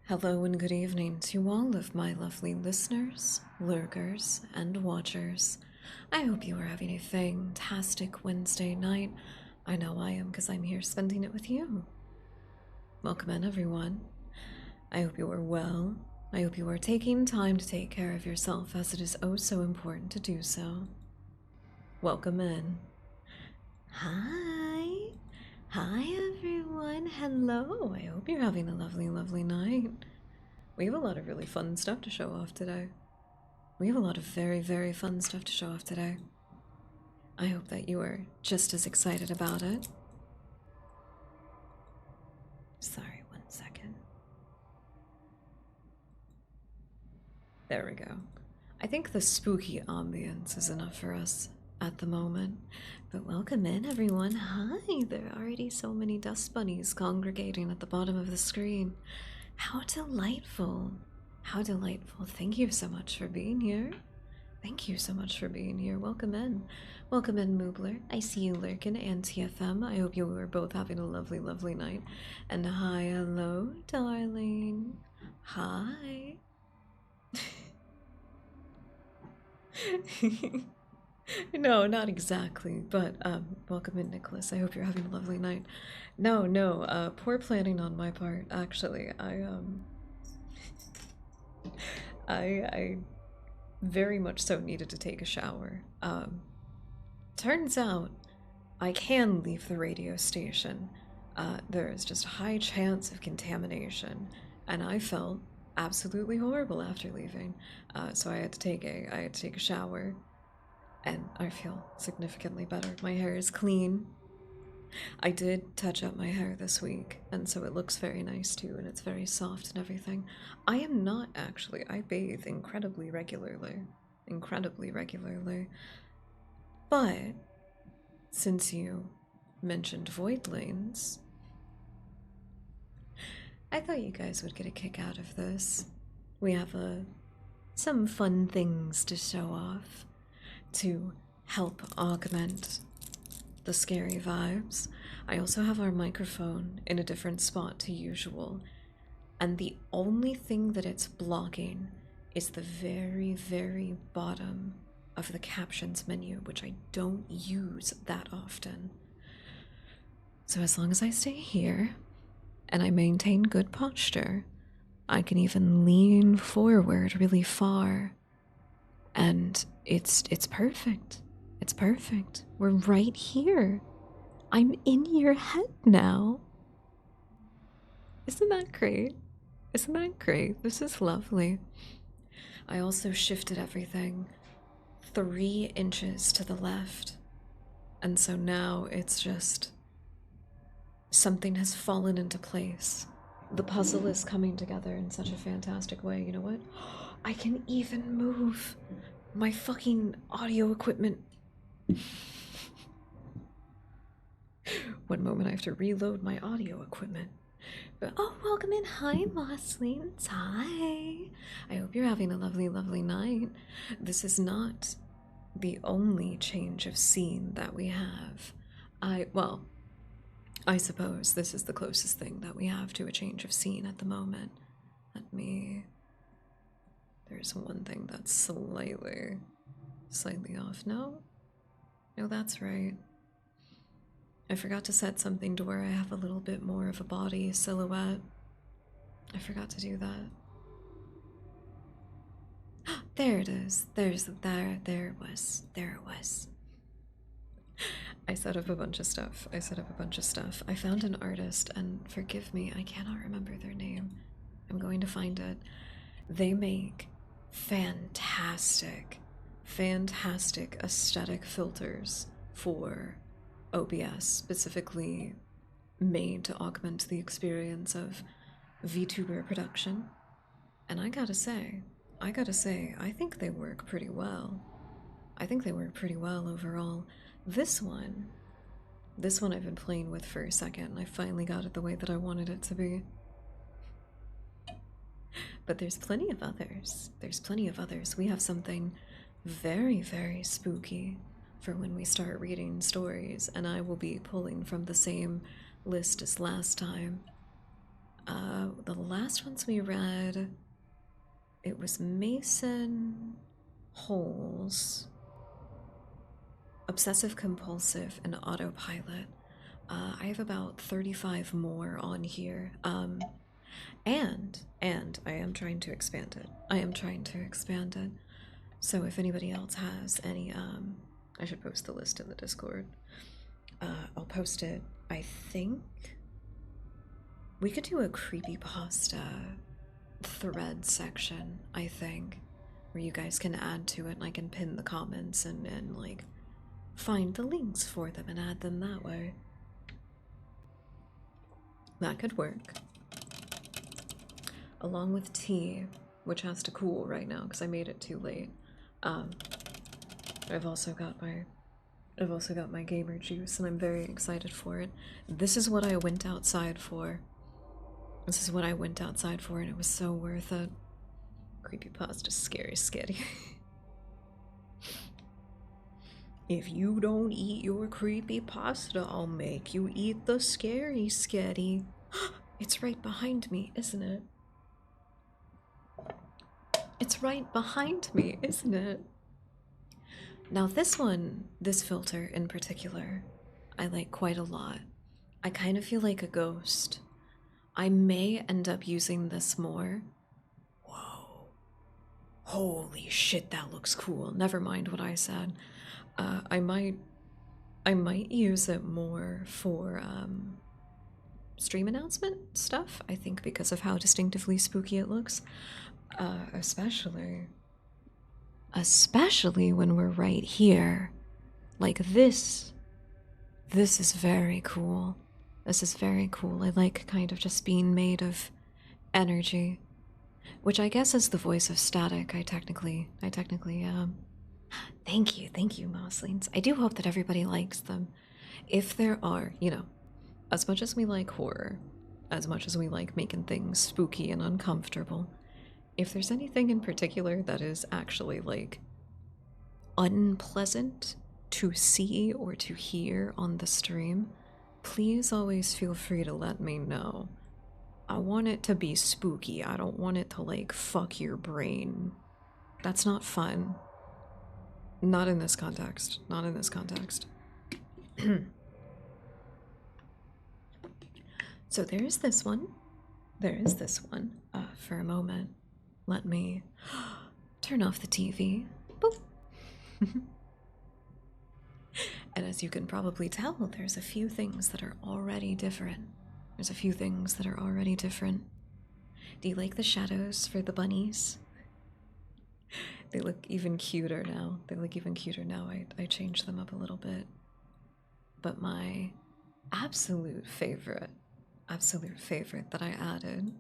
Hello and good evening to all of my lovely listeners, lurkers, and watchers. I hope you are having a fantastic Wednesday night. I know I am because I'm here spending it with you. Welcome in, everyone. I hope you are well. I hope you are taking time to take care of yourself as it is oh so important to do so. Welcome in. Hi. Hi, everyone. Hello. I hope you're having a lovely, lovely night. We have a lot of really fun stuff to show off today. We have a lot of very, very fun stuff to show off today. I hope that you are just as excited about it. Sorry, 1 second. There we go. I think the spooky ambience is enough for us at the moment. But welcome in, everyone. Hi, there are already so many dust bunnies congregating at the bottom of the screen. How delightful. How delightful. Thank you so much for being here. Thank you so much for being here. Welcome in. Welcome in, Moobler. I see you lurking, and TFM. I hope you are both having a lovely, lovely night. And hi, hello, darling. Hi. No, not exactly, but welcome in, Nicholas. I hope you're having a lovely night. No, poor planning on my part. Actually, I very much so needed to take a shower. Turns out I can leave the radio station. There is just a high chance of contamination, and I felt absolutely horrible after leaving. So I had to take a shower, and I feel significantly better. My hair is clean. I did touch up my hair this week, and so it looks very nice too, and it's very soft and everything. I am not actually. I bathe incredibly regularly. Incredibly regularly. But since you mentioned voidlings, I thought you guys would get a kick out of this. We have some fun things to show off to help augment the scary vibes. I also have our microphone in a different spot to usual, and the only thing that it's blocking is the very, very bottom of the captions menu, which I don't use that often. So as long as I stay here and I maintain good posture, I can even lean forward really far. And it's perfect. It's perfect. We're right here. I'm in your head now. Isn't that great? Isn't that great? This is lovely. I also shifted everything 3 inches to the left. And so now it's just something has fallen into place. The puzzle is coming together in such a fantastic way. You know what? I can even move my fucking audio equipment. One moment I have to reload my audio equipment. But oh, welcome in. Hi, Mosslings. Hi. I hope you're having a lovely, lovely night. This is not the only change of scene that we have. I suppose this is the closest thing that we have to a change of scene at the moment. There's one thing that's slightly off. No, that's right. I forgot to set something to where I have a little bit more of a body silhouette. I forgot to do that. There it is. There it was. I set up a bunch of stuff. I found an artist, and forgive me, I cannot remember their name. I'm going to find it. They make fantastic aesthetic filters for OBS, specifically made to augment the experience of VTuber production. And I gotta say, I think they work pretty well. Overall. This one I've been playing with for a second, and I finally got it the way that I wanted it to be. But there's plenty of others. We have something very, very spooky for when we start reading stories, and I will be pulling from the same list as last time. The last ones we read, it was Mason, Holes, Obsessive Compulsive, and Autopilot. I have about 35 more on here. And I am trying to expand it. I am trying to expand it. So if anybody else has any, I should post the list in the Discord. I'll post it. I think we could do a creepypasta thread section, I think, where you guys can add to it and I can pin the comments and like find the links for them and add them that way. That could work. Along with tea, which has to cool right now because I made it too late. I've also got my gamer juice and I'm very excited for it. This is what I went outside for. This is what I went outside for and it was so worth it. Creepypasta, scary sketty. If you don't eat your creepypasta, I'll make you eat the scary sketty. It's right behind me, isn't it? It's right behind me, isn't it? Now this one, this filter in particular, I like quite a lot. I kind of feel like a ghost. I may end up using this more. Whoa. Holy shit, that looks cool. Never mind what I said. I might use it more for stream announcement stuff, I think, because of how distinctively spooky it looks. Especially when we're right here. Like this. This is very cool. This is very cool. I like kind of just being made of energy. Which I guess is the voice of static. I technically Thank you, Moslings. I do hope that everybody likes them. If there are, you know, as much as we like horror, as much as we like making things spooky and uncomfortable, if there's anything in particular that is actually, like, unpleasant to see or to hear on the stream, please always feel free to let me know. I want it to be spooky. I don't want it to, like, fuck your brain. That's not fun. Not in this context. Not in this context. So there is this one. There is this one. For a moment, let me turn off the TV. Boop. And as you can probably tell, there's a few things that are already different. There's a few things that are already different. Do you like the shadows for the bunnies? They look even cuter now. They look even cuter now. I changed them up a little bit. But my absolute favorite that I added.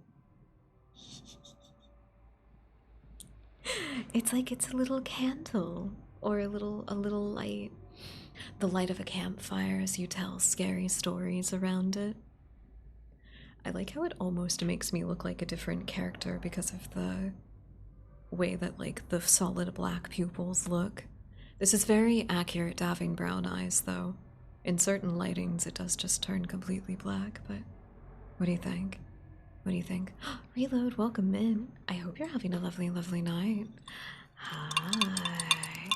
It's like it's a little candle or a little light. The light of a campfire as you tell scary stories around it. I like how it almost makes me look like a different character because of the way that, like, the solid black pupils look. This is very accurate to having brown eyes, though. In certain lightings, it does just turn completely black, but what do you think? What do you think? Reload, welcome in. I hope you're having a lovely, lovely night. Hi.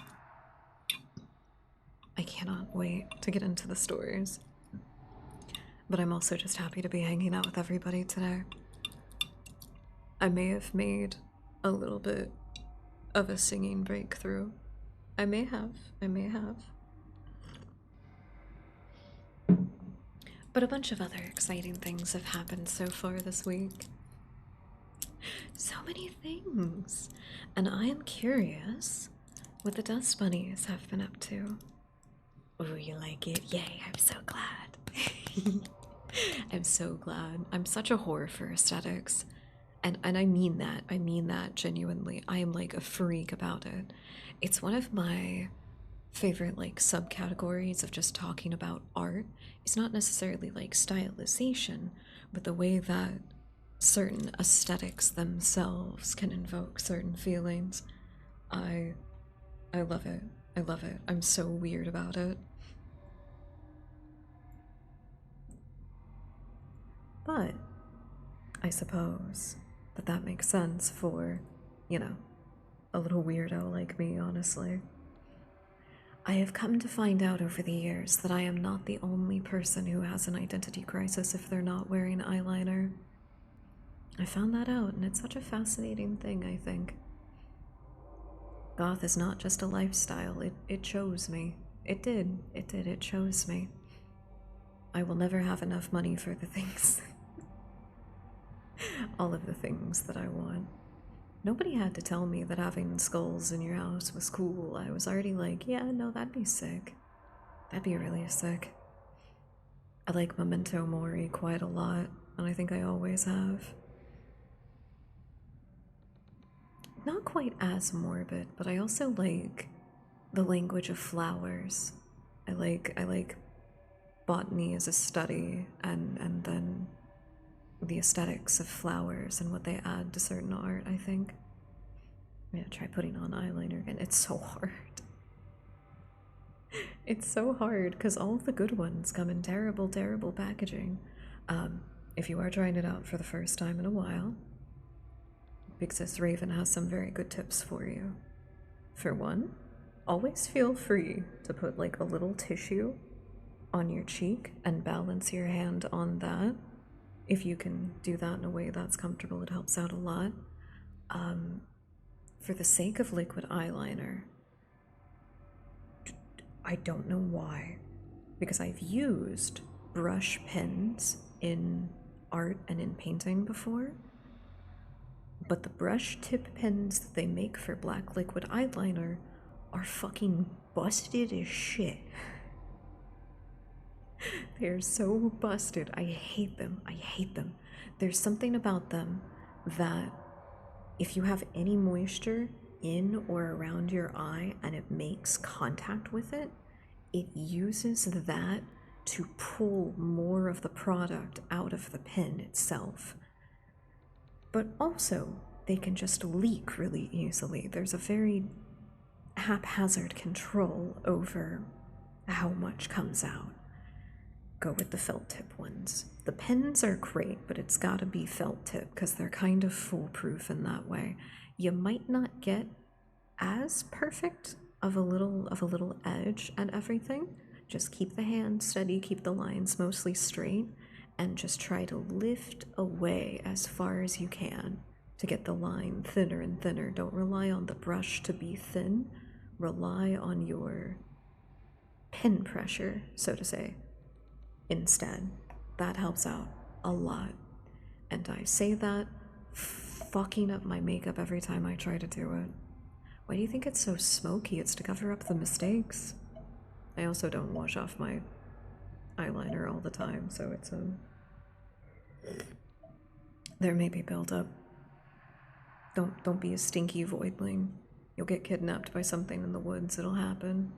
I cannot wait to get into the stories. But I'm also just happy to be hanging out with everybody today. I may have made a little bit of a singing breakthrough. I may have. But a bunch of other exciting things have happened so far this week. So many things. And I am curious what the Dust Bunnies have been up to. Oh, you like it? Yay, I'm so glad. I'm so glad. I'm such a whore for aesthetics. And I mean that genuinely. I am like a freak about it. It's one of my favorite like subcategories of just talking about art. It's not necessarily like stylization, but the way that certain aesthetics themselves can invoke certain feelings. I love it. I love it. I'm so weird about it. But I suppose that makes sense for, you know, a little weirdo like me, honestly. I have come to find out over the years that I am not the only person who has an identity crisis if they're not wearing eyeliner. I found that out, and it's such a fascinating thing, I think. Goth is not just a lifestyle, it chose me. It did, it chose me. I will never have enough money for the things, all of the things that I want. Nobody had to tell me that having skulls in your house was cool. I was already like, yeah, no, that'd be sick. That'd be really sick. I like Memento Mori quite a lot, and I think I always have. Not quite as morbid, but I also like the language of flowers. I like botany as a study, and then the aesthetics of flowers and what they add to certain art, I think. I'm gonna try putting on eyeliner again. It's so hard. It's so hard because all of the good ones come in terrible, terrible packaging. If you are trying it out for the first time in a while, Big Sis Raven has some very good tips for you. For one, always feel free to put like a little tissue on your cheek and balance your hand on that. If you can do that in a way that's comfortable, it helps out a lot. For the sake of liquid eyeliner, I don't know why, because I've used brush pens in art and in painting before, but the brush tip pens that they make for black liquid eyeliner are fucking busted as shit. They're so busted. I hate them. I hate them. There's something about them that if you have any moisture in or around your eye and it makes contact with it, it uses that to pull more of the product out of the pen itself. But also, they can just leak really easily. There's a very haphazard control over how much comes out. Go with the felt tip ones. The pens are great, but it's gotta be felt tip because they're kind of foolproof in that way. You might not get as perfect of a little edge and everything. Just keep the hand steady, keep the lines mostly straight, and just try to lift away as far as you can to get the line thinner and thinner. Don't rely on the brush to be thin. Rely on your pen pressure, so to say, instead. That helps out a lot. And I say that fucking up my makeup every time I try to do it. Why do you think it's so smoky? It's to cover up the mistakes. I also don't wash off my eyeliner all the time, so it's there may be buildup. Don't be a stinky voidling. You'll get kidnapped by something in the woods. It'll happen.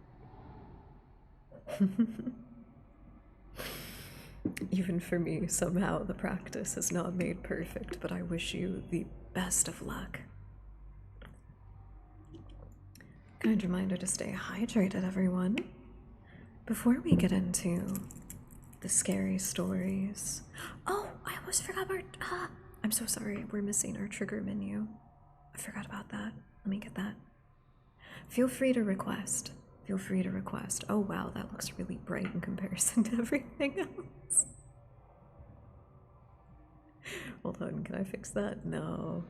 Even for me, somehow the practice is not made perfect, but I wish you the best of luck. Kind reminder to stay hydrated, everyone. Before we get into the scary stories. Oh, I almost forgot about. I'm so sorry. We're missing our trigger menu. I forgot about that. Let me get that. Feel free to request. Feel free to request. Oh wow, that looks really bright in comparison to everything else. Hold on, can I fix that? No.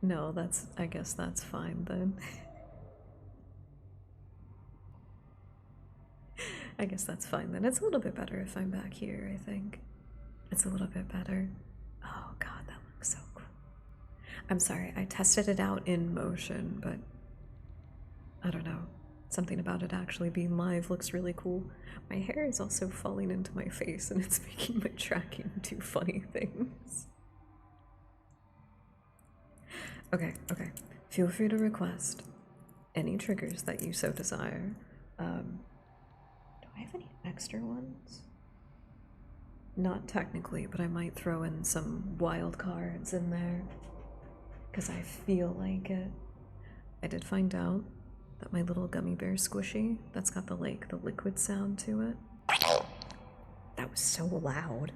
No, I guess that's fine then. I guess that's fine then. It's a little bit better if I'm back here, I think. It's a little bit better. Oh god, that looks so cool. I'm sorry, I tested it out in motion, but I don't know. Something about it actually being live looks really cool. My hair is also falling into my face and it's making my tracking do funny things. Okay. Feel free to request any triggers that you so desire. Do I have any extra ones? Not technically, but I might throw in some wild cards in there because I feel like it. I did find out that my little gummy bear squishy, that's got the liquid sound to it. That was so loud.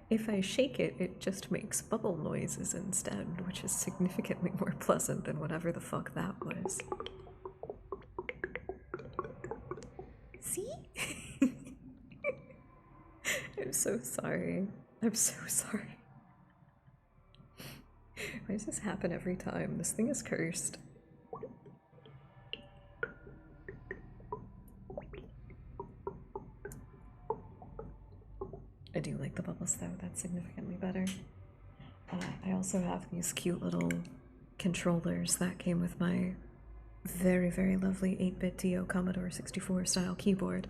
If I shake it, it just makes bubble noises instead, which is significantly more pleasant than whatever the fuck that was. See? I'm so sorry. I'm so sorry. Why does this happen every time? This thing is cursed. I do like the bubbles though, that's significantly better. I also have these cute little controllers that came with my very, very lovely 8-bit Dio Commodore 64 style keyboard.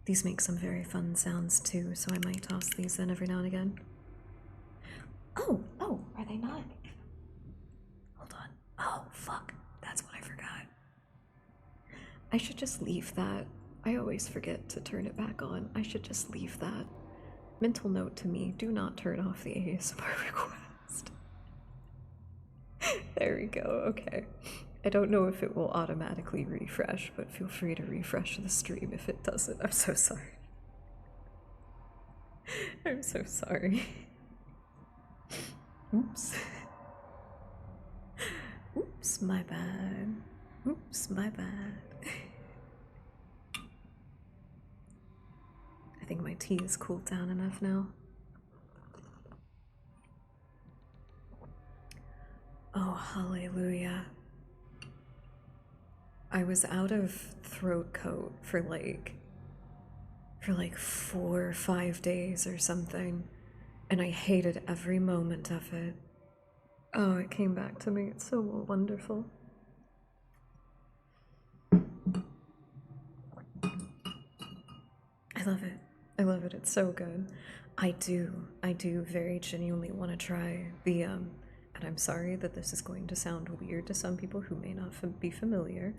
These make some very fun sounds too, so I might toss these in every now and again. Oh, are they not? Hold on. Oh, fuck. That's what I forgot. I should just leave that. I always forget to turn it back on. I should just leave that. Mental note to me, do not turn off the ASMR request. There we go, okay. I don't know if it will automatically refresh, but feel free to refresh the stream if it doesn't. I'm so sorry. I'm so sorry. Oops. Oops, my bad. Oops, my bad. I think my tea is cooled down enough now. Oh, hallelujah. I was out of throat coat for like 4 or 5 days or something, and I hated every moment of it. Oh, it came back to me. It's so wonderful. I love it. I love it. It's so good. I do very genuinely want to try the, and I'm sorry that this is going to sound weird to some people who may not be familiar.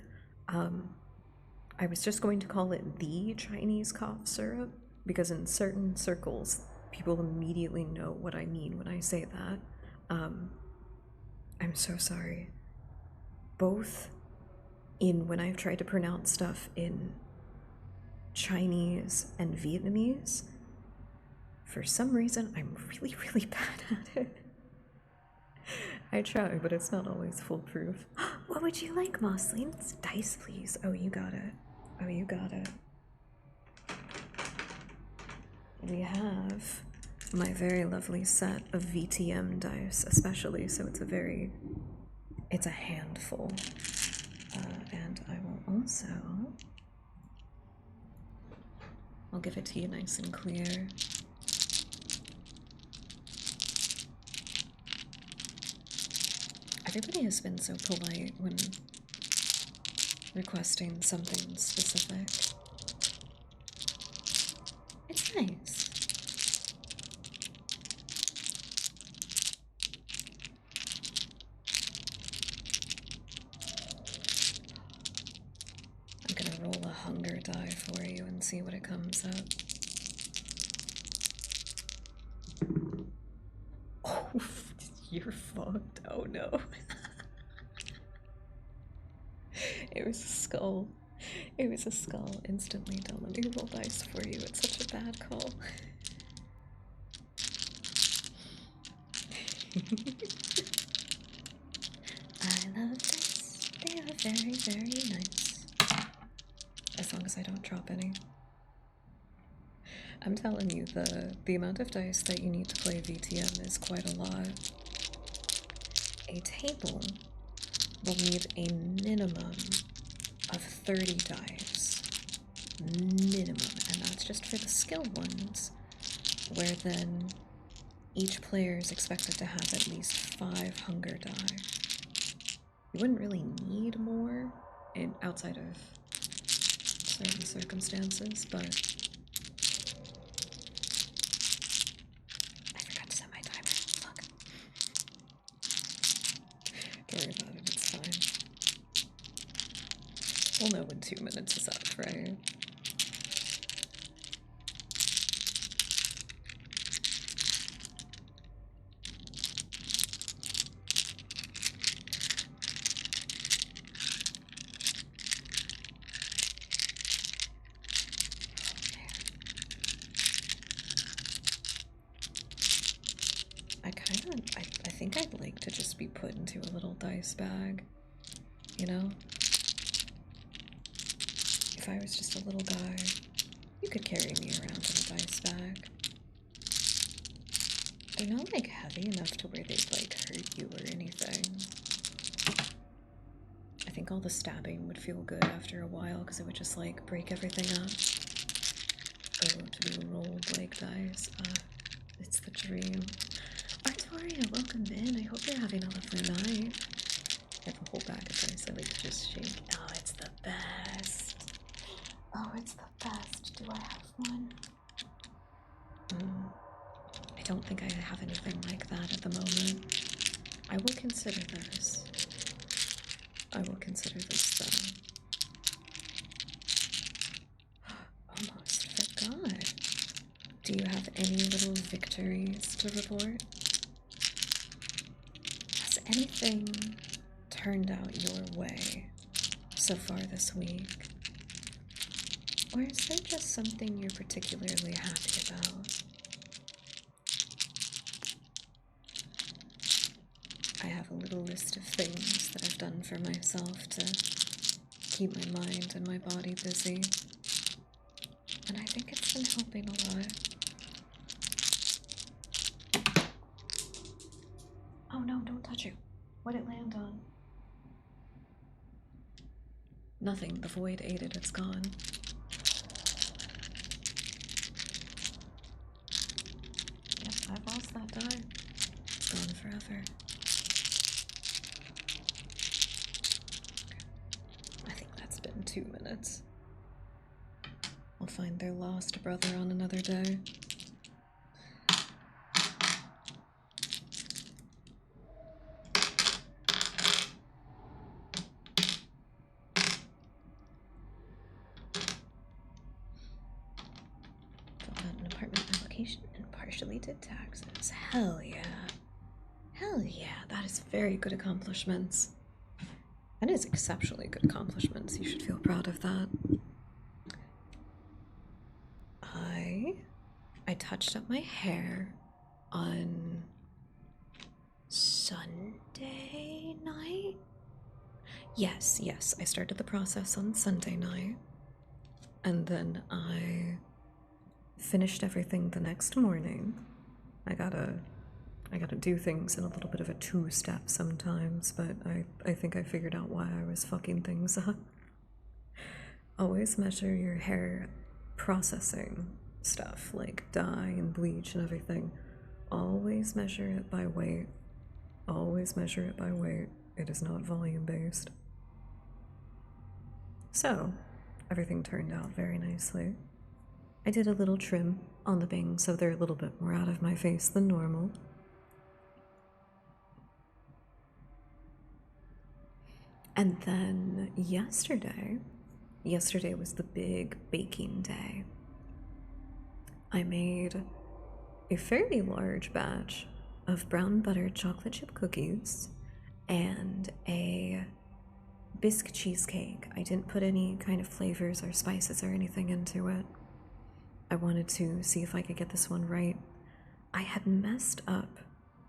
I was just going to call it the Chinese cough syrup, because in certain circles, people immediately know what I mean when I say that. I'm so sorry. Both in when I've tried to pronounce stuff in Chinese and Vietnamese, for some reason, I'm really, really bad at it. I try, but it's not always foolproof. What would you like, Mosley? Dice, please. Oh, you got it. Oh, you got it. We have my very lovely set of VTM dice, especially, so it's a handful. And I will also, I'll give it to you nice and clear. Everybody has been so polite when requesting something specific. It's nice. I'm gonna roll a hunger die for you and see what it comes up. Oh, you're fucked. Oh no. It was a skull. It was a skull. Instantly don't let me roll dice for you. It's such a bad call. I love dice. They are very, very nice. As long as I don't drop any. I'm telling you, the amount of dice that you need to play VTM is quite a lot. A table will need a minimum of 30 dice. Minimum. And that's just for the skill ones, where then each player is expected to have at least 5 hunger die. You wouldn't really need more outside of certain circumstances, but I forgot to set my timer. Fuck. Don't worry about it, it's fine. We'll know when 2 minutes is up, right? I think I'd like to just be put into a little dice bag, you know? If I was just a little guy, you could carry me around in a dice bag. They're not, like, heavy enough to where they'd, like, hurt you or anything. I think all the stabbing would feel good after a while because it would just, like, break everything up. Oh, to be rolled like dice. It's the dream. Artoria, welcome in. I hope you're having a lovely night. I have a whole bag of dice I like to just shake. Oh, it's the best. Oh, it's the best. Do I have one? I don't think I have anything like that at the moment. I will consider this. I will consider this, though. Almost forgot. Do you have any little victories to report? Has anything turned out your way so far this week? Or is there just something you're particularly happy about? I have a little list of things that I've done for myself to keep my mind and my body busy. And I think it's been helping a lot. Oh no, don't touch it. What'd it land on? Nothing. The void ate it. It's gone. Yep, I've lost that die. It's gone forever. Okay. I think that's been 2 minutes. I'll find their lost brother on another day. Filled out an apartment application and partially did taxes. Hell yeah. Hell yeah, that is very good accomplishments. That is exceptionally good accomplishments. You should feel proud of that. I touched up my hair on Sunday night? Yes, I started the process on Sunday night. And then I finished everything the next morning. I gotta do things in a little bit of a two-step sometimes, but I think I figured out why I was fucking things up. Always measure your hair processing stuff, like dye and bleach and everything. Always measure it by weight. Always measure it by weight. It is not volume-based. So, everything turned out very nicely. I did a little trim on the bangs so they're a little bit more out of my face than normal. And then yesterday was the big baking day. I made a fairly large batch of brown buttered chocolate chip cookies and a bisque cheesecake. I didn't put any kind of flavors or spices or anything into it. I wanted to see if I could get this one right. I had messed up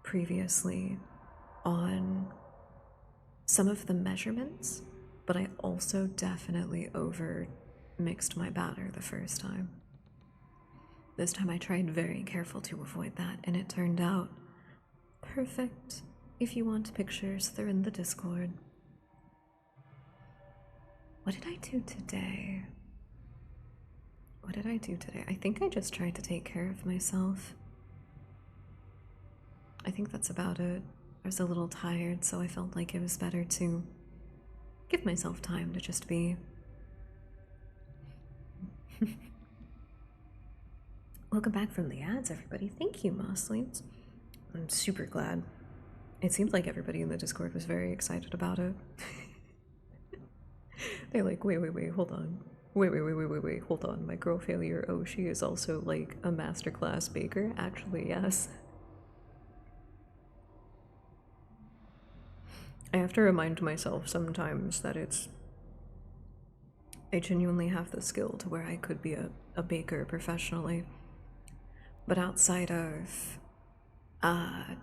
previously on some of the measurements, but I also definitely over mixed my batter the first time. This time I tried very careful to avoid that, and it turned out perfect. If you want pictures, they're in the Discord. What did I do today? I think I just tried to take care of myself. I think that's about it. I was a little tired, so I felt like it was better to give myself time to just be. Welcome back from the ads, everybody. Thank you, Mosleys. I'm super glad. It seemed like everybody in the Discord was very excited about it. They're like, wait, hold on. Wait, hold on. My girl Failure, oh, she is also like a masterclass baker. Actually, yes. I have to remind myself sometimes that I genuinely have the skill to where I could be a baker professionally. But outside of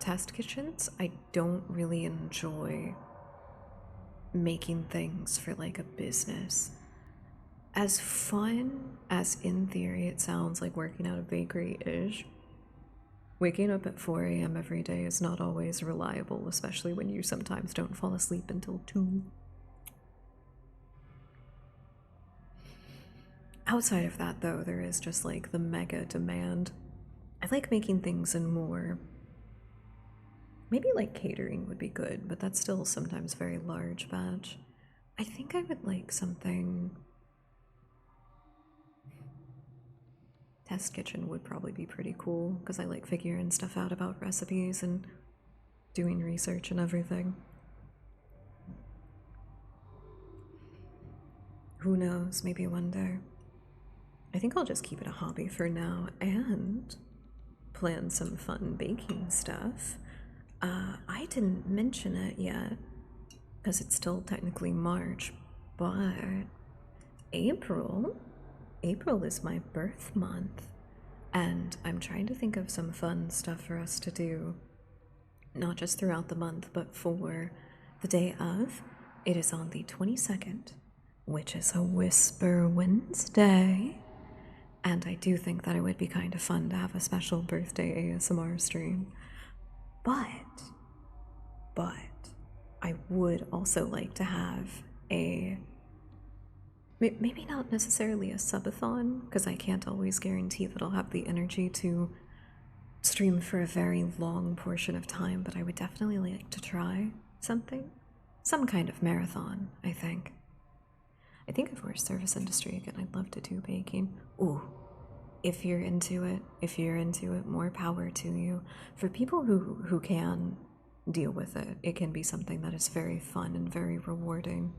Test kitchens, I don't really enjoy making things for like a business. As fun as in theory it sounds like working at a bakery is, waking up at 4 a.m. every day is not always reliable, especially when you sometimes don't fall asleep until 2. Outside of that, though, there is just like the mega demand. I like making things in more. Maybe like catering would be good, but that's still sometimes very large batch. I think I would like something. Test kitchen would probably be pretty cool because I like figuring stuff out about recipes and doing research and everything. Who knows, maybe one day. I think I'll just keep it a hobby for now and plan some fun baking stuff. I didn't mention it yet because it's still technically March, but April. April is my birth month, and I'm trying to think of some fun stuff for us to do, not just throughout the month, but for the day of. It is on the 22nd, which is a Whisper Wednesday, and I do think that it would be kind of fun to have a special birthday ASMR stream. But, I would also like to have a, maybe not necessarily a subathon, because I can't always guarantee that I'll have the energy to stream for a very long portion of time, but I would definitely like to try something. Some kind of marathon, I think. I think if we're service industry again, I'd love to do baking. Ooh, if you're into it, more power to you. For people who can deal with it, it can be something that is very fun and very rewarding.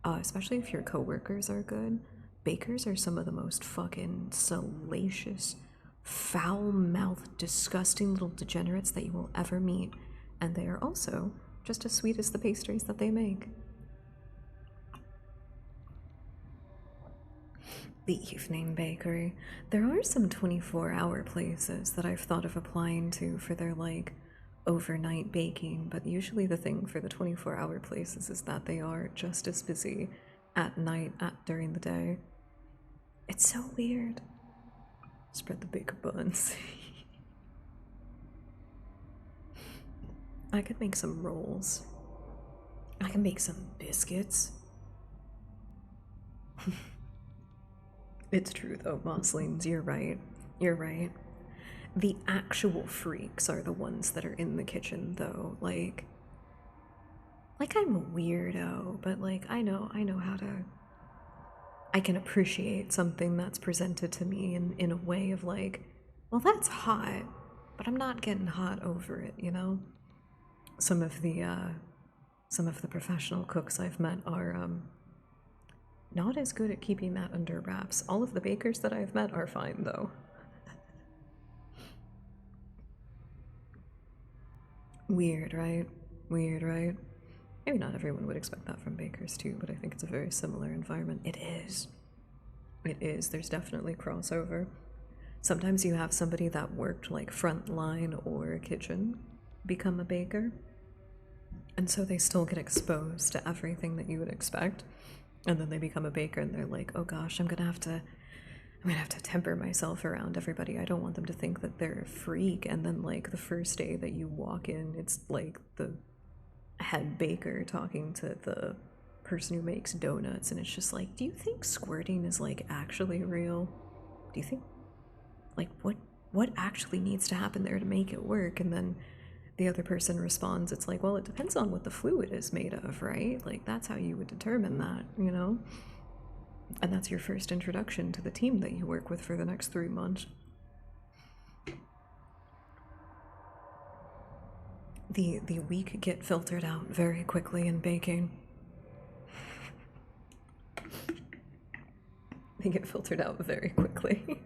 Especially if your coworkers are good. Bakers are some of the most fucking salacious, foul-mouthed, disgusting little degenerates that you will ever meet, and they are also just as sweet as the pastries that they make. The Evening Bakery. There are some 24-hour places that I've thought of applying to for their, like, overnight baking, but usually the thing for the 24-hour places is that they are just as busy at night during the day. It's so weird. Spread the baker buns. I could make some rolls. I can make some biscuits. It's true though, Moslings, you're right. You're right. The actual freaks are the ones that are in the kitchen though. Like I'm a weirdo, but like I know how to, I can appreciate something that's presented to me in a way of like, well, that's hot, but I'm not getting hot over it, you know? Some of the professional cooks I've met are not as good at keeping that under wraps. All of the bakers that I've met are fine though. Weird, right? Weird, right? Maybe not everyone would expect that from bakers too, but I think it's a very similar environment. It is. It is. There's definitely crossover. Sometimes you have somebody that worked like frontline or kitchen become a baker, and so they still get exposed to everything that you would expect. And then they become a baker and they're like, oh gosh, I'm gonna have to temper myself around everybody. I don't want them to think that they're a freak. And then like the first day that you walk in, it's like the head baker talking to the person who makes donuts, and it's just like, do you think squirting is like actually real? Do you think like what actually needs to happen there to make it work? And then the other person responds, it's like, well, it depends on what the fluid is made of, right? Like that's how you would determine that, you know? And that's your first introduction to the team that you work with for the next 3 months. The weak get filtered out very quickly in baking. They get filtered out very quickly.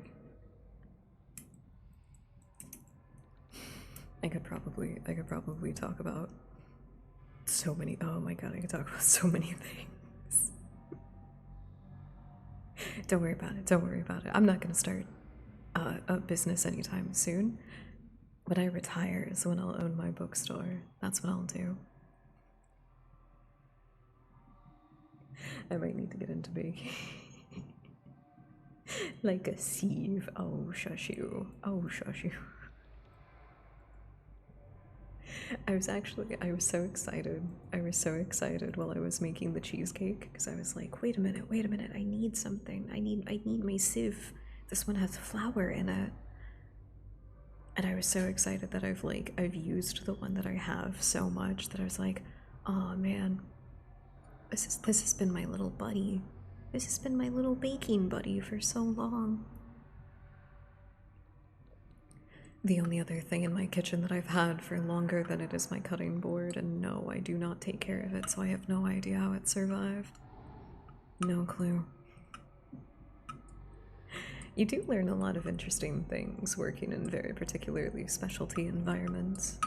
I could probably talk about so many, oh my god, I could talk about so many things. Don't worry about it, don't worry about it. I'm not gonna start a business anytime soon. When I retire is when I'll own my bookstore. That's what I'll do. I might need to get into baking. Like a sieve. Oh, shush you. Oh, shush you. I was so excited. I was so excited while I was making the cheesecake because I was like, wait a minute, I need something. I need my sieve. This one has flour in it. And I was so excited that I've used the one that I have so much that I was like, oh man, this has been my little buddy. This has been my little baking buddy for so long. The only other thing in my kitchen that I've had for longer than it is my cutting board, and no, I do not take care of it, so I have no idea how it survived. No clue. You do learn a lot of interesting things working in very particularly specialty environments.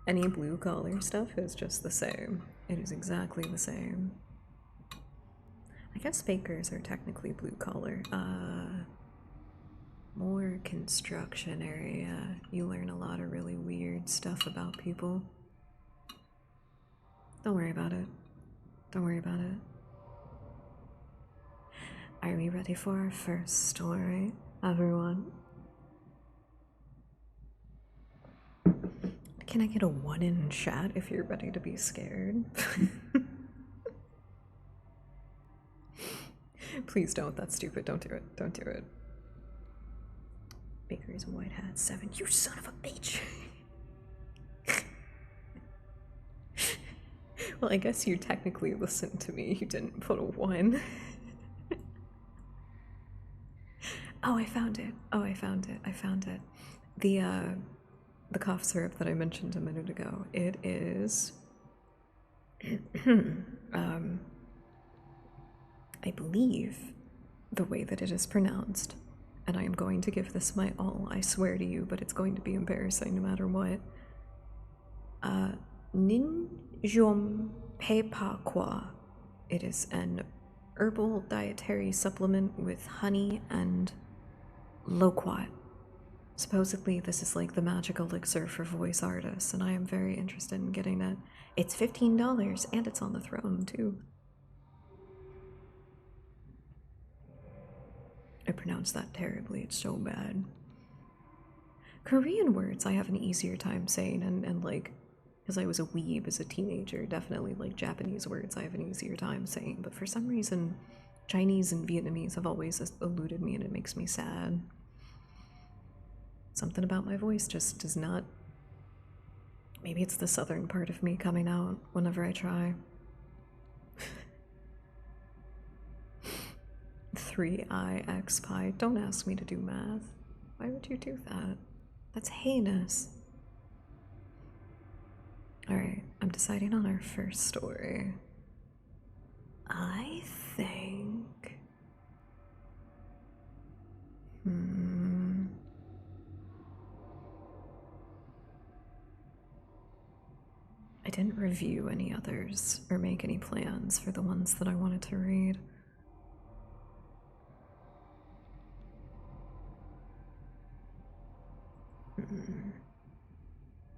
Any blue collar stuff is just the same. It is exactly the same. I guess bakers are technically blue collar. More construction area. You learn a lot of really weird stuff about people. Don't worry about it. Don't worry about it. Are we ready for our first story, everyone? Can I get a 1 in chat if you're ready to be scared? Please don't. That's stupid. Don't do it. Don't do it. Bakery's white hat 7. You son of a bitch. Well, I guess you technically listened to me. You didn't put a 1. Oh, I found it. Oh, I found it. I found it. The cough syrup that I mentioned a minute ago. It is I believe the way that it is pronounced, and I am going to give this my all, I swear to you, but it's going to be embarrassing no matter what. Ninjom Pepakwa. It is an herbal dietary supplement with honey and loquat. Supposedly, this is like the magic elixir for voice artists, and I am very interested in getting it. It's $15, and it's on the throne, too. I pronounced that terribly, it's so bad. Korean words I have an easier time saying, and like, because I was a weeb as a teenager, definitely like Japanese words I have an easier time saying, but for some reason, Chinese and Vietnamese have always eluded me, and it makes me sad. Something about my voice just does not. Maybe it's the southern part of me coming out whenever I try. 3ix pi. Don't ask me to do math. Why would you do that? That's heinous. Alright, I'm deciding on our first story. I think. I didn't review any others or make any plans for the ones that I wanted to read.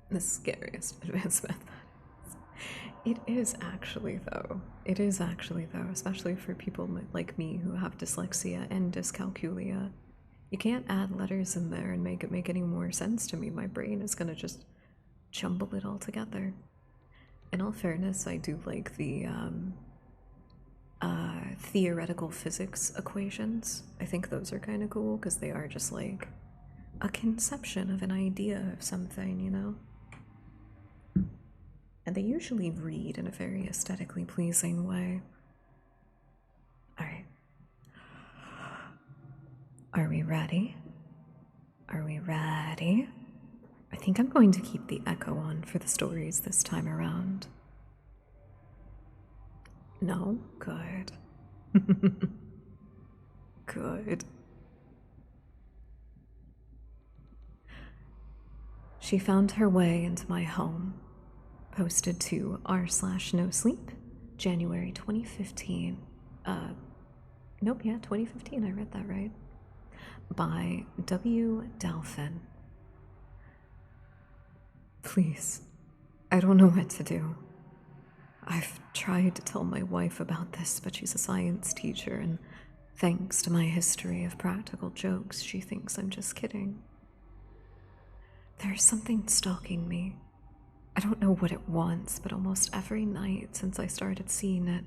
The scariest advanced mathematics. It is actually though, especially for people like me who have dyslexia and dyscalculia. You can't add letters in there and make it make any more sense to me. My brain is gonna just jumble it all together. In all fairness, I do like the theoretical physics equations. I think those are kind of cool because they are just like a conception of an idea of something, you know? And they usually read in a very aesthetically pleasing way. Alright. Are we ready? Are we ready? I think I'm going to keep the echo on for the stories this time around. No? Good. Good. She found her way into my home. Posted to r/nosleep, January 2015. Nope, yeah, 2015, I read that right. By W. Dalphin. Please, I don't know what to do. I've tried to tell my wife about this, but she's a science teacher, and thanks to my history of practical jokes, she thinks I'm just kidding. There's something stalking me. I don't know what it wants, but almost every night since I started seeing it,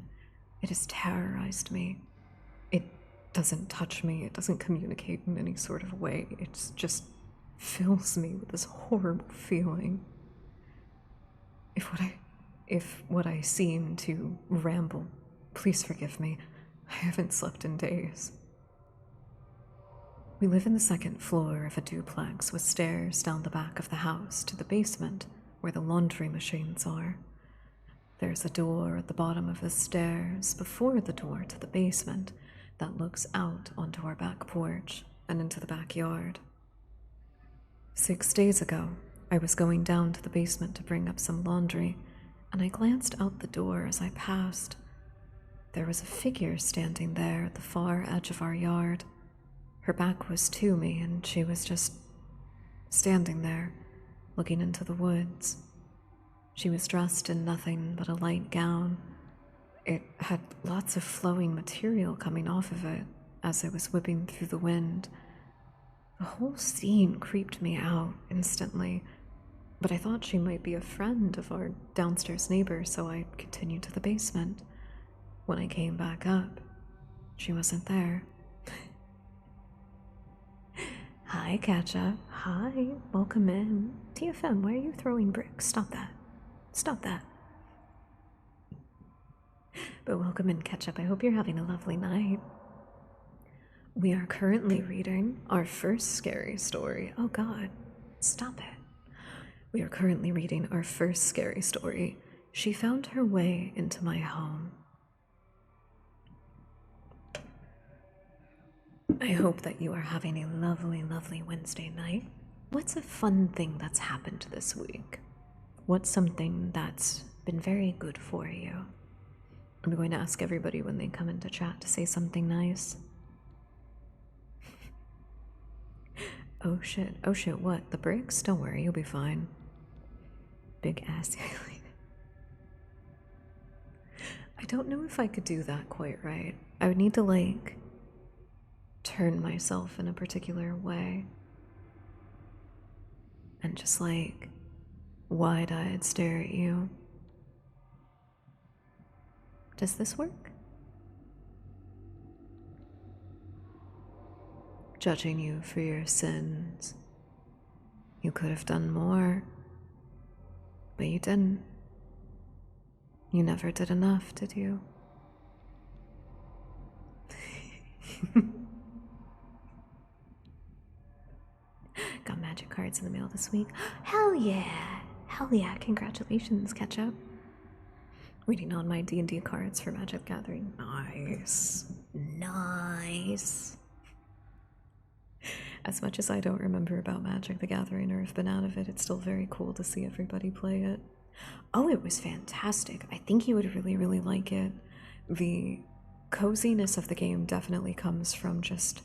it has terrorized me. It doesn't touch me, it doesn't communicate in any sort of way, it just fills me with this horrible feeling. If what I seem to ramble, please forgive me. I haven't slept in days. We live in the second floor of a duplex with stairs down the back of the house to the basement where the laundry machines are. There's a door at the bottom of the stairs before the door to the basement that looks out onto our back porch and into the backyard. 6 days ago, I was going down to the basement to bring up some laundry, and I glanced out the door as I passed. There was a figure standing there at the far edge of our yard. Her back was to me, and she was just standing there, looking into the woods. She was dressed in nothing but a light gown. It had lots of flowing material coming off of it as it was whipping through the wind. The whole scene creeped me out instantly, but I thought she might be a friend of our downstairs neighbor, so I continued to the basement. When I came back up, she wasn't there. Hi, Ketchup. Hi, welcome in. TFM, why are you throwing bricks? Stop that. Stop that. But welcome in, Ketchup. I hope you're having a lovely night. We are currently reading our first scary story. Oh god, stop it. We are currently reading our first scary story. She found her way into my home. I hope that you are having a lovely, lovely Wednesday night. What's a fun thing that's happened this week? What's something that's been very good for you? I'm going to ask everybody when they come into chat to say something nice. Oh shit, what? The bricks? Don't worry, you'll be fine. Big ass. I don't know if I could do that quite right. I would need to, like, turn myself in a particular way and just, like, wide-eyed stare at you. Does this work? Judging you for your sins. You could have done more, but you didn't. You never did enough, did you? Got magic cards in the mail this week. Hell yeah! Hell yeah, congratulations, Ketchup. Reading on my D&D cards for Magic Gathering. Nice. Nice. As much as I don't remember about Magic the Gathering or have been out of it, it's still very cool to see everybody play it. Oh, it was fantastic. I think you would really, really like it. The coziness of the game definitely comes from just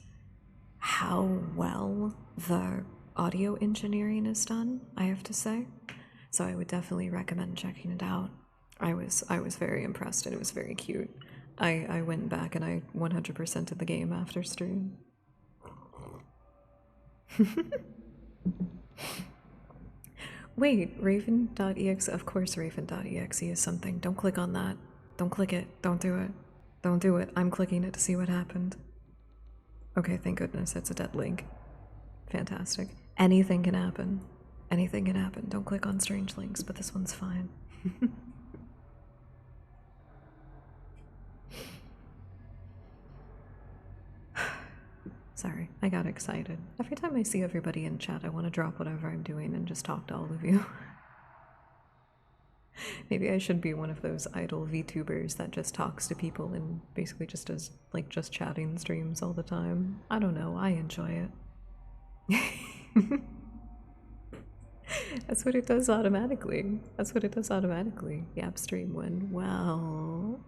how well the audio engineering is done, I have to say. So I would definitely recommend checking it out. I was very impressed, and it was very cute. I went back and I 100%ed the game after stream. Wait, Raven.exe? Of course Raven.exe is something. Don't click on that. Don't click it. Don't do it. Don't do it. I'm clicking it to see what happened. Okay, thank goodness it's a dead link. Fantastic. Anything can happen. Anything can happen. Don't click on strange links, but this one's fine. Sorry, I got excited. Every time I see everybody in chat, I want to drop whatever I'm doing and just talk to all of you. Maybe I should be one of those idle VTubers that just talks to people and basically just does, like, just chatting streams all the time. I don't know, I enjoy it. That's what it does automatically. That's what it does automatically. Yap stream when, well,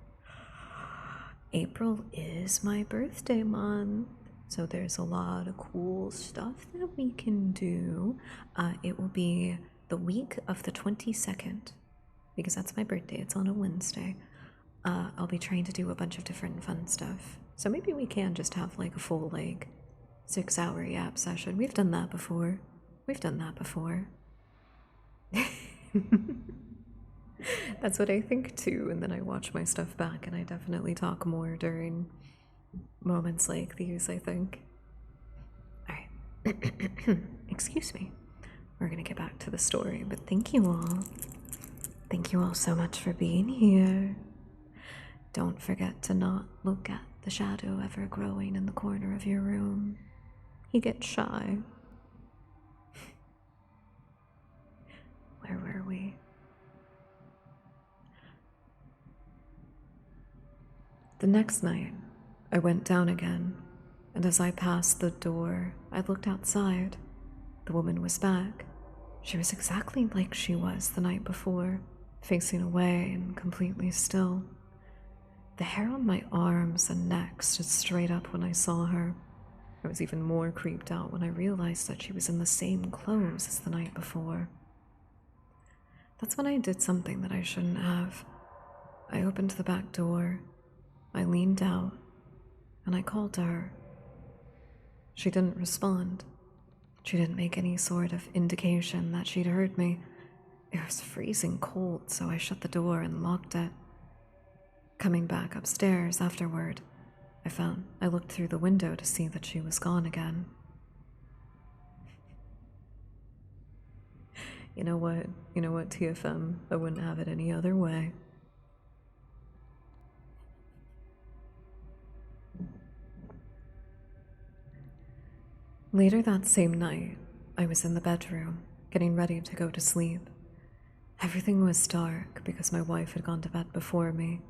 April is my birthday month. So there's a lot of cool stuff that we can do. It will be the week of the 22nd, because that's my birthday, it's on a Wednesday, I'll be trying to do a bunch of different fun stuff. So maybe we can just have like a full, like, 6-hour yap session. We've done that before. We've done that before. That's what I think too, and then I watch my stuff back and I definitely talk more during moments like these, I think. Alright. Excuse me. We're gonna get back to the story, but thank you all. Thank you all so much for being here. Don't forget to not look at the shadow ever growing in the corner of your room. He gets shy. Where were we? The next night, I went down again, and as I passed the door, I looked outside. The woman was back. She was exactly like she was the night before, facing away and completely still. The hair on my arms and neck stood straight up when I saw her. I was even more creeped out when I realized that she was in the same clothes as the night before. That's when I did something that I shouldn't have. I opened the back door, I leaned out, and I called to her. She didn't respond. She didn't make any sort of indication that she'd heard me. It was freezing cold, so I shut the door and locked it. Coming back upstairs afterward, I looked through the window to see that she was gone again. You know what, TFM? I wouldn't have it any other way. Later that same night, I was in the bedroom, getting ready to go to sleep. Everything was dark because my wife had gone to bed before me.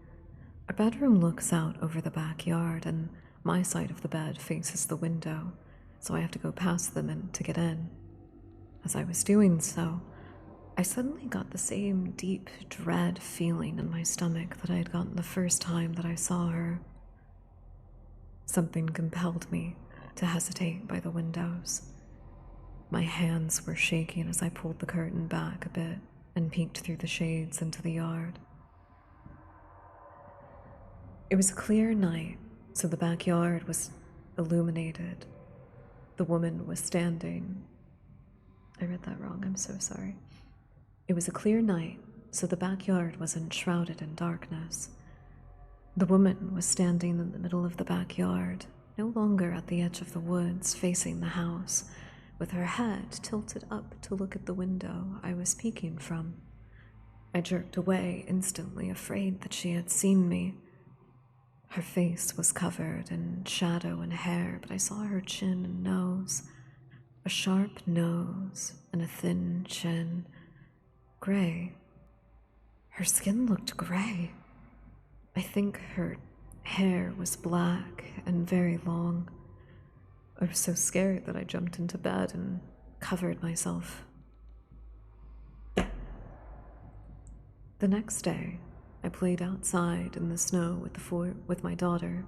Our bedroom looks out over the backyard, and my side of the bed faces the window, so I have to go past them and to get in. As I was doing so, I suddenly got the same deep dread feeling in my stomach that I had gotten the first time that I saw her. Something compelled me to hesitate by the windows. My hands were shaking as I pulled the curtain back a bit and peeked through the shades into the yard. It was a clear night, so the backyard was illuminated. The woman was standing. I read that wrong, I'm so sorry. It was a clear night, so the backyard was enshrouded in darkness. The woman was standing in the middle of the backyard, no longer at the edge of the woods facing the house, with her head tilted up to look at the window I was peeking from. I jerked away instantly, afraid that she had seen me. Her face was covered in shadow and hair, but I saw her chin and nose. A sharp nose and a thin chin. Gray. Her skin looked gray. I think her hair was black and very long. I was so scared that I jumped into bed and covered myself. The next day, I played outside in the snow with my daughter.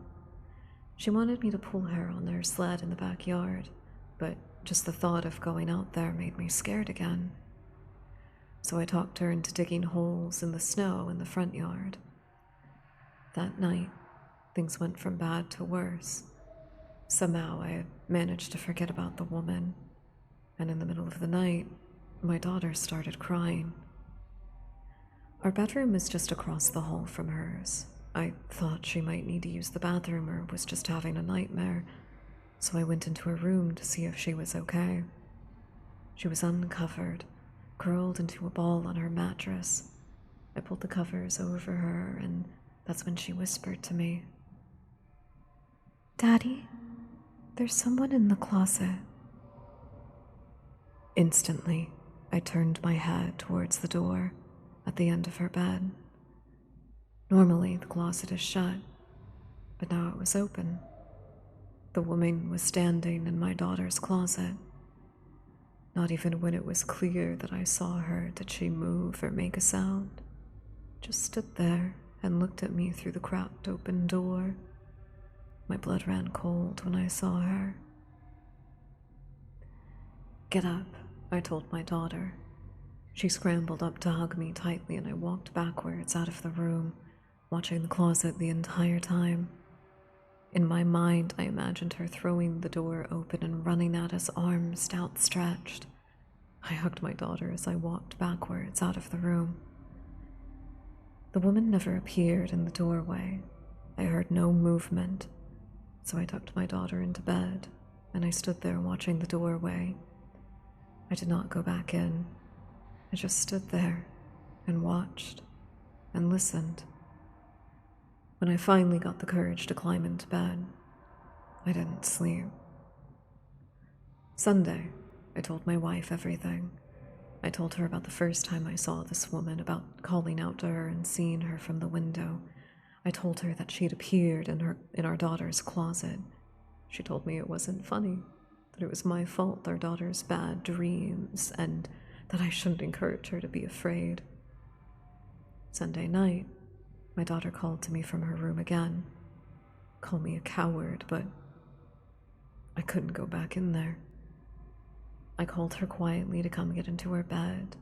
She wanted me to pull her on their sled in the backyard, but just the thought of going out there made me scared again. So I talked her into digging holes in the snow in the front yard. That night, things went from bad to worse. Somehow I had managed to forget about the woman, and in the middle of the night, my daughter started crying. Our bedroom is just across the hall from hers. I thought she might need to use the bathroom or was just having a nightmare, so I went into her room to see if she was okay. She was uncovered, curled into a ball on her mattress. I pulled the covers over her, and that's when she whispered to me, "Daddy, there's someone in the closet." Instantly, I turned my head towards the door at the end of her bed. Normally, the closet is shut, but now it was open. The woman was standing in my daughter's closet. Not even when it was clear that I saw her did she move or make a sound. Just stood there and looked at me through the cracked open door. My blood ran cold when I saw her. "Get up," I told my daughter. She scrambled up to hug me tightly, and I walked backwards out of the room, watching the closet the entire time. In my mind, I imagined her throwing the door open and running at us, arms outstretched. I hugged my daughter as I walked backwards out of the room. The woman never appeared in the doorway. I heard no movement, so I tucked my daughter into bed, and I stood there watching the doorway. I did not go back in. I just stood there and watched and listened. When I finally got the courage to climb into bed, I didn't sleep. Sunday, I told my wife everything. I told her about the first time I saw this woman, about calling out to her and seeing her from the window. I told her that she'd appeared in our daughter's closet. She told me it wasn't funny, that it was my fault, our daughter's bad dreams, and that I shouldn't encourage her to be afraid. Sunday night, my daughter called to me from her room again. Call me a coward, but I couldn't go back in there. I called her quietly to come get into her bed,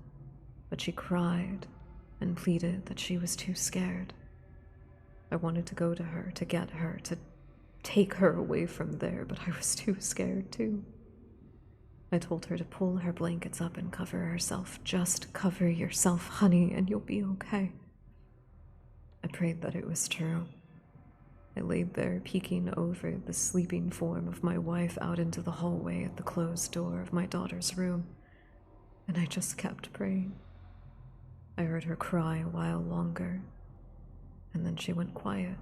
but she cried and pleaded that she was too scared. I wanted to go to her, to get her, to take her away from there, but I was too scared too. I told her to pull her blankets up and cover herself. Just cover yourself, honey, and you'll be okay. I prayed that it was true. I laid there, peeking over the sleeping form of my wife out into the hallway at the closed door of my daughter's room, and I just kept praying. I heard her cry a while longer, and then she went quiet.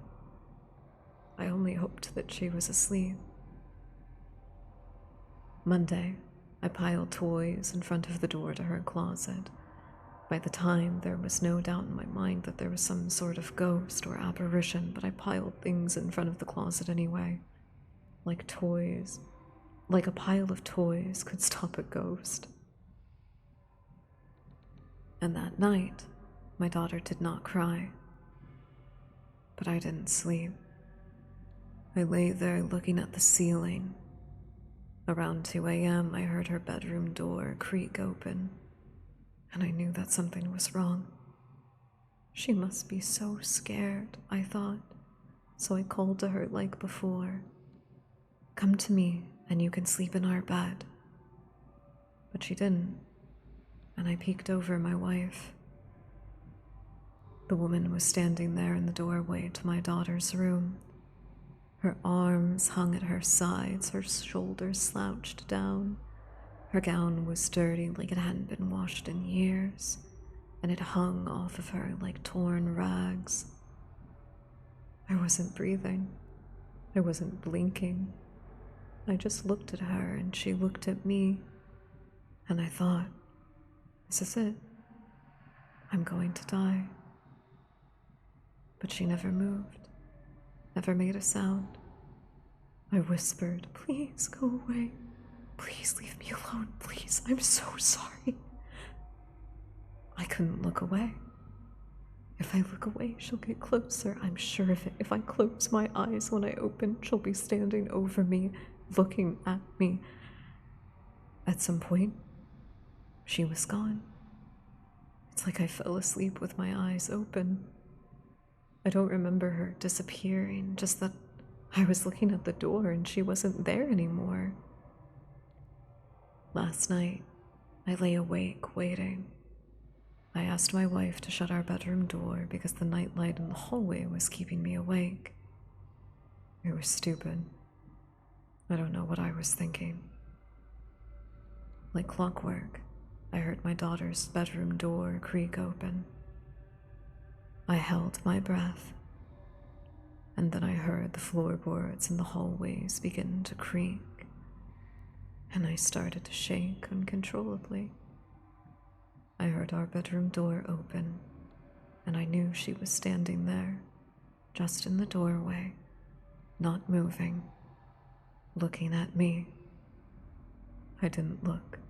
I only hoped that she was asleep. Monday, I piled toys in front of the door to her closet. By the time, there was no doubt in my mind that there was some sort of ghost or apparition, but I piled things in front of the closet anyway. Like toys. Like a pile of toys could stop a ghost. And that night, my daughter did not cry. But I didn't sleep. I lay there looking at the ceiling. Around 2 a.m., I heard her bedroom door creak open, and I knew that something was wrong. She must be so scared, I thought, so I called to her like before. Come to me, and you can sleep in our bed. But she didn't, and I peeked over my wife. The woman was standing there in the doorway to my daughter's room. Her arms hung at her sides, her shoulders slouched down. Her gown was dirty like it hadn't been washed in years, and it hung off of her like torn rags. I wasn't breathing. I wasn't blinking. I just looked at her and she looked at me, and I thought, this is it. I'm going to die. But she never moved, never made a sound. I whispered, please go away. Please leave me alone, please. I'm so sorry. I couldn't look away. If I look away, she'll get closer. I'm sure of it. If I close my eyes when I open, she'll be standing over me, looking at me. At some point, she was gone. It's like I fell asleep with my eyes open. I don't remember her disappearing, just that I was looking at the door and she wasn't there anymore. Last night, I lay awake waiting. I asked my wife to shut our bedroom door because the nightlight in the hallway was keeping me awake. It was stupid. I don't know what I was thinking. Like clockwork, I heard my daughter's bedroom door creak open. I held my breath, and then I heard the floorboards in the hallways begin to creak, and I started to shake uncontrollably. I heard our bedroom door open, and I knew she was standing there, just in the doorway, not moving, looking at me. I didn't look.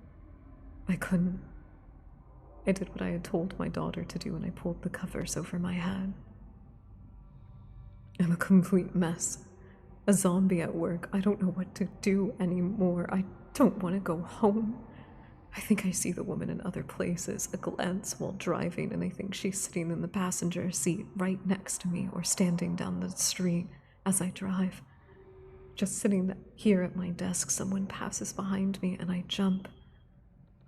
I couldn't. I did what I had told my daughter to do, and I pulled the covers over my head. I'm a complete mess. A zombie at work. I don't know what to do anymore. I don't want to go home. I think I see the woman in other places, a glance while driving, and I think she's sitting in the passenger seat right next to me or standing down the street as I drive. Just sitting here at my desk, someone passes behind me and I jump.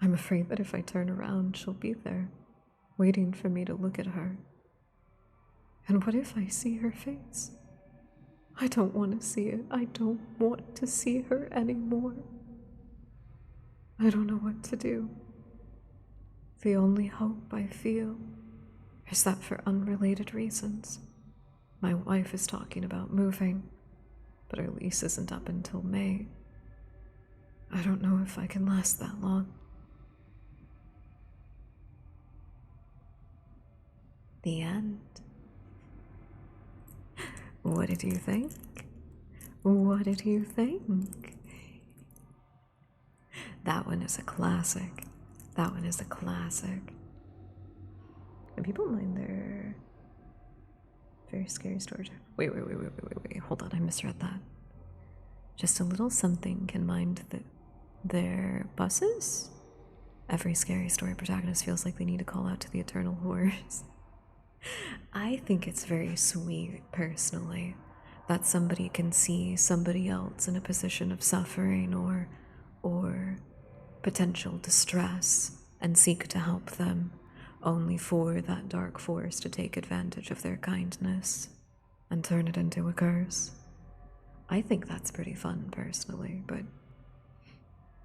I'm afraid that if I turn around, she'll be there, waiting for me to look at her. And what if I see her face? I don't want to see it. I don't want to see her anymore. I don't know what to do. The only hope I feel is that for unrelated reasons, my wife is talking about moving, but our lease isn't up until May. I don't know if I can last that long. The end. What did you think? What did you think? That one is a classic. That one is a classic. And people mind their very scary stories. Wait. Hold on, I misread that. Just a little something can mind their buses? Every scary story protagonist feels like they need to call out to the eternal horrors. I think it's very sweet, personally, that somebody can see somebody else in a position of suffering or potential distress and seek to help them, only for that dark force to take advantage of their kindness and turn it into a curse. I think that's pretty fun, personally, but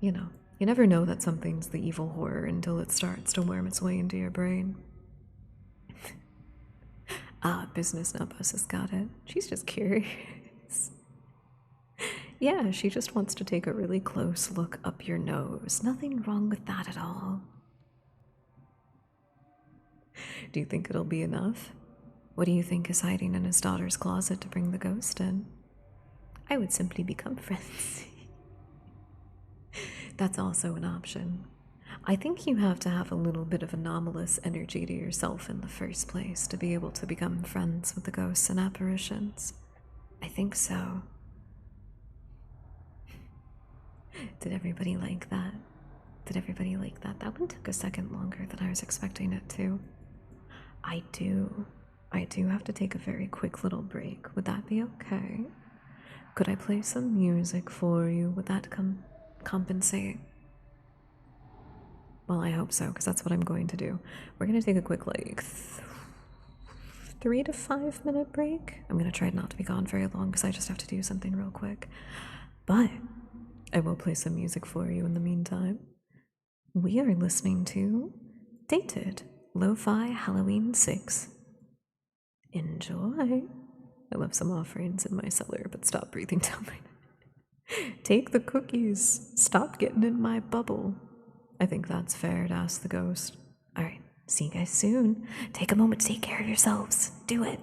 you know, you never know that something's the evil horror until it starts to worm its way into your brain. Business Nut Bus has got it. She's just curious. Yeah, she just wants to take a really close look up your nose. Nothing wrong with that at all. Do you think it'll be enough? What do you think is hiding in his daughter's closet to bring the ghost in? I would simply become friends. That's also an option. I think you have to have a little bit of anomalous energy to yourself in the first place to be able to become friends with the ghosts and apparitions. I think so. Did everybody like that? Did everybody like that? That one took a second longer than I was expecting it to. I do have to take a very quick little break. Would that be okay? Could I play some music for you? Would that compensate? Well, I hope so, because that's what I'm going to do. We're going to take a quick, like, 3 to 5 minute break. I'm going to try not to be gone very long, because I just have to do something real quick. But I will play some music for you in the meantime. We are listening to Dated Lo-Fi Halloween 6. Enjoy. I left some offerings in my cellar, but stop breathing down my neck. Take the cookies. Stop getting in my bubble. I think that's fair to ask the ghost. Alright, see you guys soon. Take a moment to take care of yourselves. Do it.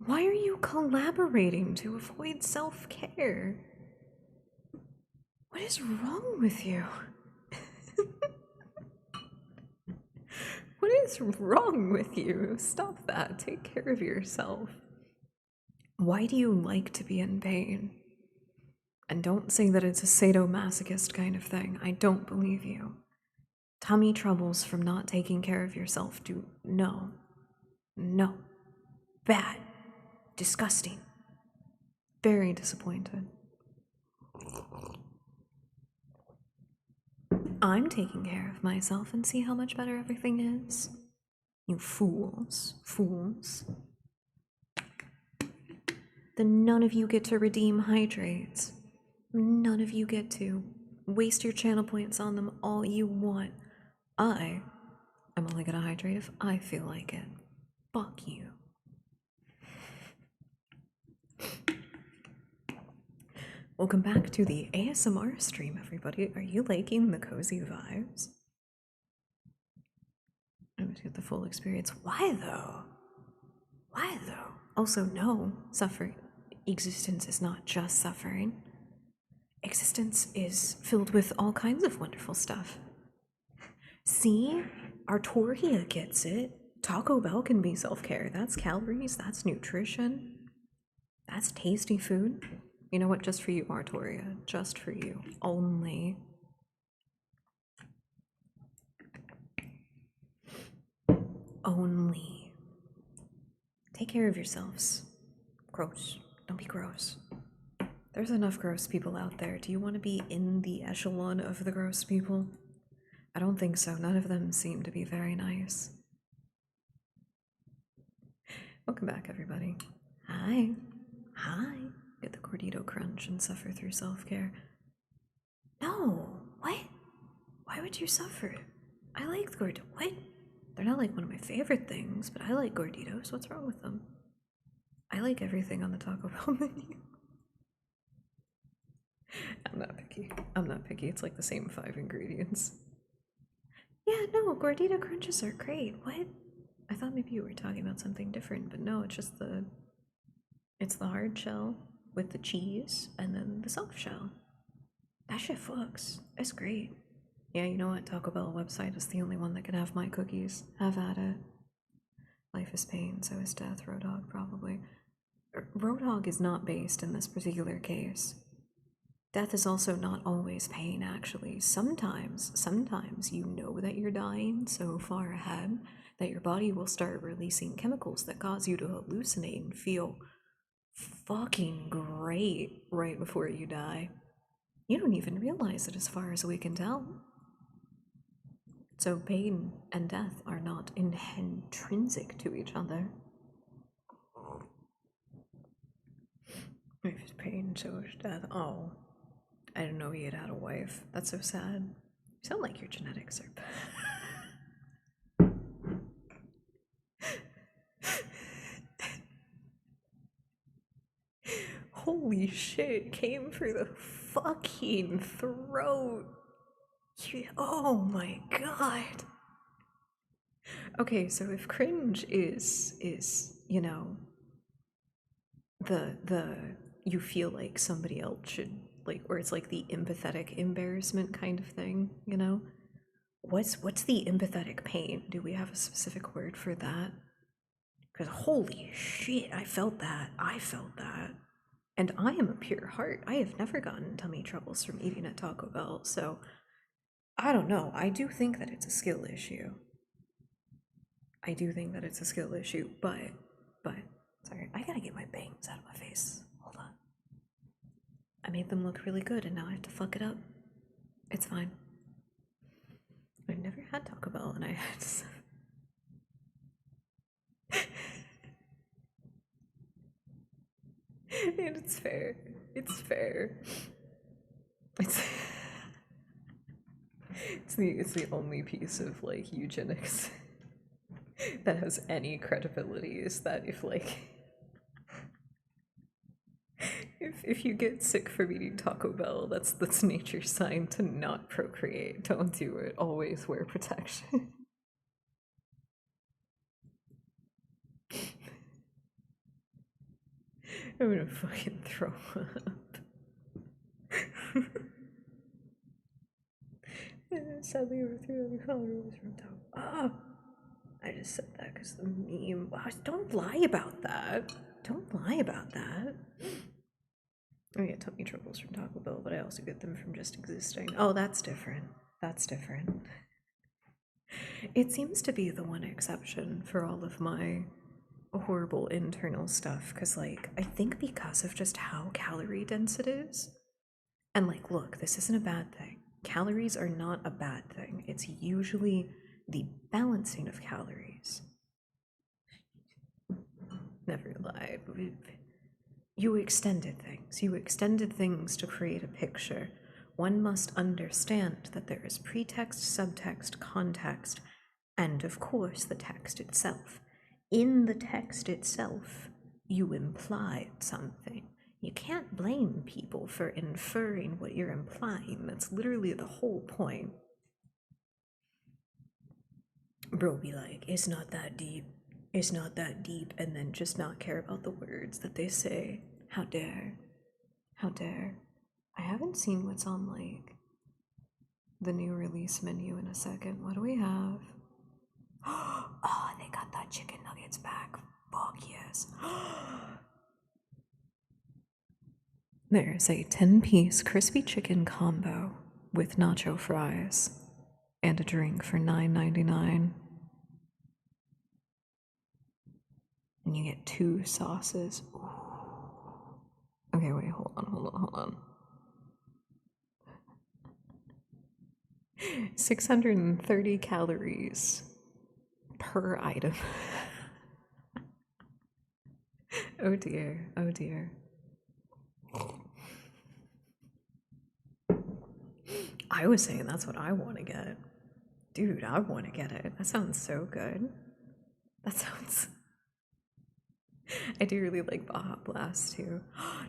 Why are you collaborating to avoid self-care? What is wrong with you? What is wrong with you? Stop that. Take care of yourself. Why do you like to be in pain? And don't say that it's a sadomasochist kind of thing. I don't believe you. Tummy troubles from not taking care of yourself do no. No. Bad. Disgusting. Very disappointed. I'm taking care of myself and see how much better everything is. You fools. Fools. Then none of you get to redeem hydrates. None of you get to. Waste your channel points on them all you want. I'm only gonna hydrate if I feel like it. Fuck you. Welcome back to the ASMR stream, everybody. Are you liking the cozy vibes? I'm gonna get the full experience. Why though? Why though? Also, no, suffering. Existence is not just suffering. Existence is filled with all kinds of wonderful stuff. See? Artoria gets it. Taco Bell can be self-care. That's calories, that's nutrition. That's tasty food. You know what? Just for you, Artoria. Just for you. Only. Only. Take care of yourselves. Gross. Don't be gross. There's enough gross people out there. Do you want to be in the echelon of the gross people? I don't think so. None of them seem to be very nice. Welcome back, everybody. Hi. Hi. Get the Gordito Crunch and suffer through self-care. No. What? Why would you suffer? I like the Gordito. What? They're not like one of my favorite things, but I like Gorditos. What's wrong with them? I like everything on the Taco Bell menu. I'm not picky. I'm not picky. It's like the same 5 ingredients. Yeah, no, Gordita Crunches are great. What? I thought maybe you were talking about something different, but no, it's just it's the hard shell with the cheese and then the soft shell. That shit fucks. It's great. Yeah, you know what? Taco Bell website is the only one that can have my cookies. Have at it. Life is pain, so is death. Roadhog, probably. Roadhog is not based in this particular case. Death is also not always pain, actually. Sometimes you know that you're dying so far ahead that your body will start releasing chemicals that cause you to hallucinate and feel fucking great right before you die. You don't even realize it as far as we can tell. So pain and death are not intrinsic to each other. If it's pain, so is death. Oh, I didn't know he had a wife. That's so sad. You sound like your genetics are bad. Holy shit, came for the fucking throat. Oh my god. Okay, so if cringe is you know, the you feel like somebody else should, like, or it's like the empathetic embarrassment kind of thing, you know? What's the empathetic pain? Do we have a specific word for that? Because holy shit, I felt that. And I am a pure heart. I have never gotten tummy troubles from eating at Taco Bell, so I don't know. I do think that it's a skill issue. But, sorry, I gotta get my bangs out of my face. Hold on. I made them look really good and now I have to fuck it up. It's fine. I've never had Taco Bell and I had to... And it's fair. It's fair. It's it's the only piece of like eugenics that has any credibility, is that if you get sick from eating Taco Bell, that's nature's sign to not procreate. Don't do it. Always wear protection. I'm gonna fucking throw up. Sadly, over 300 calories from top. Ah! I just said that because the meme. Don't lie about that. Don't lie about that. I get tummy troubles from Taco Bell, but I also get them from just existing. Oh, that's different. That's different. It seems to be the one exception for all of my horrible internal stuff, because, like, I think because of just how calorie dense it is. And, like, look, this isn't a bad thing. Calories are not a bad thing. It's usually the balancing of calories. Never lied. You extended things. You extended things to create a picture. One must understand that there is pretext, subtext, context, and of course the text itself. In the text itself, you implied something. You can't blame people for inferring what you're implying. That's literally the whole point. Bro be like, it's not that deep. It's not that deep, and then just not care about the words that they say. How dare. How dare. I haven't seen what's on, like, the new release menu in a second. What do we have? Oh, they got that chicken nuggets back. Fuck yes. There's a 10-piece crispy chicken combo with nacho fries and a drink for $9.99. And you get 2 sauces. Ooh. Okay, wait, hold on. 630 calories per item. Oh dear, oh dear. I was saying that's what I want to get. Dude, I want to get it. That sounds so good. That sounds. I do really like Baja Blast too.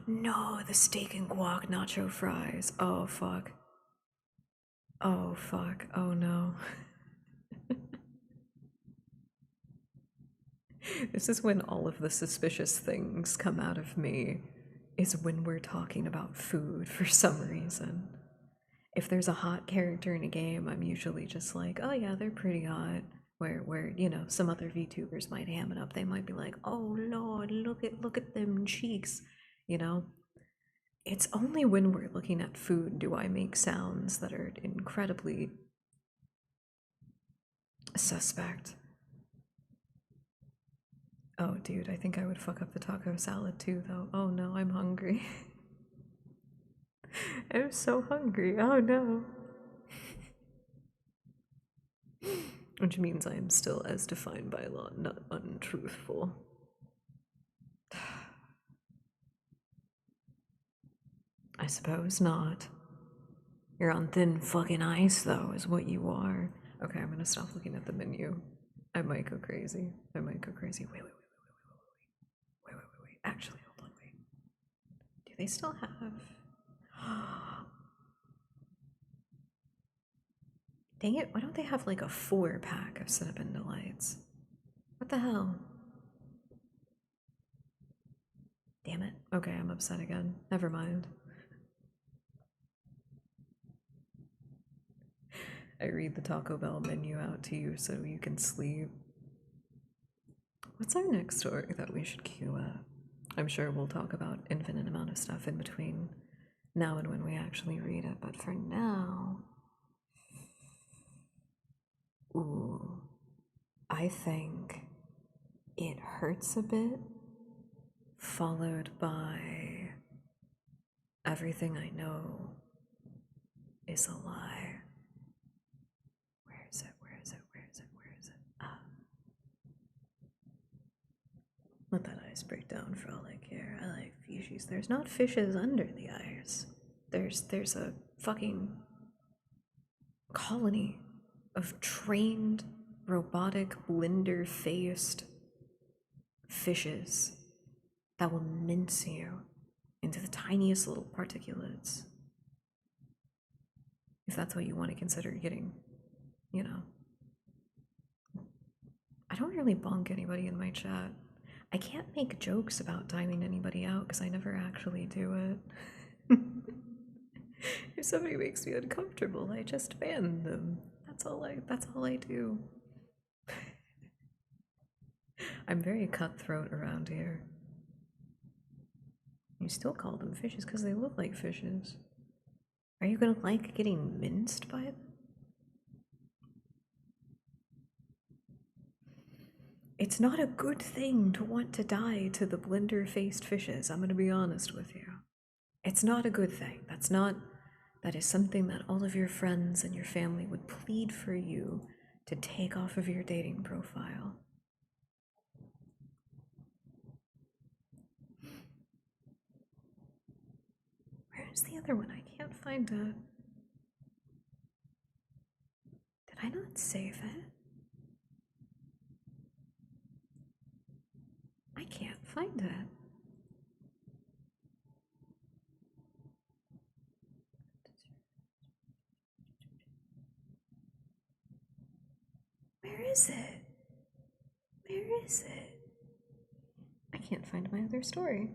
No, the steak and guac nacho fries. Oh fuck. Oh fuck. Oh no. This is when all of the suspicious things come out of me, is when we're talking about food for some reason. If there's a hot character in a game, I'm usually just like, oh yeah, they're pretty hot. Where you know, some other VTubers might ham it up. They might be like, oh lord, look at them cheeks. You know? It's only when we're looking at food do I make sounds that are incredibly suspect. Oh, dude, I think I would fuck up the taco salad too, though. Oh no, I'm hungry. I'm so hungry. Oh no. Which means I am still, as defined by law, not untruthful. I suppose not. You're on thin fucking ice, though, is what you are. Okay, I'm gonna stop looking at the menu. I might go crazy. I might go crazy. Wait. Actually, hold on, wait. Do they still have. Dang it, why don't they have like a 4-pack of Cinnamon Delights? What the hell? Damn it. Okay, I'm upset again. Never mind. I read the Taco Bell menu out to you so you can sleep. What's our next story that we should queue up? I'm sure we'll talk about infinite amount of stuff in between now and when we actually read it, but for now... Ooh. I think It Hurts a Bit, followed by Everything I Know Is a Lie. Where is it? Ah. Let that ice break down for all I care. I like fishies. There's not fishes under the ice. There's a fucking colony of trained, robotic, blender-faced fishes that will mince you into the tiniest little particulates. If that's what you want to consider getting, you know. I don't really bonk anybody in my chat. I can't make jokes about timing anybody out because I never actually do it. If somebody makes me uncomfortable, I just ban them. That's all I do. I'm very cutthroat around here. You still call them fishes because they look like fishes. Are you gonna like getting minced by them? It's not a good thing to want to die to the blender-faced fishes, I'm gonna be honest with you. It's not a good thing. That is something that all of your friends and your family would plead for you to take off of your dating profile. Where's the other one? I can't find it. Did I not save it? I can't find it. Where is it? Where is it? I can't find my other story.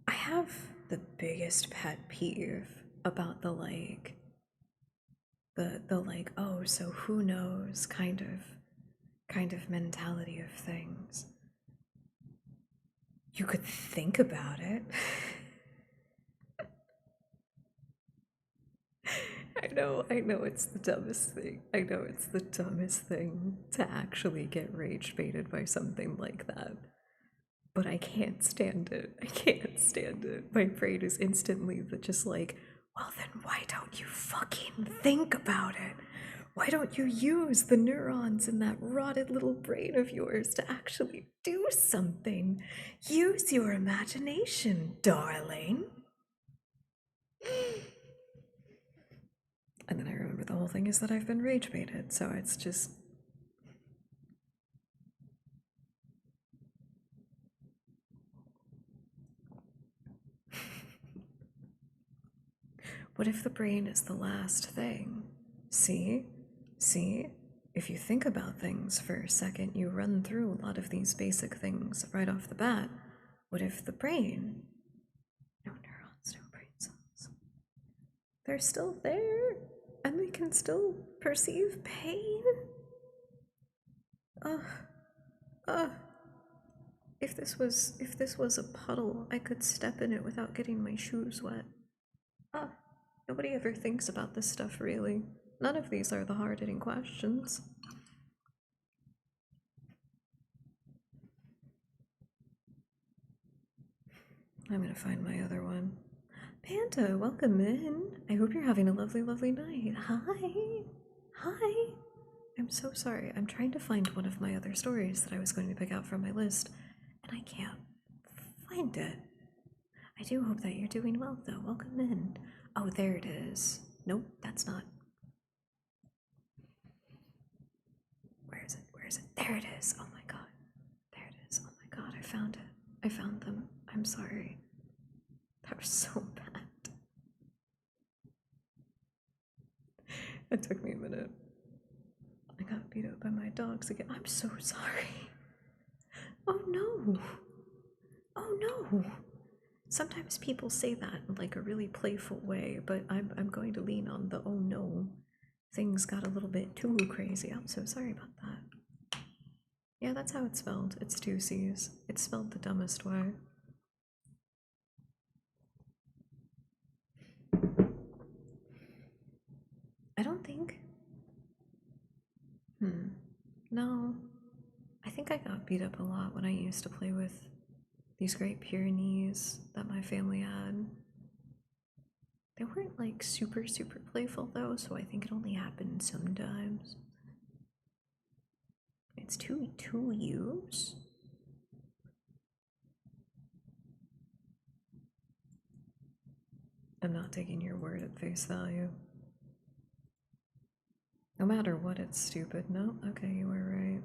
I have the biggest pet peeve about the like, oh, so who knows kind of mentality of things. You could think about it. I know it's the dumbest thing. I know it's the dumbest thing to actually get rage baited by something like that. But I can't stand it. I can't stand it. My brain is instantly just like, well, then why don't you fucking think about it? Why don't you use the neurons in that rotted little brain of yours to actually do something? Use your imagination, darling. And then I remember the whole thing is that I've been rage baited, so it's just. What if the brain is the last thing? See? See? If you think about things for a second, you run through a lot of these basic things right off the bat. What if the brain? No neurons, no brain cells. They're still there, and they can still perceive pain? Ugh. Ugh. If this was a puddle, I could step in it without getting my shoes wet. Ah, nobody ever thinks about this stuff, really. None of these are the hard-hitting questions. I'm gonna find my other one. Panda, welcome in. I hope you're having a lovely, lovely night. Hi. Hi. I'm so sorry. I'm trying to find one of my other stories that I was going to pick out from my list, and I can't find it. I do hope that you're doing well, though. Welcome in. Oh, there it is. Nope, that's not. Where is it? Where is it? There it is. Oh my god. There it is. Oh my god, I found it. I found them. I'm sorry. That was so bad. It took me a minute. I got beat up by my dogs again. I'm so sorry. Oh no. Oh no. Sometimes people say that in like a really playful way, but I'm going to lean on the oh no. Things got a little bit too crazy. I'm so sorry about that. Yeah, that's how it's spelled. It's two C's. It's spelled the dumbest way. I don't think. No. I think I got beat up a lot when I used to play with these Great Pyrenees that my family had. They weren't like super, super playful though, so I think it only happened sometimes. It's two U's? I'm not taking your word at face value. No matter what, it's stupid. No, okay, you were right.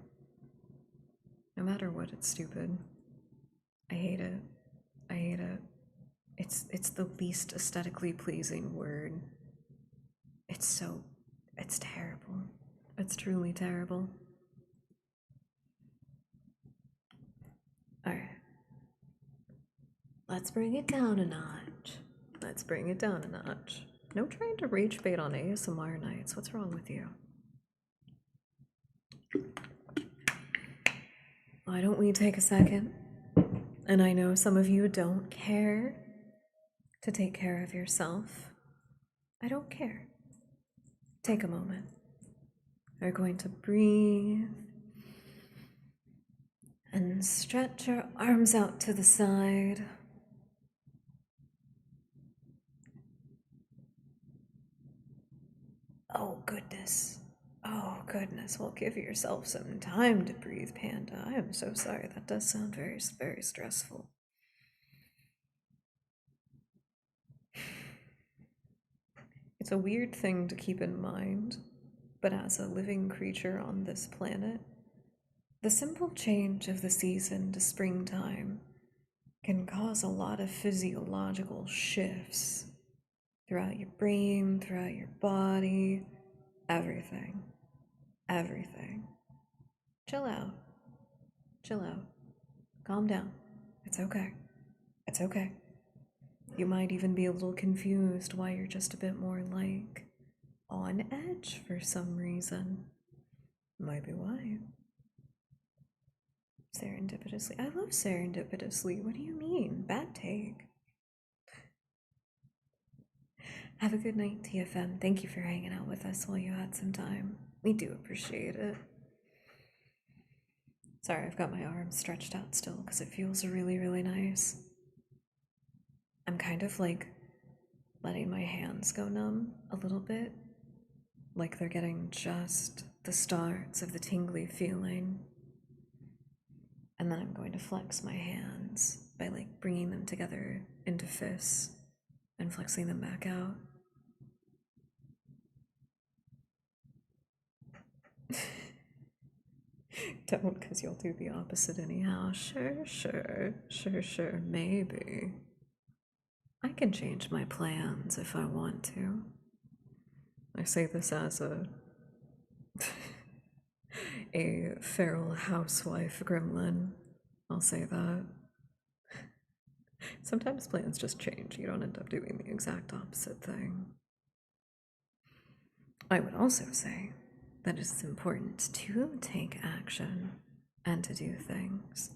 No matter what, it's stupid. I hate it. I hate it. It's the least aesthetically pleasing word. it's terrible. It's truly terrible. Alright. Let's bring it down a notch. Let's bring it down a notch. No trying to rage bait on ASMR nights. What's wrong with you? Why don't we take a second? And I know some of you don't care to take care of yourself. I don't care. Take a moment. We're going to breathe and stretch your arms out to the side. Oh, goodness. Oh, goodness. Well, give yourself some time to breathe, Panda. I am so sorry. That does sound very, very stressful. It's a weird thing to keep in mind, but as a living creature on this planet, the simple change of the season to springtime can cause a lot of physiological shifts throughout your brain, throughout your body, everything. Everything. Chill out. Chill out. Calm down. It's okay. It's okay. You might even be a little confused why you're just a bit more like on edge for some reason. Might be why. Serendipitously. I love serendipitously. What do you mean? Bad take. Have a good night, TFM. Thank you for hanging out with us while you had some time. We do appreciate it. Sorry, I've got my arms stretched out still because it feels really, really nice. I'm kind of like letting my hands go numb a little bit, like they're getting just the starts of the tingly feeling. And then I'm going to flex my hands by like bringing them together into fists and flexing them back out. Don't, because you'll do the opposite anyhow. Sure, maybe. I can change my plans if I want to. I say this as a feral housewife gremlin. I'll say that. Sometimes plans just change. You don't end up doing the exact opposite thing. I would also say that it's important to take action and to do things.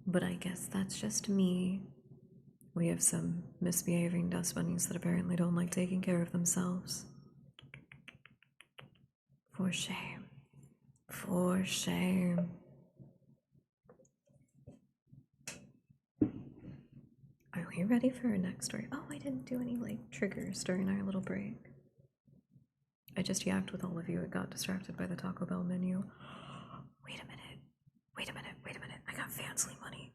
But I guess that's just me. We have some misbehaving dust bunnies that apparently don't like taking care of themselves. For shame. For shame. Are we ready for our next story? Oh, I didn't do any like triggers during our little break. I just yacked with all of you. It got distracted by the Taco Bell menu. Wait a minute. I got Fansly money.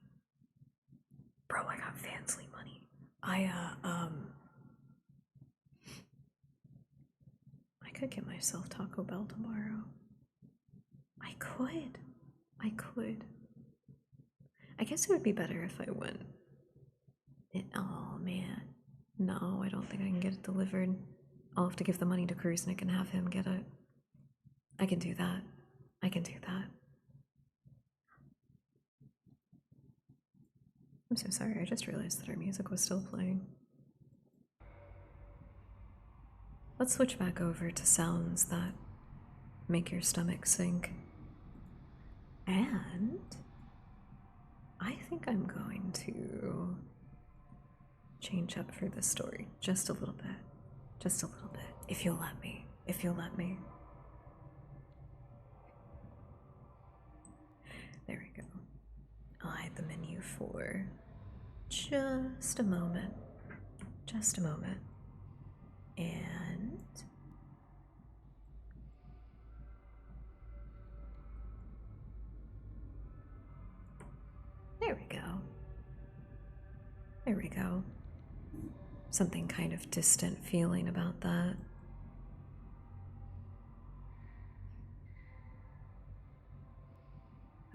Bro, I got Fansly money. I could get myself Taco Bell tomorrow. I could. I guess it would be better if I went. Oh man. No, I don't think I can get it delivered. I'll have to give the money to Kruznik and have him get it. I can do that. I'm so sorry, I just realized that our music was still playing. Let's switch back over to sounds that make your stomach sink. And I think I'm going to change up for this story just a little bit. If you'll let me. There we go. I'll hide the menu for just a moment. And there we go. Something kind of distant feeling about that.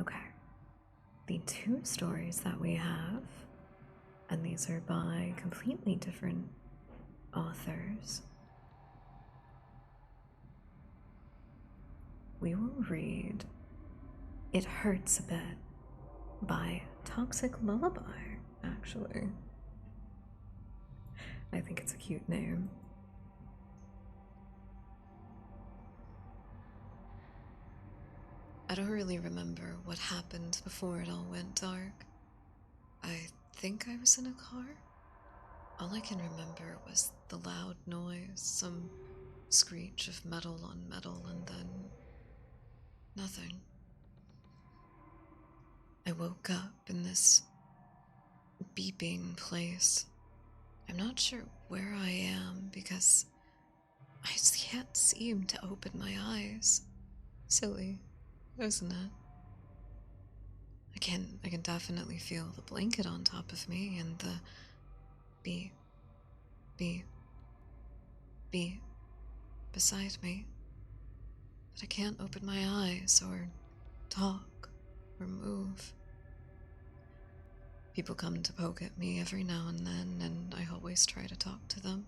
Okay. The two stories that we have and these are by completely different authors. We will read It Hurts a Bit by Toxic Lullaby, actually. I think it's a cute name. I don't really remember what happened before it all went dark. I think I was in a car. All I can remember was the loud noise, some screech of metal on metal, and then nothing. I woke up in this beeping place. I'm not sure where I am because I can't seem to open my eyes. Silly, isn't it? I can definitely feel the blanket on top of me and the beep, beep, beep beside me. But I can't open my eyes or talk or move. People come to poke at me every now and then, and I always try to talk to them.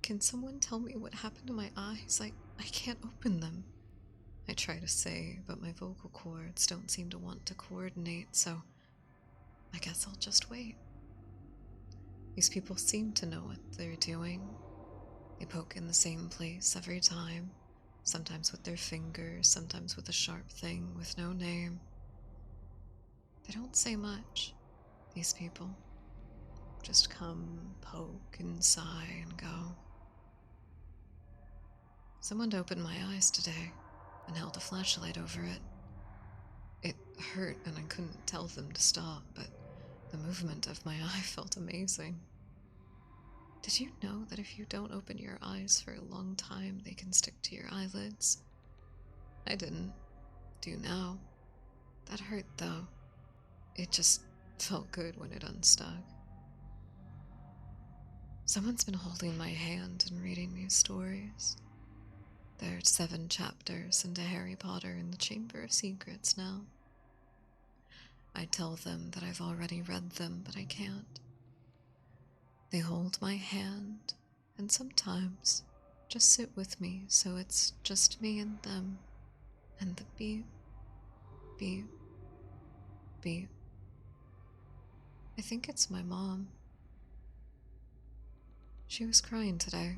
Can someone tell me what happened to my eyes? I can't open them. I try to say, but my vocal cords don't seem to want to coordinate, so I guess I'll just wait. These people seem to know what they're doing. They poke in the same place every time, sometimes with their fingers, sometimes with a sharp thing with no name. They don't say much, these people. Just come, poke, and sigh, and go. Someone opened my eyes today and held a flashlight over it. It hurt and I couldn't tell them to stop, but the movement of my eye felt amazing. Did you know that if you don't open your eyes for a long time, they can stick to your eyelids? I didn't. Do now. That hurt though. It just felt good when it unstuck. Someone's been holding my hand and reading me stories. There's 7 chapters into Harry Potter and the Chamber of Secrets now. I tell them that I've already read them, but I can't. They hold my hand, and sometimes just sit with me so it's just me and them, and the beep, beep, beep. I think it's my mom. She was crying today.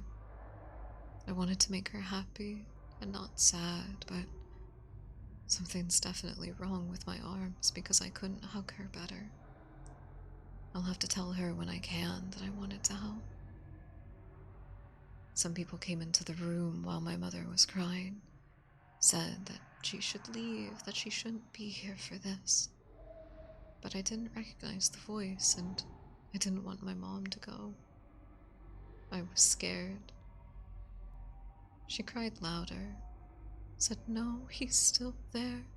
I wanted to make her happy and not sad, but something's definitely wrong with my arms because I couldn't hug her better. I'll have to tell her when I can that I wanted to help. Some people came into the room while my mother was crying, said that she should leave, that she shouldn't be here for this. But I didn't recognize the voice, and I didn't want my mom to go. I was scared. She cried louder, said, "No, he's still there."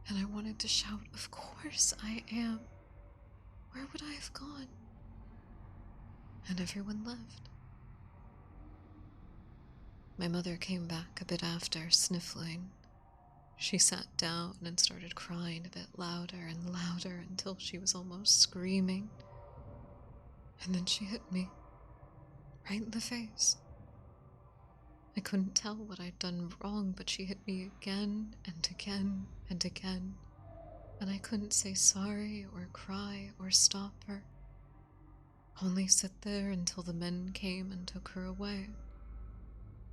And I wanted to shout, "Of course I am. Where would I have gone?" And everyone left. My mother came back a bit after, sniffling. She sat down and started crying a bit louder and louder until she was almost screaming. And then she hit me, right in the face. I couldn't tell what I'd done wrong, but she hit me again and again and again, and I couldn't say sorry or cry or stop her. Only sit there until the men came and took her away.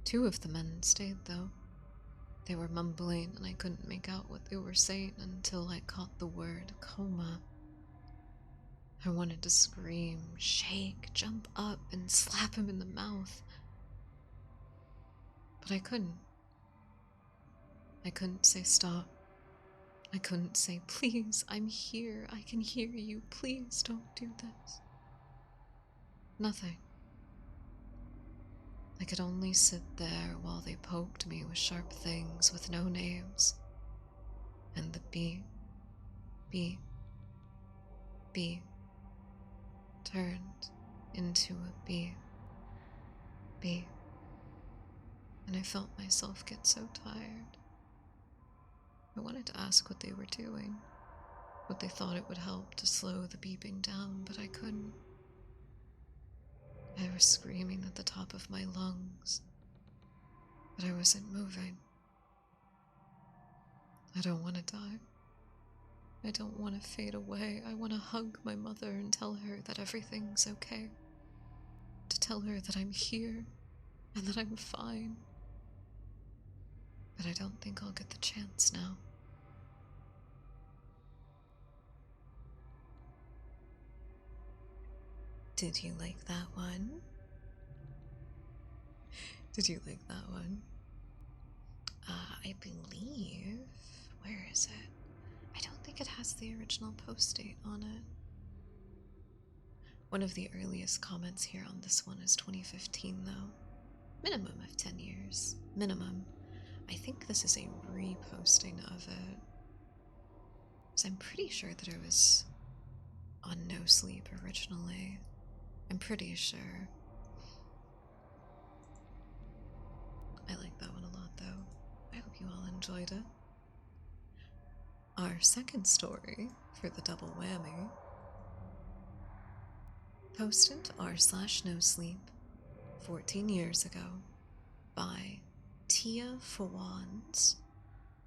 2 of the men stayed, though. They were mumbling, and I couldn't make out what they were saying until I caught the word coma. I wanted to scream, shake, jump up, and slap him in the mouth. But I couldn't. I couldn't say stop. I couldn't say, "Please, I'm here. I can hear you. Please don't do this." Nothing. I could only sit there while they poked me with sharp things with no names. And the beep, beep, beep turned into a beep, beep. And I felt myself get so tired. I wanted to ask what they were doing. But they thought it would help to slow the beeping down, but I couldn't. I was screaming at the top of my lungs, but I wasn't moving. I don't want to die. I don't want to fade away. I want to hug my mother and tell her that everything's okay. To tell her that I'm here and that I'm fine. But I don't think I'll get the chance now. Did you like that one? Did you like that one? I believe... Where is it? I don't think it has the original post date on it. One of the earliest comments here on this one is 2015, though. Minimum of 10 years. Minimum. I think this is a reposting of it. So I'm pretty sure that it was on No Sleep originally. I'm pretty sure. I like that one a lot, though. I hope you all enjoyed it. Our second story for the double whammy, posted r/no sleep 14 years ago by Tia Fawans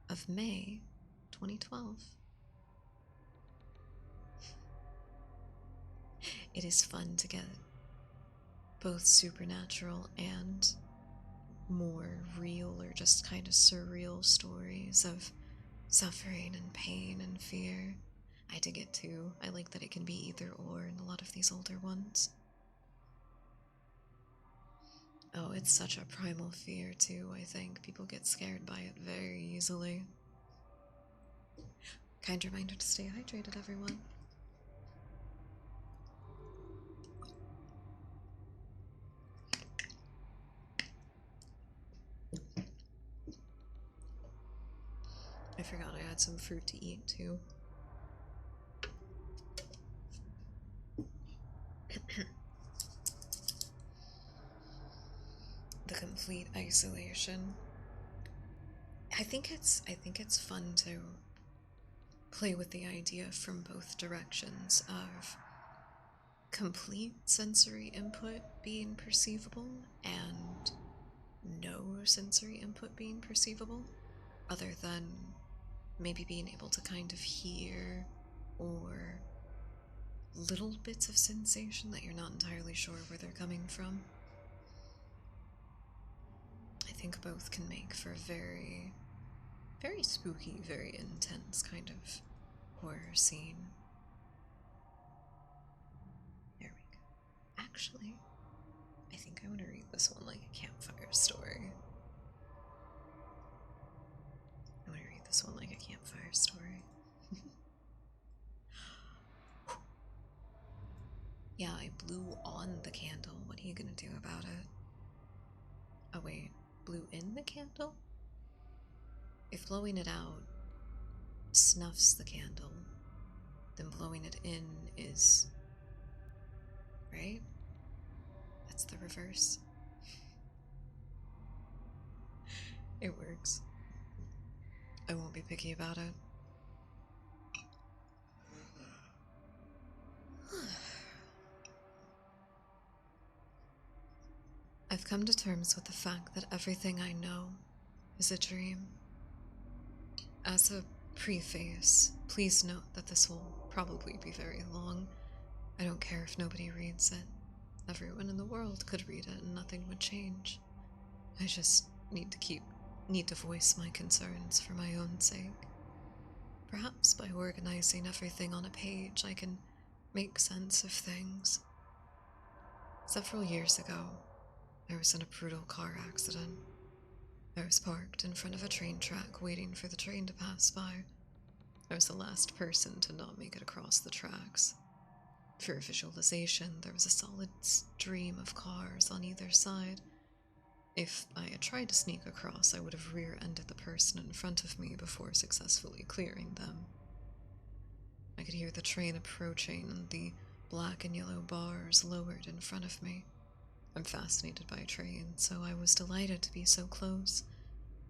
of May 2012. It is fun to get both supernatural and more real or just kind of surreal stories of suffering and pain and fear. I dig it too. I like that it can be either or in a lot of these older ones. Oh, it's such a primal fear too, I think. People get scared by it very easily. Kind reminder to stay hydrated, everyone. I forgot I had some fruit to eat too. The complete isolation. I think it's fun to play with the idea from both directions of complete sensory input being perceivable and no sensory input being perceivable, other than maybe being able to kind of hear or little bits of sensation that you're not entirely sure where they're coming from. I think both can make for a very, very spooky, very intense kind of horror scene. There we go. Actually, I think I want to read this one like a campfire story. I want to read this one like a campfire story. Yeah, I blew on the candle. What are you gonna do about it? Oh wait, blew in the candle? If blowing it out snuffs the candle, then blowing it in is... right? That's the reverse. It works. I won't be picky about it. I've come to terms with the fact that everything I know is a dream. As a preface, please note that this will probably be very long. I don't care if nobody reads it. Everyone in the world could read it and nothing would change. I just need to voice my concerns for my own sake. Perhaps by organizing everything on a page, I can make sense of things. Several years ago, I was in a brutal car accident. I was parked in front of a train track waiting for the train to pass by. I was the last person to not make it across the tracks. For visualization, there was a solid stream of cars on either side. If I had tried to sneak across, I would have rear-ended the person in front of me before successfully clearing them. I could hear the train approaching and the black and yellow bars lowered in front of me. I'm fascinated by trains, so I was delighted to be so close,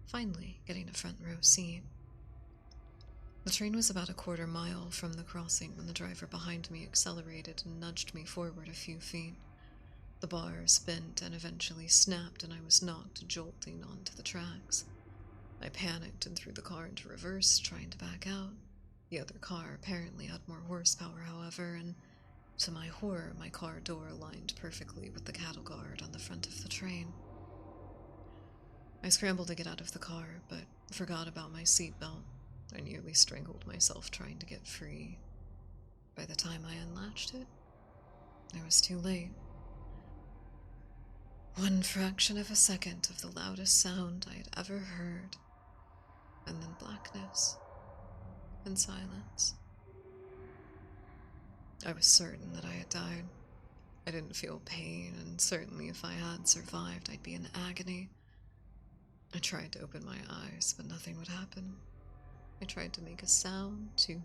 finally getting a front row seat. The train was about a quarter mile from the crossing when the driver behind me accelerated and nudged me forward a few feet. The bars bent and eventually snapped, and I was knocked jolting onto the tracks. I panicked and threw the car into reverse, trying to back out. The other car apparently had more horsepower, however, and to my horror, my car door aligned perfectly with the cattle guard on the front of the train. I scrambled to get out of the car, but forgot about my seatbelt. I nearly strangled myself trying to get free. By the time I unlatched it, I was too late. One fraction of a second of the loudest sound I had ever heard, and then blackness and silence. I was certain that I had died. I didn't feel pain, and certainly if I had survived, I'd be in agony. I tried to open my eyes, but nothing would happen. I tried to make a sound, to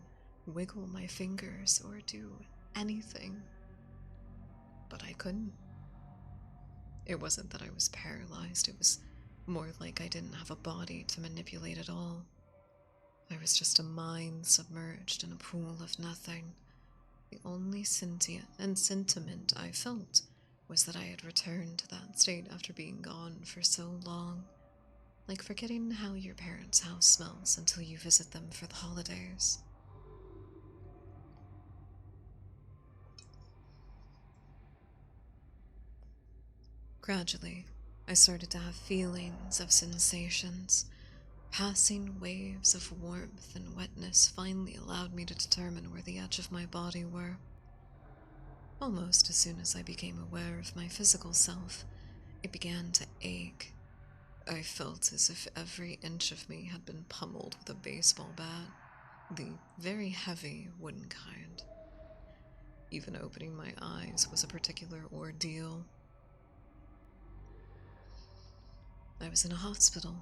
wiggle my fingers, or do anything, but I couldn't. It wasn't that I was paralyzed, it was more like I didn't have a body to manipulate at all. I was just a mind submerged in a pool of nothing. The only sentiment I felt was that I had returned to that state after being gone for so long, like forgetting how your parents' house smells until you visit them for the holidays. Gradually, I started to have feelings of sensations. Passing waves of warmth and wetness finally allowed me to determine where the edge of my body were. Almost as soon as I became aware of my physical self, it began to ache. I felt as if every inch of me had been pummeled with a baseball bat, the very heavy wooden kind. Even opening my eyes was a particular ordeal. I was in a hospital,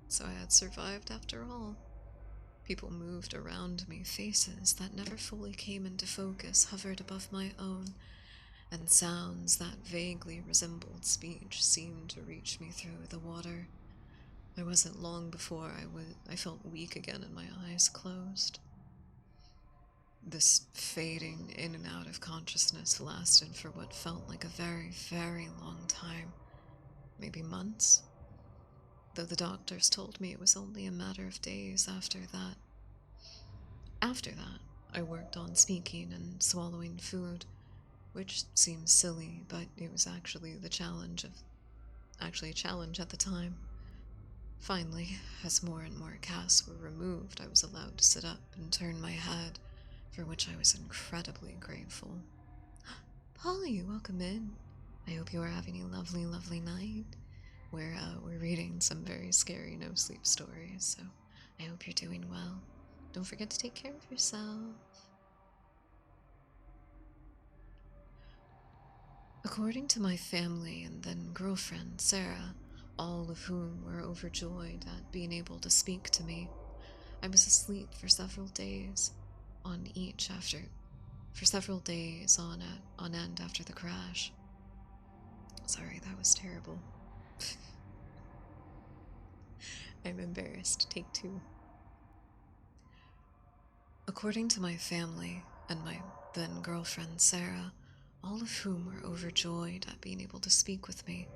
so I had survived after all. People moved around me, faces that never fully came into focus hovered above my own, and sounds that vaguely resembled speech seemed to reach me through the water. I wasn't long before I felt weak again and my eyes closed. This fading in and out of consciousness lasted for what felt like a very, very long time, maybe months, though the doctors told me it was only a matter of days after that. After that, I worked on speaking and swallowing food, which seems silly, but it was actually a challenge at the time. Finally, as more and more casts were removed, I was allowed to sit up and turn my head, for which I was incredibly grateful. Polly, welcome in. I hope you are having a lovely, lovely night. We're reading some very scary no-sleep stories, so I hope you're doing well. Don't forget to take care of yourself. According to my family and then girlfriend, Sarah, all of whom were overjoyed at being able to speak to me, I was asleep for several days on end after the crash. Sorry, that was terrible. I'm embarrassed. Take two. According to my family and my then girlfriend, Sarah, all of whom were overjoyed at being able to speak with me,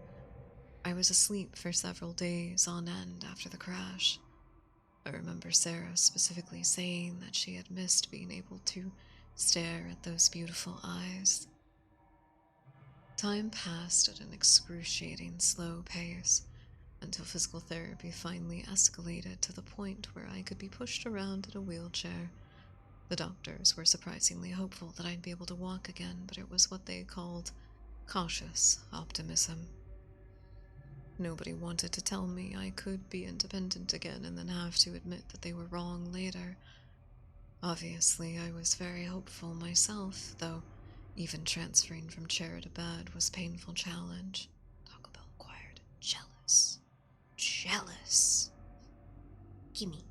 I was asleep for several days on end after the crash. I remember Sarah specifically saying that she had missed being able to stare at those beautiful eyes. Time passed at an excruciating slow pace until physical therapy finally escalated to the point where I could be pushed around in a wheelchair. The doctors were surprisingly hopeful that I'd be able to walk again, but it was what they called cautious optimism. Nobody wanted to tell me I could be independent again and then have to admit that they were wrong later. Obviously, I was very hopeful myself, though even transferring from chair to bed was a painful challenge. Taco Bell acquired. Jealous. Jealous. Gimme.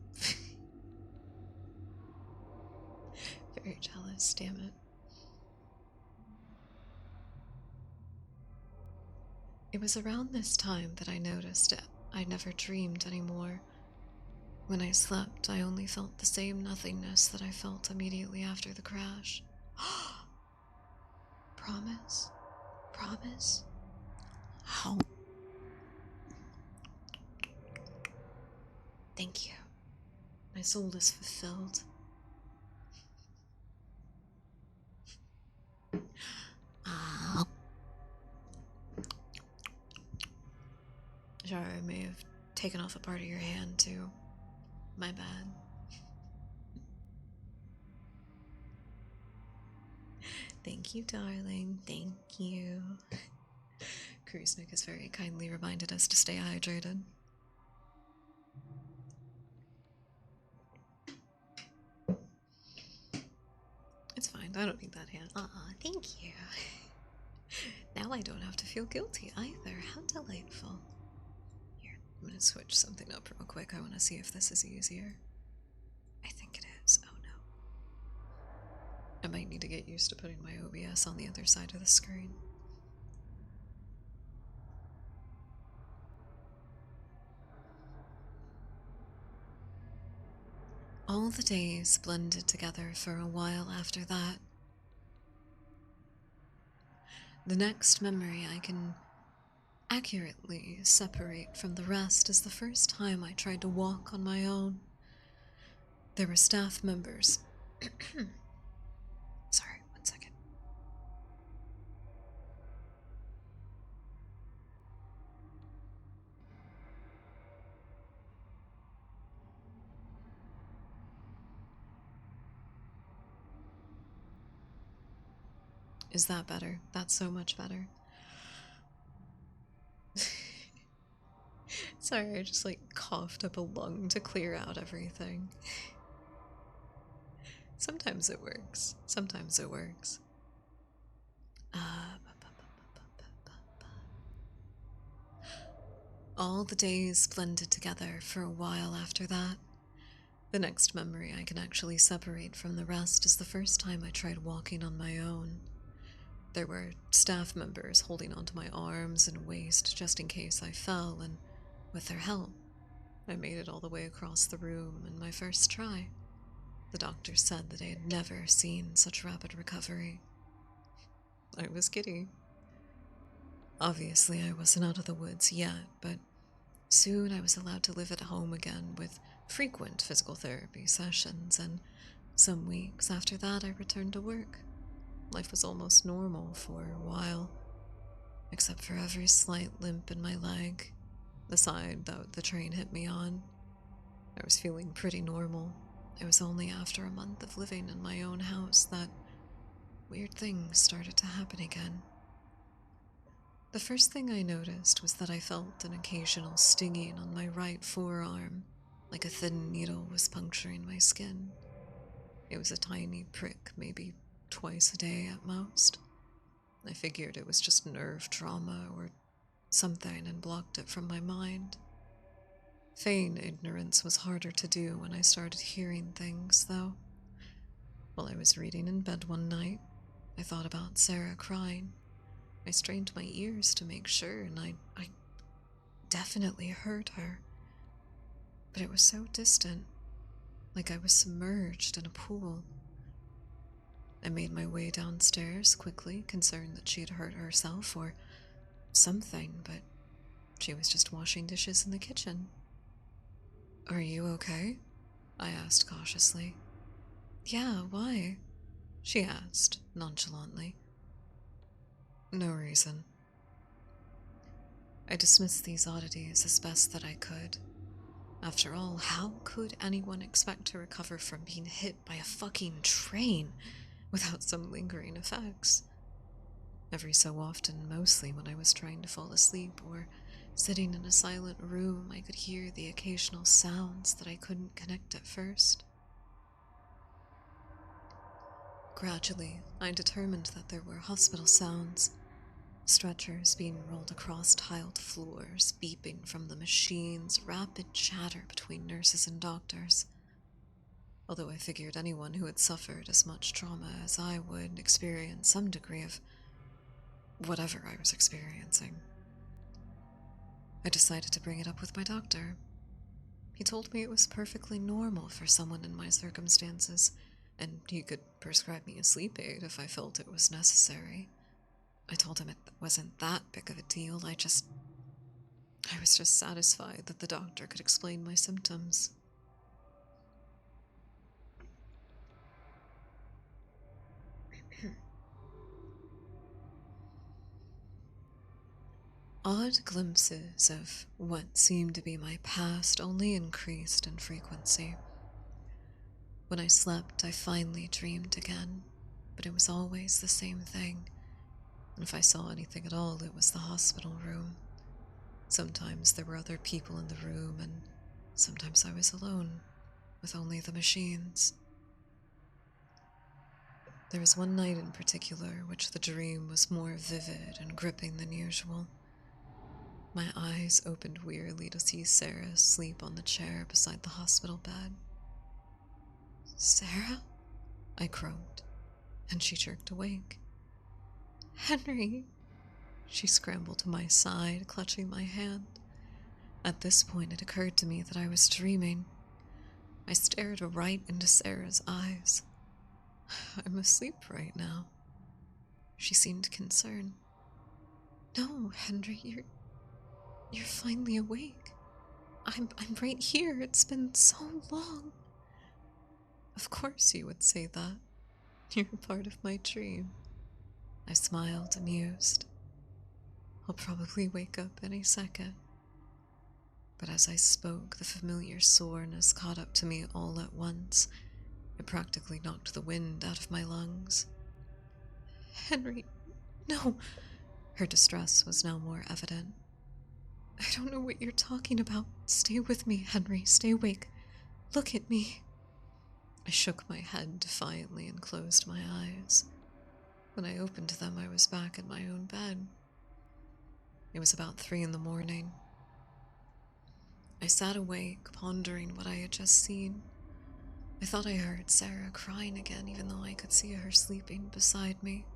Very jealous, damn it. It was around this time that I noticed I never dreamed anymore. When I slept, I only felt the same nothingness that I felt immediately after the crash. Promise? Promise? How? Thank you. My soul is fulfilled. Sorry, I may have taken off a part of your hand, too. My bad. Thank you, darling. Thank you. Krusnik has very kindly reminded us to stay hydrated. It's fine. I don't need that hand. Thank you. Now I don't have to feel guilty either. How delightful. Here, I'm gonna switch something up real quick. I want to see if this is easier. I think it is. Oh no. I might need to get used to putting my OBS on the other side of the screen. All the days blended together for a while after that. The next memory I can accurately separate from the rest is the first time I tried to walk on my own. There were staff members. Sorry, 1 second. Is that better? That's so much better. Sorry, I just coughed up a lung to clear out everything. Sometimes it works. Sometimes it works. All the days blended together for a while after that. The next memory I can actually separate from the rest is the first time I tried walking on my own. There were staff members holding onto my arms and waist just in case I fell, and with their help, I made it all the way across the room in my first try. The doctor said that I had never seen such rapid recovery. I was giddy. Obviously, I wasn't out of the woods yet, but soon I was allowed to live at home again with frequent physical therapy sessions, and some weeks after that I returned to work. Life was almost normal for a while, except for every slight limp in my leg, the side that the train hit me on. I was feeling pretty normal. It was only after a month of living in my own house that weird things started to happen again. The first thing I noticed was that I felt an occasional stinging on my right forearm, like a thin needle was puncturing my skin. It was a tiny prick, maybe twice a day at most. I figured it was just nerve trauma or something and blocked it from my mind. Feign ignorance was harder to do when I started hearing things, though. While I was reading in bed one night, I thought about Sarah crying. I strained my ears to make sure, and I definitely heard her. But it was so distant, like I was submerged in a pool. I made my way downstairs quickly, concerned that she had hurt herself or something, but she was just washing dishes in the kitchen. "Are you okay?" I asked cautiously. "Yeah, why?" she asked nonchalantly. "No reason." I dismissed these oddities as best that I could. After all, how could anyone expect to recover from being hit by a fucking train without some lingering effects? Every so often, mostly when I was trying to fall asleep or sitting in a silent room, I could hear the occasional sounds that I couldn't connect at first. Gradually, I determined that there were hospital sounds, stretchers being rolled across tiled floors, beeping from the machines, rapid chatter between nurses and doctors. Although I figured anyone who had suffered as much trauma as I would experience some degree of whatever I was experiencing. I decided to bring it up with my doctor. He told me it was perfectly normal for someone in my circumstances, and he could prescribe me a sleep aid if I felt it was necessary. I told him it wasn't that big of a deal. I was just satisfied that the doctor could explain my symptoms. Odd glimpses of what seemed to be my past only increased in frequency. When I slept, I finally dreamed again, but it was always the same thing. And if I saw anything at all, it was the hospital room. Sometimes there were other people in the room, and sometimes I was alone, with only the machines. There was one night in particular which the dream was more vivid and gripping than usual. My eyes opened wearily to see Sarah asleep on the chair beside the hospital bed. "Sarah?" I croaked, and she jerked awake. "Henry!" She scrambled to my side, clutching my hand. At this point, it occurred to me that I was dreaming. I stared right into Sarah's eyes. "I'm asleep right now." She seemed concerned. "No, Henry, you're finally awake. I'm right here. It's been so long." "Of course you would say that. You're part of my dream." I smiled, amused. "I'll probably wake up any second." But as I spoke, the familiar soreness caught up to me all at once. It practically knocked the wind out of my lungs. "Henry, no!" Her distress was now more evident. "I don't know what you're talking about. Stay with me, Henry. Stay awake. Look at me." I shook my head defiantly and closed my eyes. When I opened them, I was back in my own bed. It was about 3 in the morning. I sat awake, pondering what I had just seen. I thought I heard Sarah crying again, even though I could see her sleeping beside me.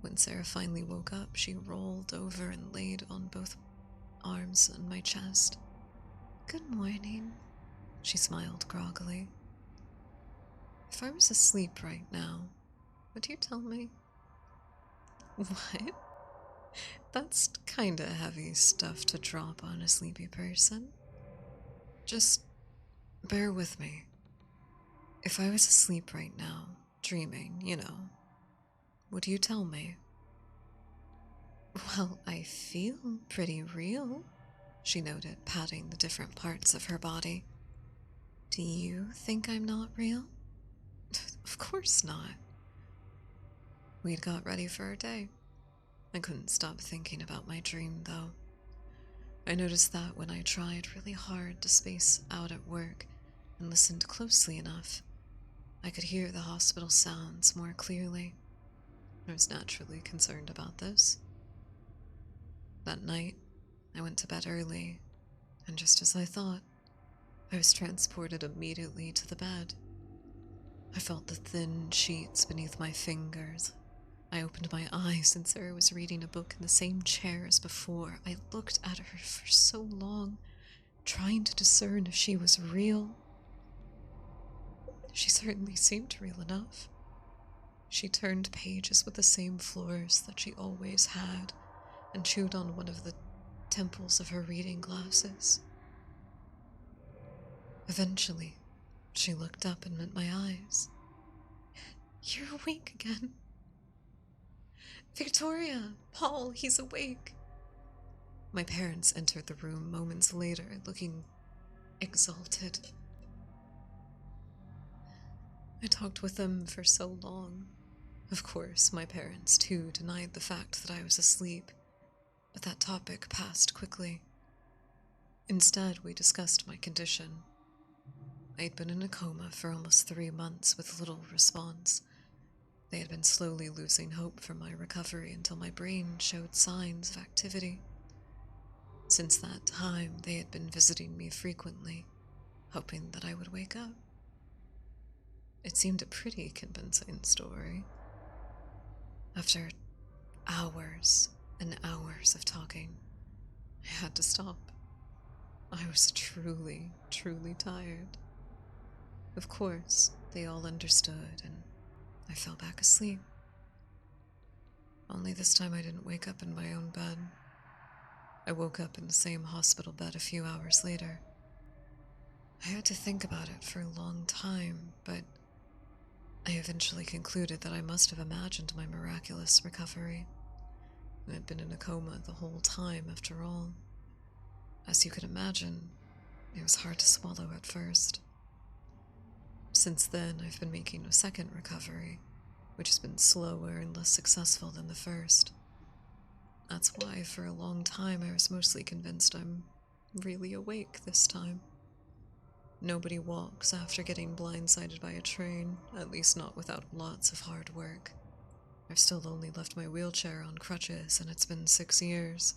When Sarah finally woke up, she rolled over and laid on both arms on my chest. "Good morning," she smiled groggily. "If I was asleep right now, would you tell me?" "What? That's kinda heavy stuff to drop on a sleepy person. Just bear with me. If I was asleep right now, dreaming, would you tell me?" "Well, I feel pretty real," she noted, patting the different parts of her body. "Do you think I'm not real?" "Of course not." We'd got ready for our day. I couldn't stop thinking about my dream, though. I noticed that when I tried really hard to space out at work and listened closely enough, I could hear the hospital sounds more clearly. I was naturally concerned about this. That night, I went to bed early, and just as I thought, I was transported immediately to the bed. I felt the thin sheets beneath my fingers. I opened my eyes, and Sarah was reading a book in the same chair as before. I looked at her for so long, trying to discern if she was real. She certainly seemed real enough. She turned pages with the same floors that she always had, and chewed on one of the temples of her reading glasses. Eventually, she looked up and met my eyes. "You're awake again." "Victoria! Paul, he's awake." My parents entered the room moments later, looking exalted. I talked with them for so long. Of course, my parents, too, denied the fact that I was asleep, but that topic passed quickly. Instead, we discussed my condition. I had been in a coma for almost 3 months with little response. They had been slowly losing hope for my recovery until my brain showed signs of activity. Since that time, they had been visiting me frequently, hoping that I would wake up. It seemed a pretty convincing story. After hours and hours of talking, I had to stop. I was truly, truly tired. Of course, they all understood, and I fell back asleep. Only this time I didn't wake up in my own bed. I woke up in the same hospital bed a few hours later. I had to think about it for a long time, but I eventually concluded that I must have imagined my miraculous recovery. I'd been in a coma the whole time, after all. As you could imagine, it was hard to swallow at first. Since then, I've been making a second recovery, which has been slower and less successful than the first. That's why, for a long time, I was mostly convinced I'm really awake this time. Nobody walks after getting blindsided by a train, at least not without lots of hard work. I've still only left my wheelchair on crutches, and it's been 6 years.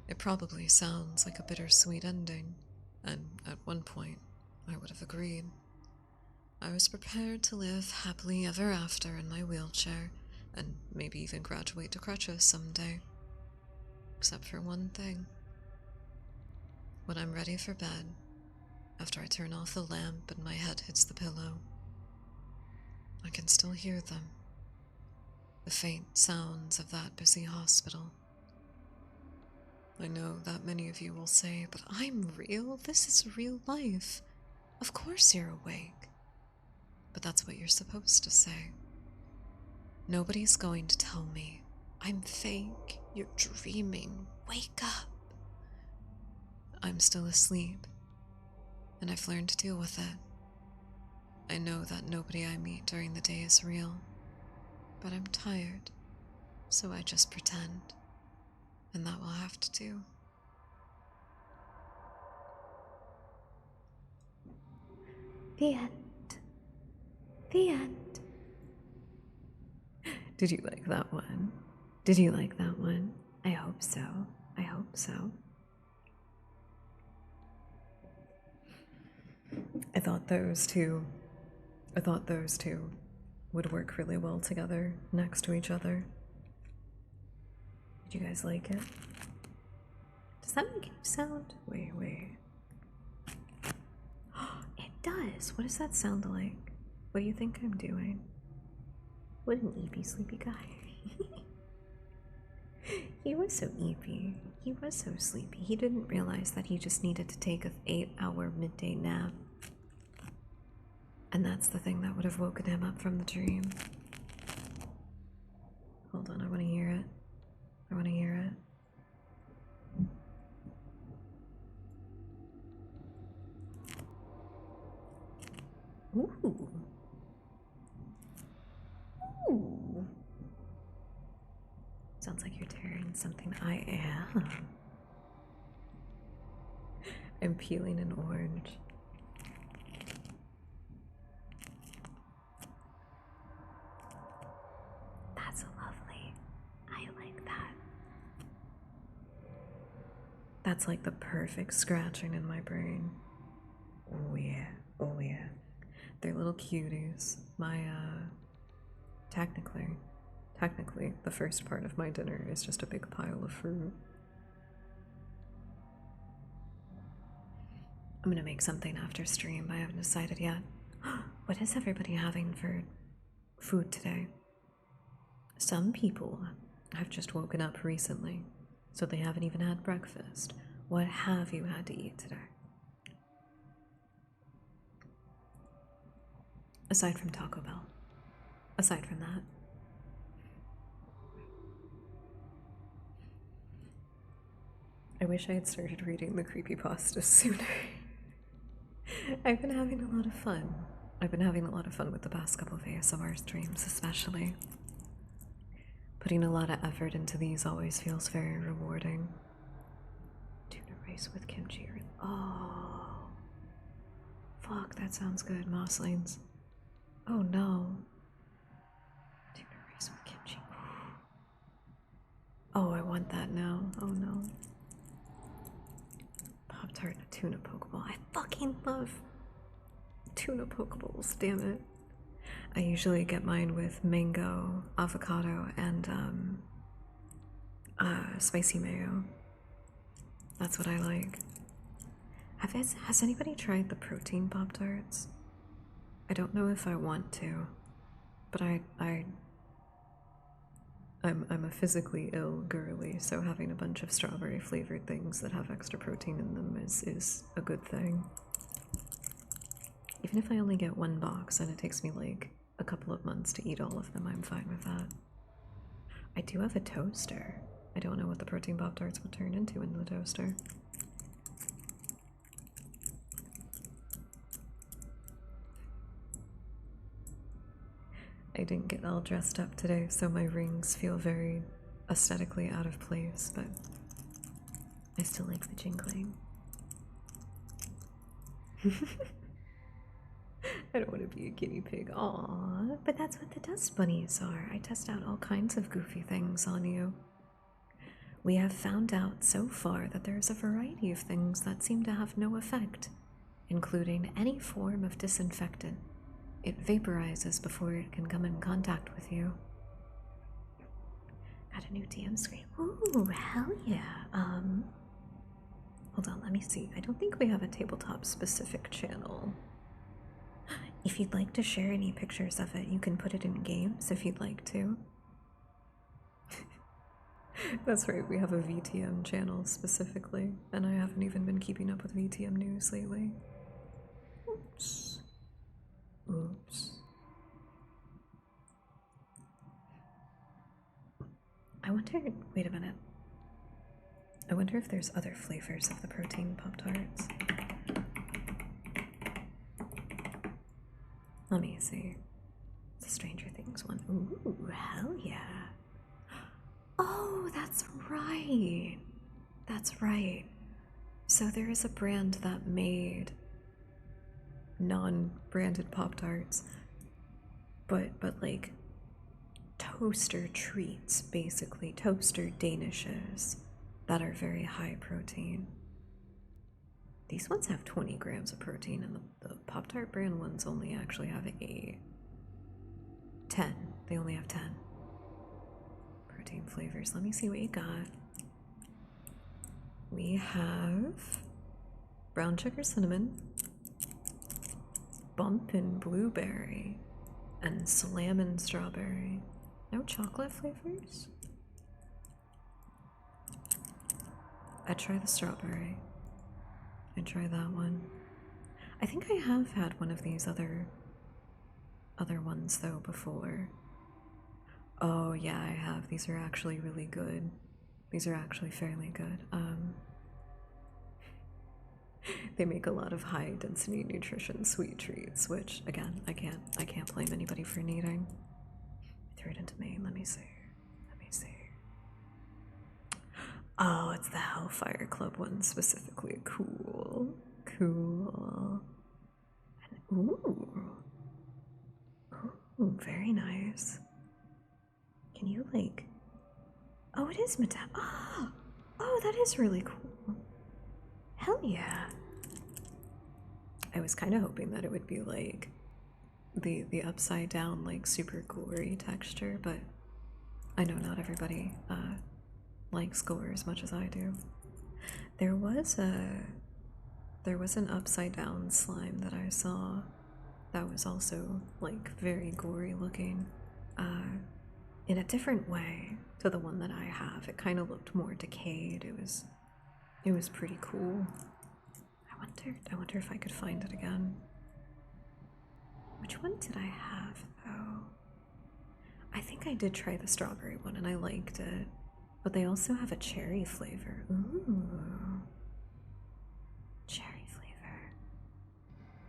It probably sounds like a bittersweet ending, and at one point, I would have agreed. I was prepared to live happily ever after in my wheelchair, and maybe even graduate to crutches someday. Except for one thing. When I'm ready for bed, after I turn off the lamp and my head hits the pillow, I can still hear them. The faint sounds of that busy hospital. I know that many of you will say, but I'm real. This is real life. Of course you're awake. But that's what you're supposed to say. Nobody's going to tell me, I'm fake, you're dreaming, wake up. I'm still asleep, and I've learned to deal with it. I know that nobody I meet during the day is real, but I'm tired, so I just pretend, and that will have to do. The end. The end. Did you like that one? Did you like that one? I hope so. I hope so. I thought those two would work really well together next to each other. Did you guys like it? Does that make any sound? Wait. It does. What does that sound like? What do you think I'm doing? What an eepy, sleepy guy. He was so eepy. He was so sleepy. He didn't realize that he just needed to take an 8-hour midday nap. And that's the thing that would have woken him up from the dream. Hold on, I want to hear it. I want to hear it. Ooh. Ooh. Sounds like you're tearing something. I am. I'm peeling an orange. That's lovely. I like that. That's like the perfect scratching in my brain. Oh yeah. Oh yeah. They're little cuties. My, technically, the first part of my dinner is just a big pile of fruit. I'm gonna make something after stream. I haven't decided yet. What is everybody having for food today? Some people have just woken up recently, so they haven't even had breakfast. What have you had to eat today? Aside from Taco Bell. Aside from that. I wish I had started reading the creepypastas sooner. I've been having a lot of fun. I've been having a lot of fun with the past couple of ASMR streams, especially. Putting a lot of effort into these always feels very rewarding. Tuna rice with kimchi. Oh. Fuck, that sounds good, mosslings. Oh no. Tuna rice with kimchi. Oh, I want that now. Oh no. Pop-Tart and a tuna Pokeball. I fucking love tuna Pokeballs, damn it. I usually get mine with mango, avocado, and spicy mayo. That's what I like. Has anybody tried the protein Pop-Tarts? I don't know if I want to, but I'm a physically ill girly, so having a bunch of strawberry flavored things that have extra protein in them is a good thing. Even if I only get one box and it takes me like a couple of months to eat all of them, I'm fine with that. I do have a toaster. I don't know what the protein Pop-Tarts would turn into in the toaster. I didn't get all dressed up today, so my rings feel very aesthetically out of place, but I still like the jingling. I don't want to be a guinea pig. Aww, but that's what the dust bunnies are. I test out all kinds of goofy things on you. We have found out so far that there's a variety of things that seem to have no effect, including any form of disinfectant. It vaporizes before it can come in contact with you. Got a new DM screen. Ooh, hell yeah. Hold on, let me see. I don't think we have a tabletop specific channel. If you'd like to share any pictures of it, you can put it in games if you'd like to. That's right, we have a VTM channel specifically, and I haven't even been keeping up with VTM news lately. Oops. Oops. I wonder, wait a minute. I wonder if there's other flavors of the protein Pop-Tarts. Let me see. It's a Stranger Things one. Ooh, hell yeah. Oh, that's right. That's right. So there is a brand that made non-branded Pop-Tarts, but like toaster treats, basically toaster danishes that are very high protein. These ones have 20 grams of protein, and the Pop-Tart brand ones only actually have 8. 10. They only have 10 protein flavors. Let me see what you got. We have brown sugar cinnamon, bump and blueberry, and slam and strawberry. No chocolate flavors? I'd try the strawberry. I'd try that one. I think I have had one of these other ones though before. Oh yeah, I have. These are actually really good. These are actually fairly good. They make a lot of high density nutrition sweet treats, which again, I can't blame anybody for needing. Throw it into main. Let me see. Let me see. Oh, it's the Hellfire Club one specifically. Cool. Cool. And, ooh, very nice. Can you like? Oh, it is metallic. Oh, that is really cool. Hell yeah. I was kind of hoping that it would be like the upside down, like super gory texture, but I know not everybody likes gore as much as I do. There was an upside down slime that I saw that was also like very gory looking, in a different way to the one that I have. It kind of looked more decayed. It was pretty cool. I wonder if I could find it again. Which one did I have though? I think I did try the strawberry one and I liked it, but they also have a cherry flavor. Ooh, cherry flavor.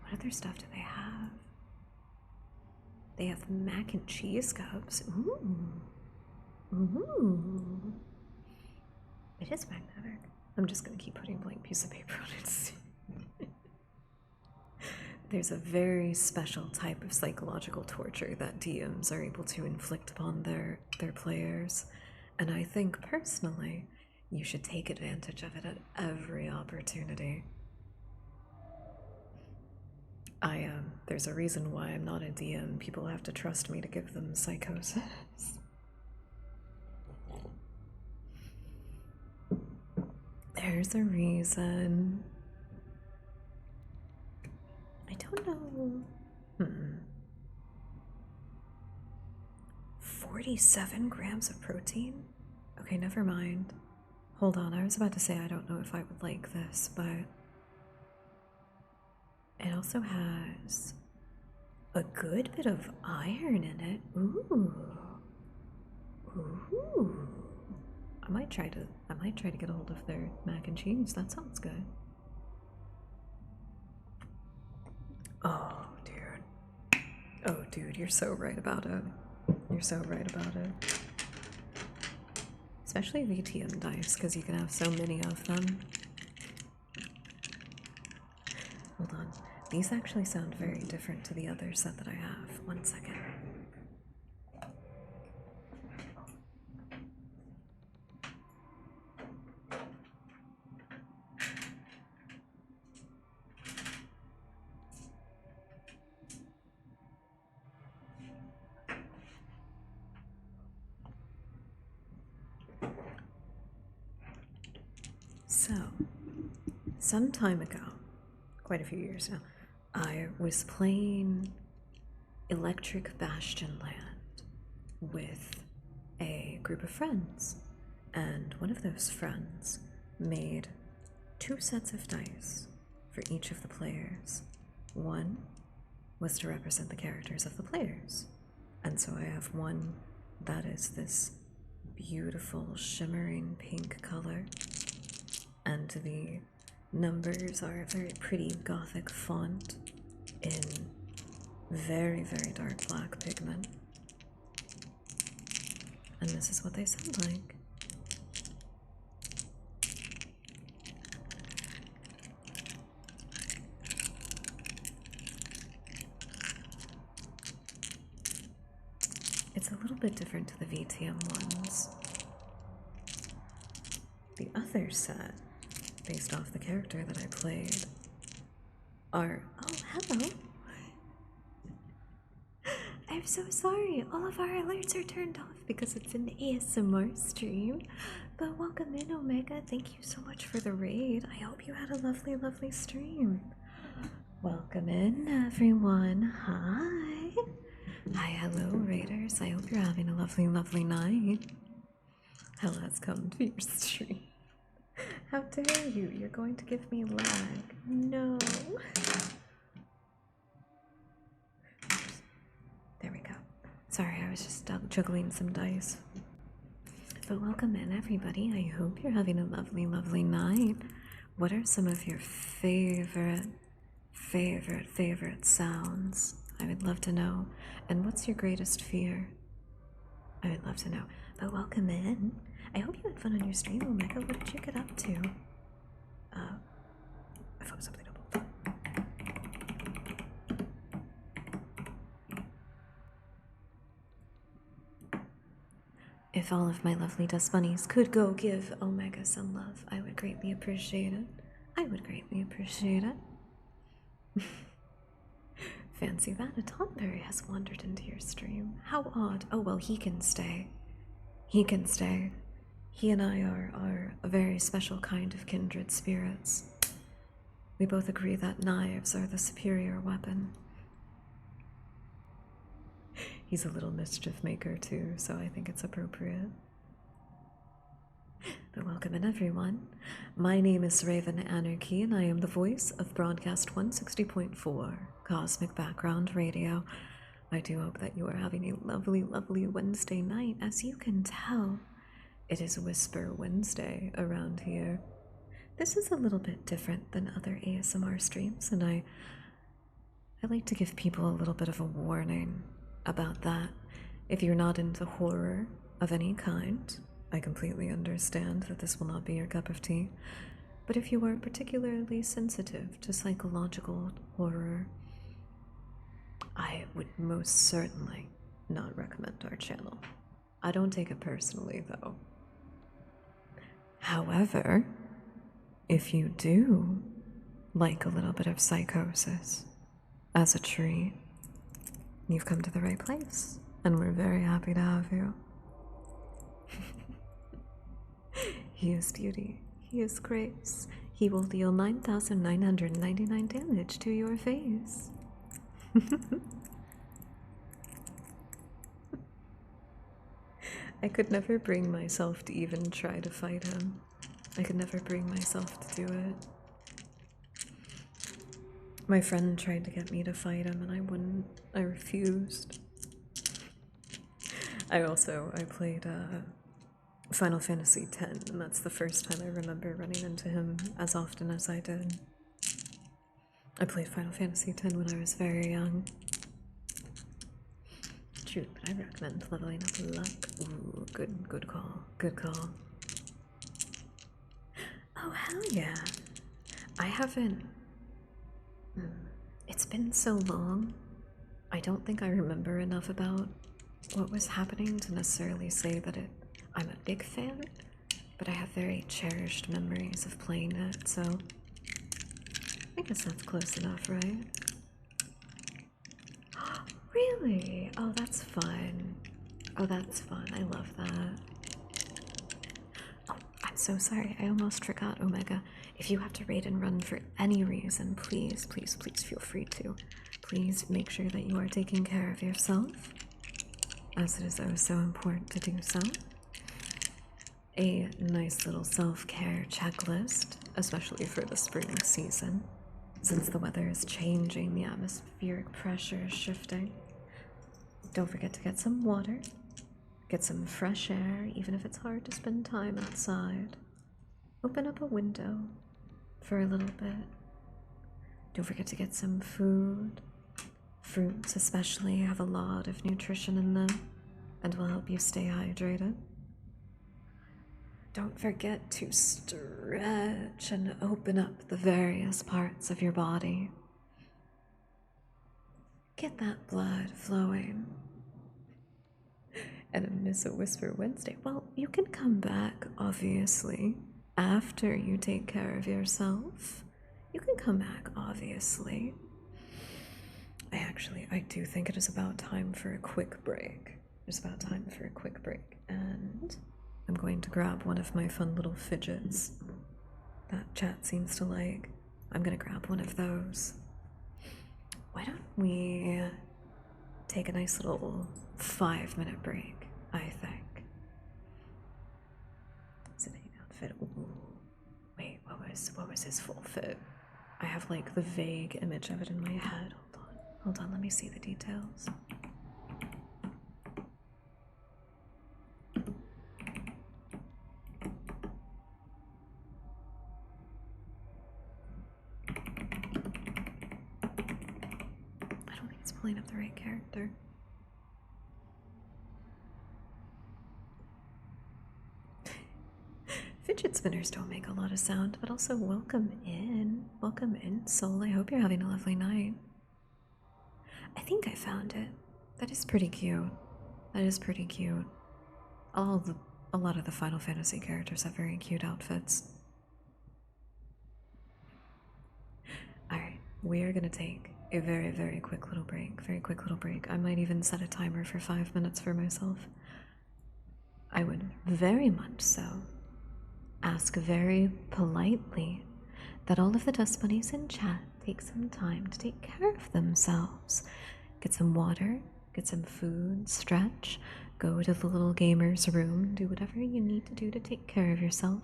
What other stuff do they have? They have mac and cheese cups. Ooh. Ooh. It is magnetic. I'm just gonna keep putting a blank piece of paper on it. There's a very special type of psychological torture that DMs are able to inflict upon their players, and I think personally you should take advantage of it at every opportunity. There's a reason why I'm not a DM. People have to trust me to give them psychosis. There's a reason. I don't know. 47 grams of protein? Okay, never mind. Hold on, I was about to say I don't know if I would like this, but it also has a good bit of iron in it. Ooh. Ooh. I might try to get a hold of their mac and cheese. That sounds good. Oh, dude. Oh, dude, you're so right about it. You're so right about it. Especially VTM dice, because you can have so many of them. Hold on. These actually sound very different to the other set that I have. 1 second. So, some time ago, quite a few years now, I was playing Electric Bastion Land with a group of friends, and one of those friends made 2 sets of dice for each of the players. One was to represent the characters of the players, and so I have one that is this beautiful shimmering pink color, and the numbers are a very pretty gothic font in very, very dark black pigment. And this is what they sound like. It's a little bit different to the VTM ones. The other set, based off the character that I played, are... Oh, hello! I'm so sorry, all of our alerts are turned off because it's an ASMR stream. But welcome in, Omega. Thank you so much for the raid. I hope you had a lovely, lovely stream. Welcome in, everyone. Hi. Hi, hello, raiders. I hope you're having a lovely, lovely night. Hell has come to your stream. How dare you? You're going to give me lag. No. There we go. Sorry, I was just juggling some dice. But welcome in, everybody. I hope you're having a lovely, lovely night. What are some of your favorite sounds? I would love to know. And what's your greatest fear? I would love to know. But welcome in. I hope you had fun on your stream, Omega. What did you get up to? I found something double. If all of my lovely dust bunnies could go give Omega some love, I would greatly appreciate it. I would greatly appreciate it. Fancy that. A Tonberry has wandered into your stream. How odd. Oh, well, he can stay. He can stay. He and I are a very special kind of kindred spirits. We both agree that knives are the superior weapon. He's a little mischief maker too, so I think it's appropriate. But welcome in, everyone. My name is TheRavenAnarchy, and I am the voice of Broadcast 160.4, Cosmic Background Radio. I do hope that you are having a lovely, lovely Wednesday night. As you can tell, it is Whisper Wednesday around here. This is a little bit different than other ASMR streams, and I like to give people a little bit of a warning about that. If you're not into horror of any kind, I completely understand that this will not be your cup of tea. But if you are particularly sensitive to psychological horror, I would most certainly not recommend our channel. I don't take it personally, though. However, if you do like a little bit of psychosis as a treat, you've come to the right place, and we're very happy to have you. He is beauty, he is grace, He will deal 9,999 damage to your face. I could never bring myself to even try to fight him. I could never bring myself to do it. My friend tried to get me to fight him and I wouldn't. I refused. I played Final Fantasy X, and that's the first time I remember running into him as often as I did. I played Final Fantasy X when I was very young. True, but I recommend leveling up luck. Ooh, good call. Good call. Oh, hell yeah. I haven't. It's been so long. I don't think I remember enough about what was happening to necessarily say that I'm a big fan, but I have very cherished memories of playing it, so I guess that's close enough, right? Really? Oh, that's fun. Oh, that's fun. I love that. Oh, I'm so sorry. I almost forgot, Omega. If you have to raid and run for any reason, please, please, please feel free to. Please make sure that you are taking care of yourself, as it is oh so important to do so. A nice little self-care checklist, especially for the spring season. Since the weather is changing, the atmospheric pressure is shifting. Don't forget to get some water, get some fresh air, even if it's hard to spend time outside. Open up a window for a little bit. Don't forget to get some food. Fruits, especially, have a lot of nutrition in them and will help you stay hydrated. Don't forget to stretch and open up the various parts of your body. Get that blood flowing. And a Miss a Whisper Wednesday. Well, you can come back, obviously, after you take care of yourself. You can come back, obviously. I do think it is about time for a quick break. It's about time for a quick break. And I'm going to grab one of my fun little fidgets that chat seems to like. I'm gonna grab one of those. Why don't we take a nice little 5-minute break, I think. Sitting outfit. Ooh. Wait, what was his full fit? I have like the vague image of it in my head. Hold on, let me see the details. I don't think it's pulling up the right character. Fidget spinners don't make a lot of sound, but also welcome in. Welcome in, Soul. I hope you're having a lovely night. I think I found it. That is pretty cute. That is pretty cute. A lot of the Final Fantasy characters have very cute outfits. Alright, we are gonna take a very, very quick little break. Very quick little break. I might even set a timer for 5 minutes for myself. I would very much so ask very politely that all of the dust bunnies in chat take some time to take care of themselves. Get some water, get some food, stretch, go to the little gamer's room, do whatever you need to do to take care of yourself.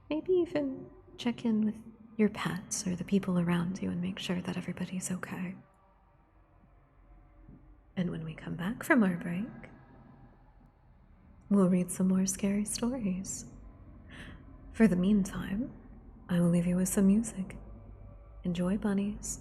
Maybe even check in with your pets or the people around you and make sure that everybody's okay. And when we come back from our break, we'll read some more scary stories. For the meantime, I will leave you with some music. Enjoy, bunnies.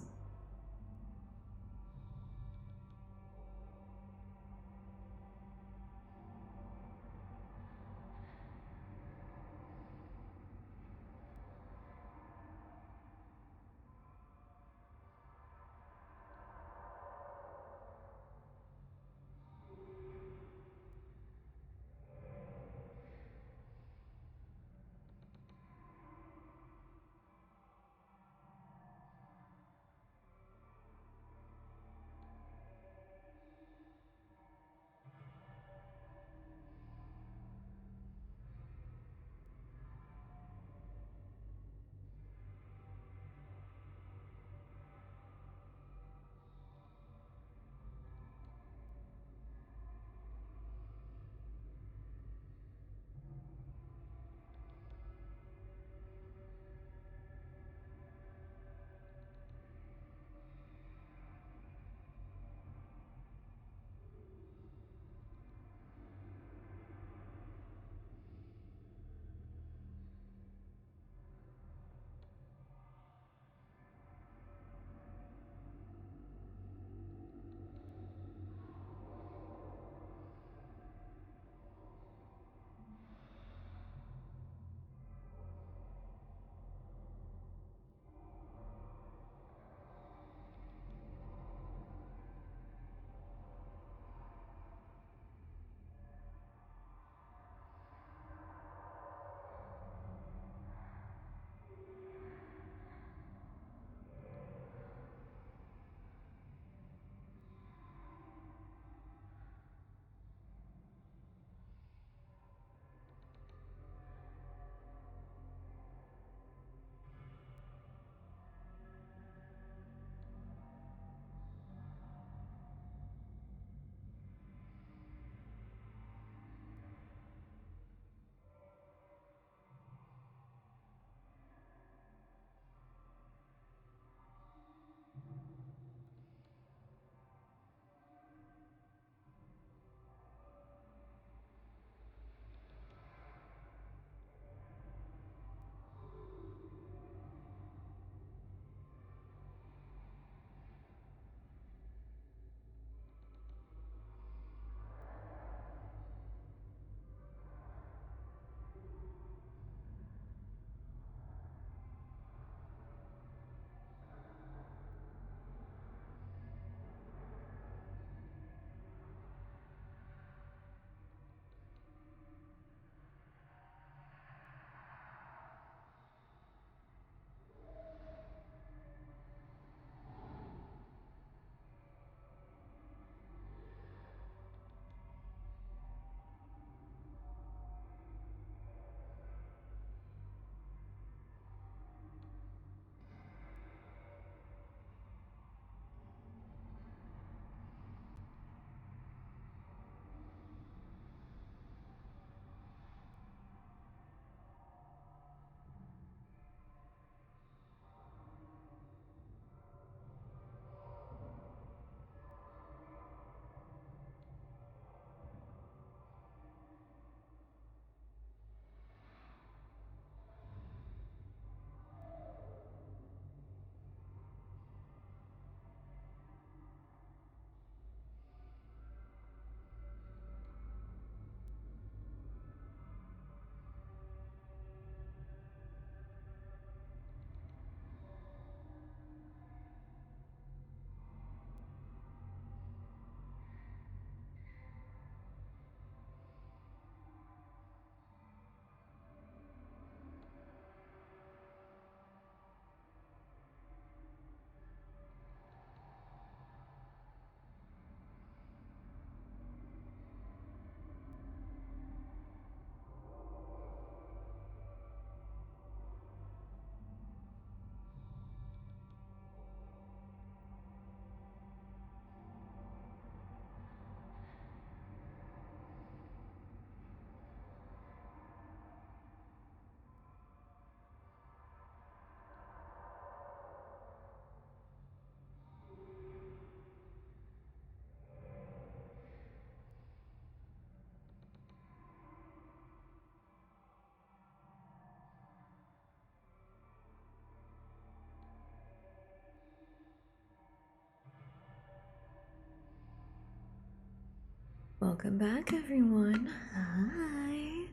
Welcome back, everyone. Hi.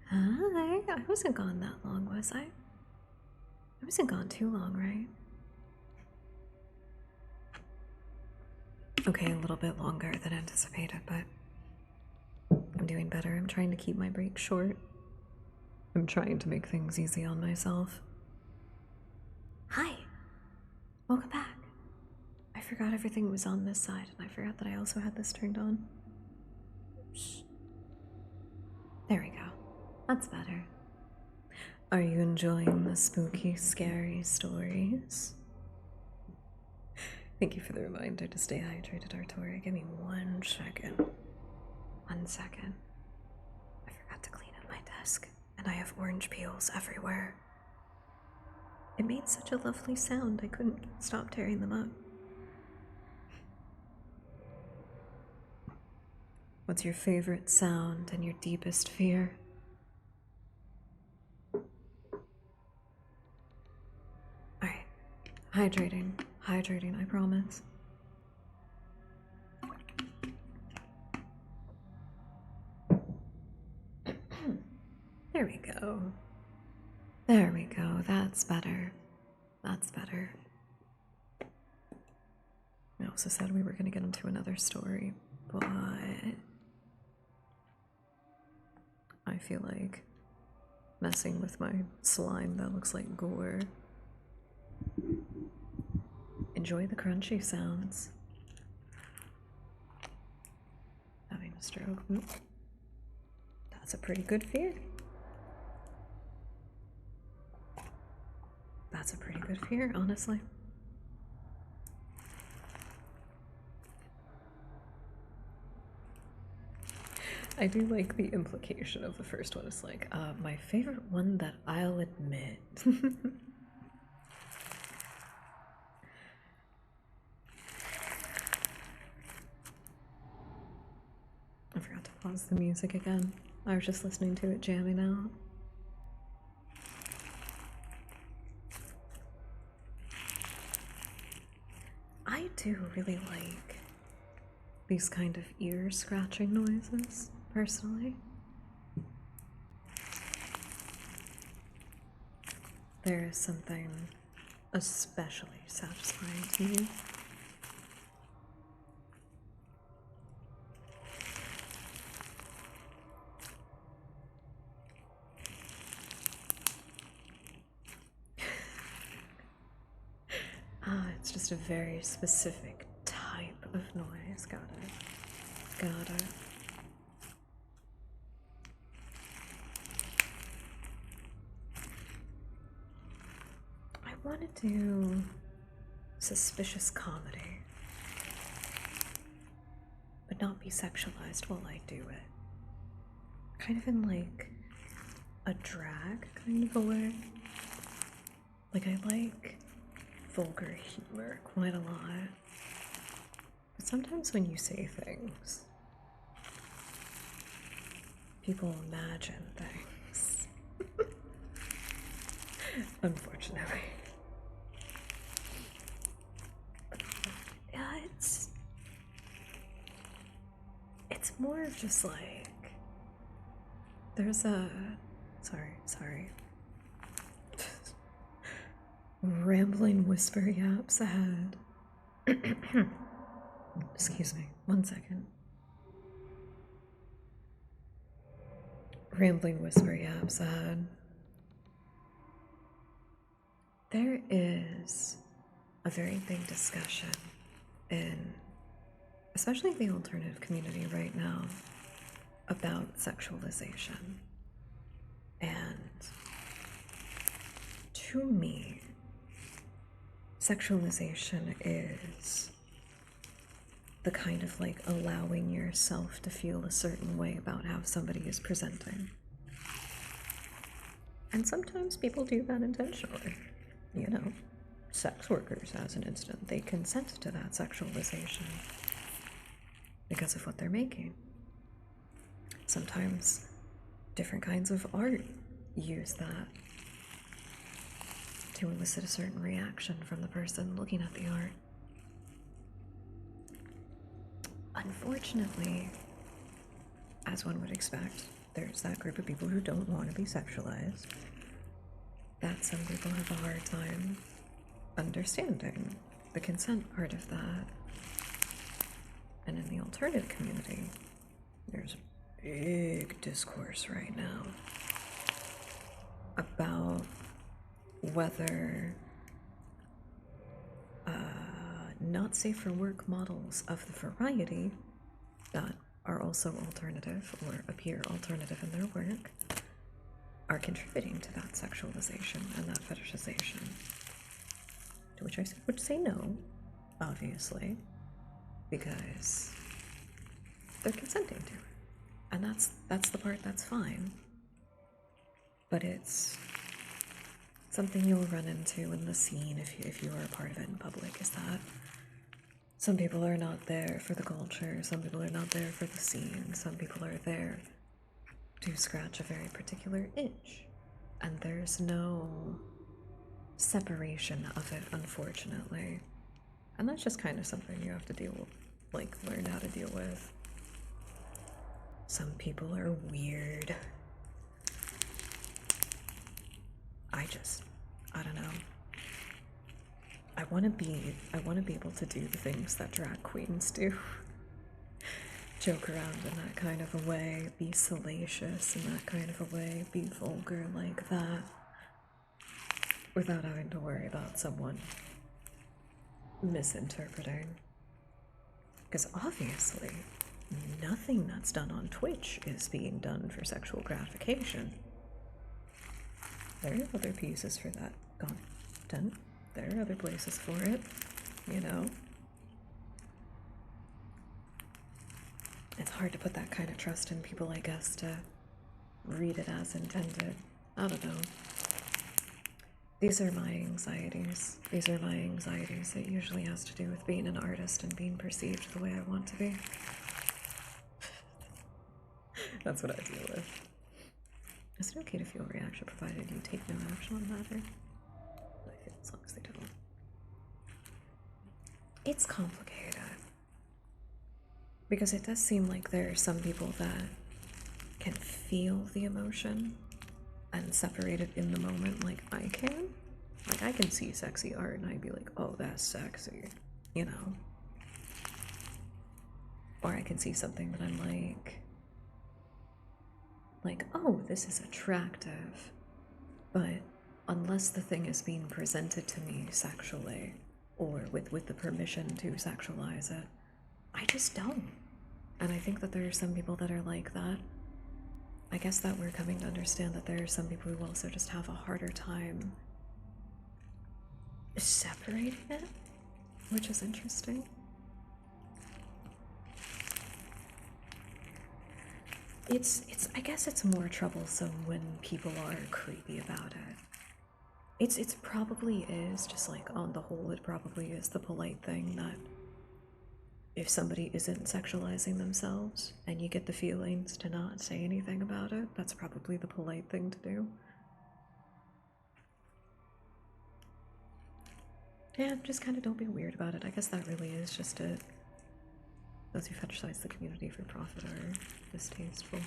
Hi. I wasn't gone that long, was I? I wasn't gone too long, right? Okay, a little bit longer than anticipated, but I'm doing better. I'm trying to keep my break short. I'm trying to make things easy on myself. Hi. Welcome back. I forgot everything was on this side, and I forgot that I also had this turned on. Shh. There we go. That's better. Are you enjoying the spooky, scary stories? Thank you for the reminder to stay hydrated, Artori. Give me 1 second. 1 second. I forgot to clean up my desk, and I have orange peels everywhere. It made such a lovely sound, I couldn't stop tearing them up. What's your favorite sound and your deepest fear? Alright. Hydrating. Hydrating, I promise. There we go. There we go. That's better. That's better. I also said we were going to get into another story, but I feel like messing with my slime that looks like gore. Enjoy the crunchy sounds. Having a stroke. Oop. That's a pretty good fear. That's a pretty good fear, honestly. I do like the implication of the first one. It's like, my favorite one that I'll admit. I forgot to pause the music again. I was just listening to it jamming out. I do really like these kind of ear scratching noises, personally. There is something especially satisfying to me. It's just a very specific type of noise. Got it. Got it. I want to do suspicious comedy, but not be sexualized while I do it. Kind of in like a drag kind of a way. Like I like vulgar humor quite a lot. But sometimes when you say things, people imagine things. Unfortunately. Yeah, it's more of just like there's a sorry. Rambling whisper yaps ahead. Excuse me, 1 second. Rambling whisper yaps ahead. There is a very big discussion in, especially the alternative community right now, about sexualization. And to me, sexualization is the kind of like allowing yourself to feel a certain way about how somebody is presenting. And sometimes people do that intentionally. You know, sex workers, as an instant, they consent to that sexualization because of what they're making. Sometimes different kinds of art use that to elicit a certain reaction from the person looking at the art. Unfortunately, as one would expect, there's that group of people who don't want to be sexualized. That some people have a hard time understanding the consent part of that. And in the alternative community, there's big discourse right now about whether not safe for work models of the variety that are also alternative or appear alternative in their work are contributing to that sexualization and that fetishization. To which I would say no, obviously, because they're consenting to it. And that's the part that's fine. But it's something you'll run into in the scene if you are a part of it in public, is that some people are not there for the culture, some people are not there for the scene, some people are there to scratch a very particular itch. And there's no separation of it, unfortunately. And that's just kind of something you have to deal with, like, learn how to deal with. Some people are weird. I don't know. I want to be able to do the things that drag queens do. Joke around in that kind of a way, be salacious in that kind of a way, be vulgar like that, without having to worry about someone misinterpreting. Because obviously, nothing that's done on Twitch is being done for sexual gratification. There are other pieces for that content. There are other places for it, you know? It's hard to put that kind of trust in people, I guess, to read it as intended. I don't know. These are my anxieties. These are my anxieties. It usually has to do with being an artist and being perceived the way I want to be. That's what I deal with. Is it okay to feel reaction provided you take no action on the matter? I feel as long as they don't. It's complicated. Because it does seem like there are some people that can feel the emotion and separate it in the moment like I can. Like, I can see sexy art and I'd be like, oh, that's sexy, you know? Or I can see something that I'm like, oh, this is attractive. But unless the thing is being presented to me sexually, or with the permission to sexualize it, I just don't. And I think that there are some people that are like that. I guess that we're coming to understand that there are some people who also just have a harder time separating it, which is interesting. I guess it's more troublesome when people are creepy about it. It's probably is, just like on the whole, it probably is the polite thing that if somebody isn't sexualizing themselves and you get the feelings to not say anything about it, that's probably the polite thing to do. Yeah, just kind of don't be weird about it. I guess that really is just it. Those who fetishize the community for profit are distasteful.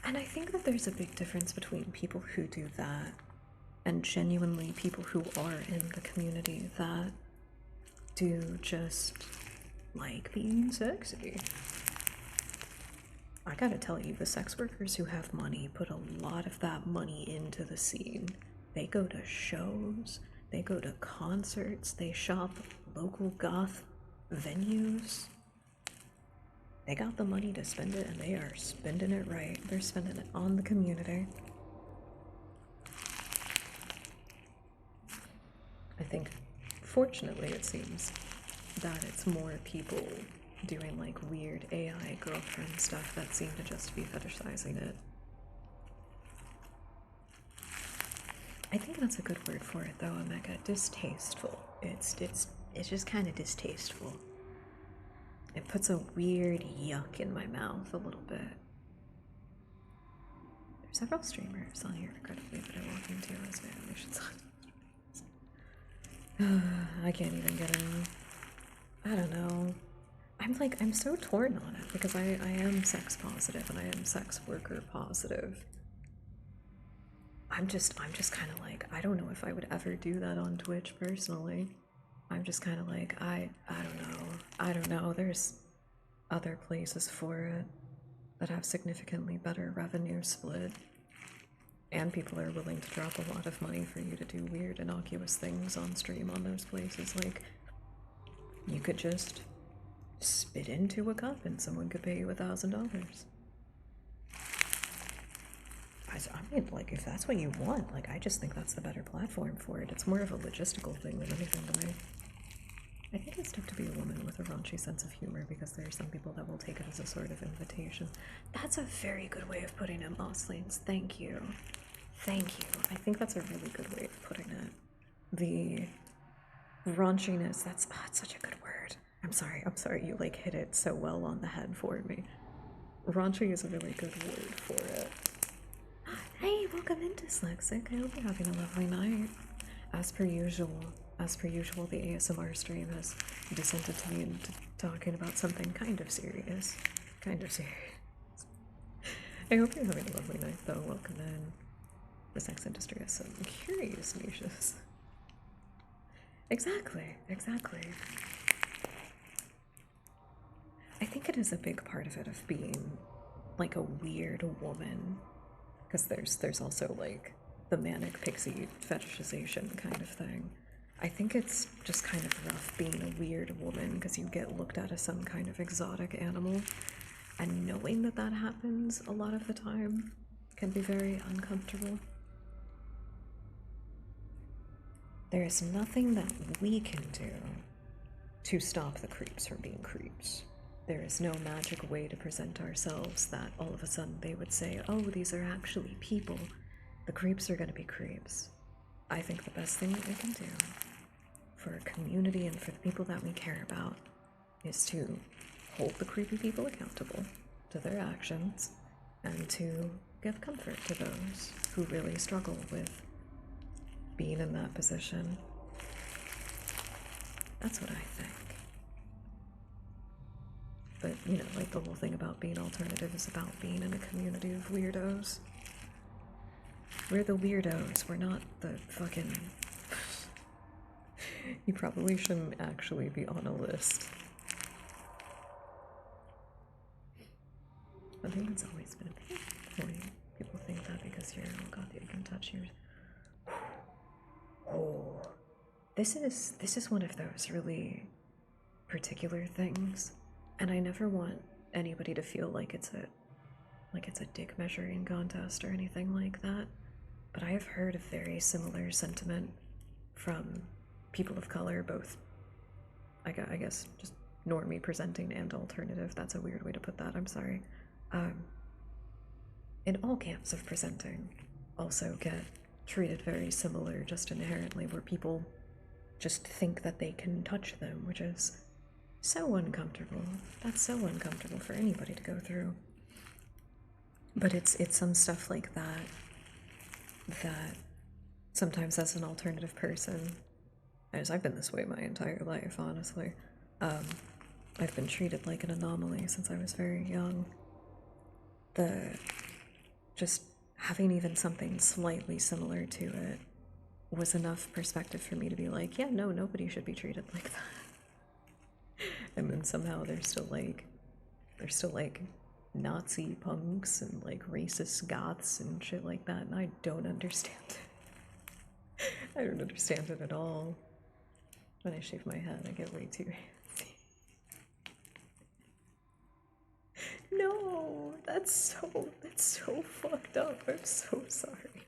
And I think that there's a big difference between people who do that and genuinely people who are in the community that do just like being sexy. I gotta tell you, the sex workers who have money put a lot of that money into the scene. They go to shows, they go to concerts, they shop local goth venues. They got the money to spend it and they are spending it right. They're spending it on the community. I think, fortunately, it seems that it's more people doing like weird AI girlfriend stuff that seem to just be fetishizing it. I think that's a good word for it, though, Omega. Distasteful. It's just kind of distasteful. It puts a weird yuck in my mouth a little bit. There's several streamers on here, regrettably, that I walk into as violations. I can't even get in. I don't know. I'm so torn on it because I am sex positive and I am sex worker positive. I'm just kind of like, I don't know if I would ever do that on Twitch personally. I'm just kind of like, I don't know. There's other places for it that have significantly better revenue split. And people are willing to drop a lot of money for you to do weird, innocuous things on stream on those places. Like, you could just spit into a cup and someone could pay you $1,000. I mean, like, if that's what you want, like, I just think that's the better platform for it. It's more of a logistical thing than anything to me. I think it's tough to be a woman with a raunchy sense of humor because there are some people that will take it as a sort of invitation. That's a very good way of putting it, Mosslings. Thank you. Thank you. I think that's a really good way of putting it. The raunchiness, that's such a good word. I'm sorry, you like hit it so well on the head for me. Raunchy is a really good word for it. Hey, welcome in, Dyslexic. I hope you're having a lovely night. As per usual, the ASMR stream has descended to me into talking about something kind of serious. Kind of serious. I hope you're having a lovely night, though. Welcome in. The sex industry has some curious niches. Exactly. I think it is a big part of it of being like a weird woman, because there's also like the manic pixie fetishization kind of thing. I think it's just kind of rough being a weird woman because you get looked at as some kind of exotic animal, and knowing that that happens a lot of the time can be very uncomfortable. There is nothing that we can do to stop the creeps from being creeps. There is no magic way to present ourselves that all of a sudden they would say, oh, these are actually people. The creeps are going to be creeps. I think the best thing that we can do for our community and for the people that we care about is to hold the creepy people accountable to their actions and to give comfort to those who really struggle with being in that position. That's what I think. But, you know, like the whole thing about being alternative is about being in a community of weirdos. We're the weirdos, we're not the fucking... You probably shouldn't actually be on a list. I think it's always been a big point. People think that because you're, oh god, you can touch yours. Oh. This is one of those really particular things, and I never want anybody to feel like it's a dick measuring contest or anything like that. But I have heard a very similar sentiment from people of color, both I guess just normie presenting and alternative. That's a weird way to put that, I'm sorry. In all camps of presenting also get treated very similar just inherently, where people just think that they can touch them, which is so uncomfortable. That's so uncomfortable for anybody to go through. But it's some stuff like that that sometimes as an alternative person, as I've been this way my entire life, honestly, I've been treated like an anomaly since I was very young. Just having even something slightly similar to it was enough perspective for me to be like, yeah, no, nobody should be treated like that. And then somehow they're still like Nazi punks and like racist goths and shit like that, and I don't understand it. I don't understand it at all. When I shave my head, I get way too antsy. No, that's so fucked up. I'm so sorry.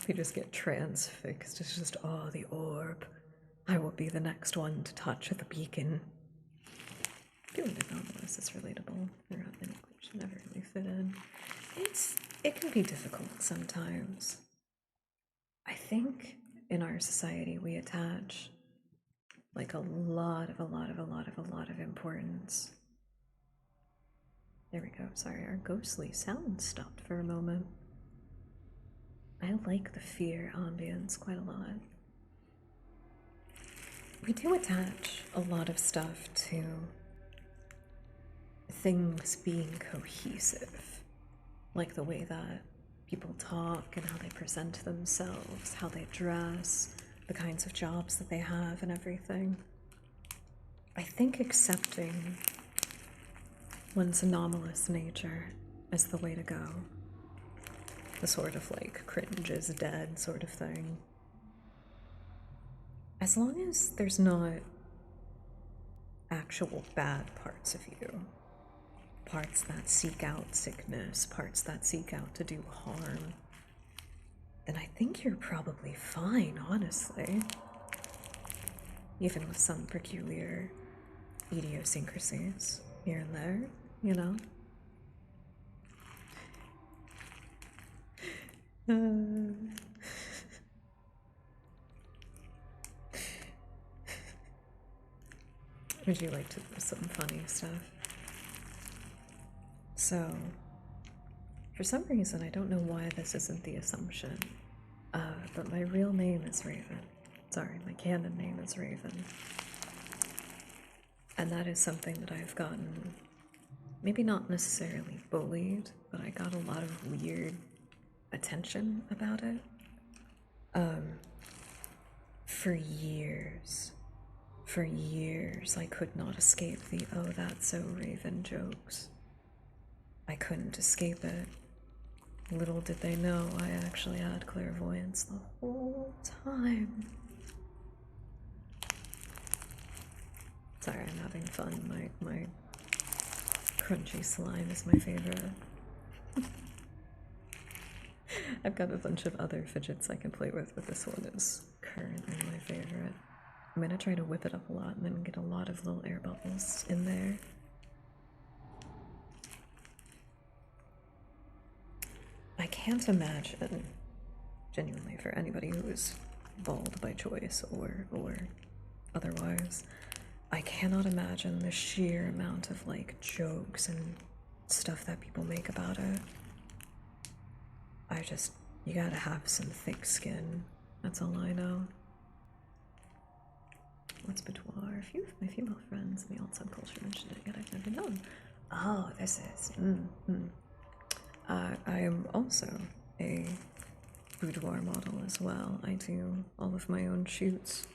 They just get transfixed. It's just, oh, the orb. I will be the next one to touch the beacon. Feeling anomalous is relatable. Should never really fit in. It can be difficult sometimes. I think in our society we attach like a lot of importance. There we go. Sorry, our ghostly sound stopped for a moment. I like the fear ambience quite a lot. we do attach a lot of stuff to things being cohesive, like the way that people talk and how they present themselves, how they dress, the kinds of jobs that they have, and everything. I think accepting one's anomalous nature is the way to go. The sort of like cringe is dead sort of thing. As long as there's not actual bad parts of you, parts that seek out sickness, parts that seek out to do harm, then I think you're probably fine, honestly. Even with some peculiar idiosyncrasies here and there, you know? Would you like to do some funny stuff? So, for some reason, I don't know why this isn't the assumption, but my real name is Raven. Sorry, my canon name is Raven. And that is something that I've gotten, maybe not necessarily bullied, but I got a lot of weird attention about it. For years, I could not escape the "oh, that's so Raven" jokes. I couldn't escape it. Little did they know I actually had clairvoyance the whole time. Sorry, I'm having fun. My crunchy slime is my favorite. I've got a bunch of other fidgets I can play with, but this one is currently my favorite. I'm gonna try to whip it up a lot and then get a lot of little air bubbles in there. I can't imagine, genuinely, for anybody who is bald by choice or otherwise, I cannot imagine the sheer amount of like jokes and stuff that people make about it. You gotta have some thick skin. That's all I know. What's boudoir? A few of my female friends in the alt subculture mentioned it, yet I've never known. Oh, this is. I am also a boudoir model as well. I do all of my own shoots,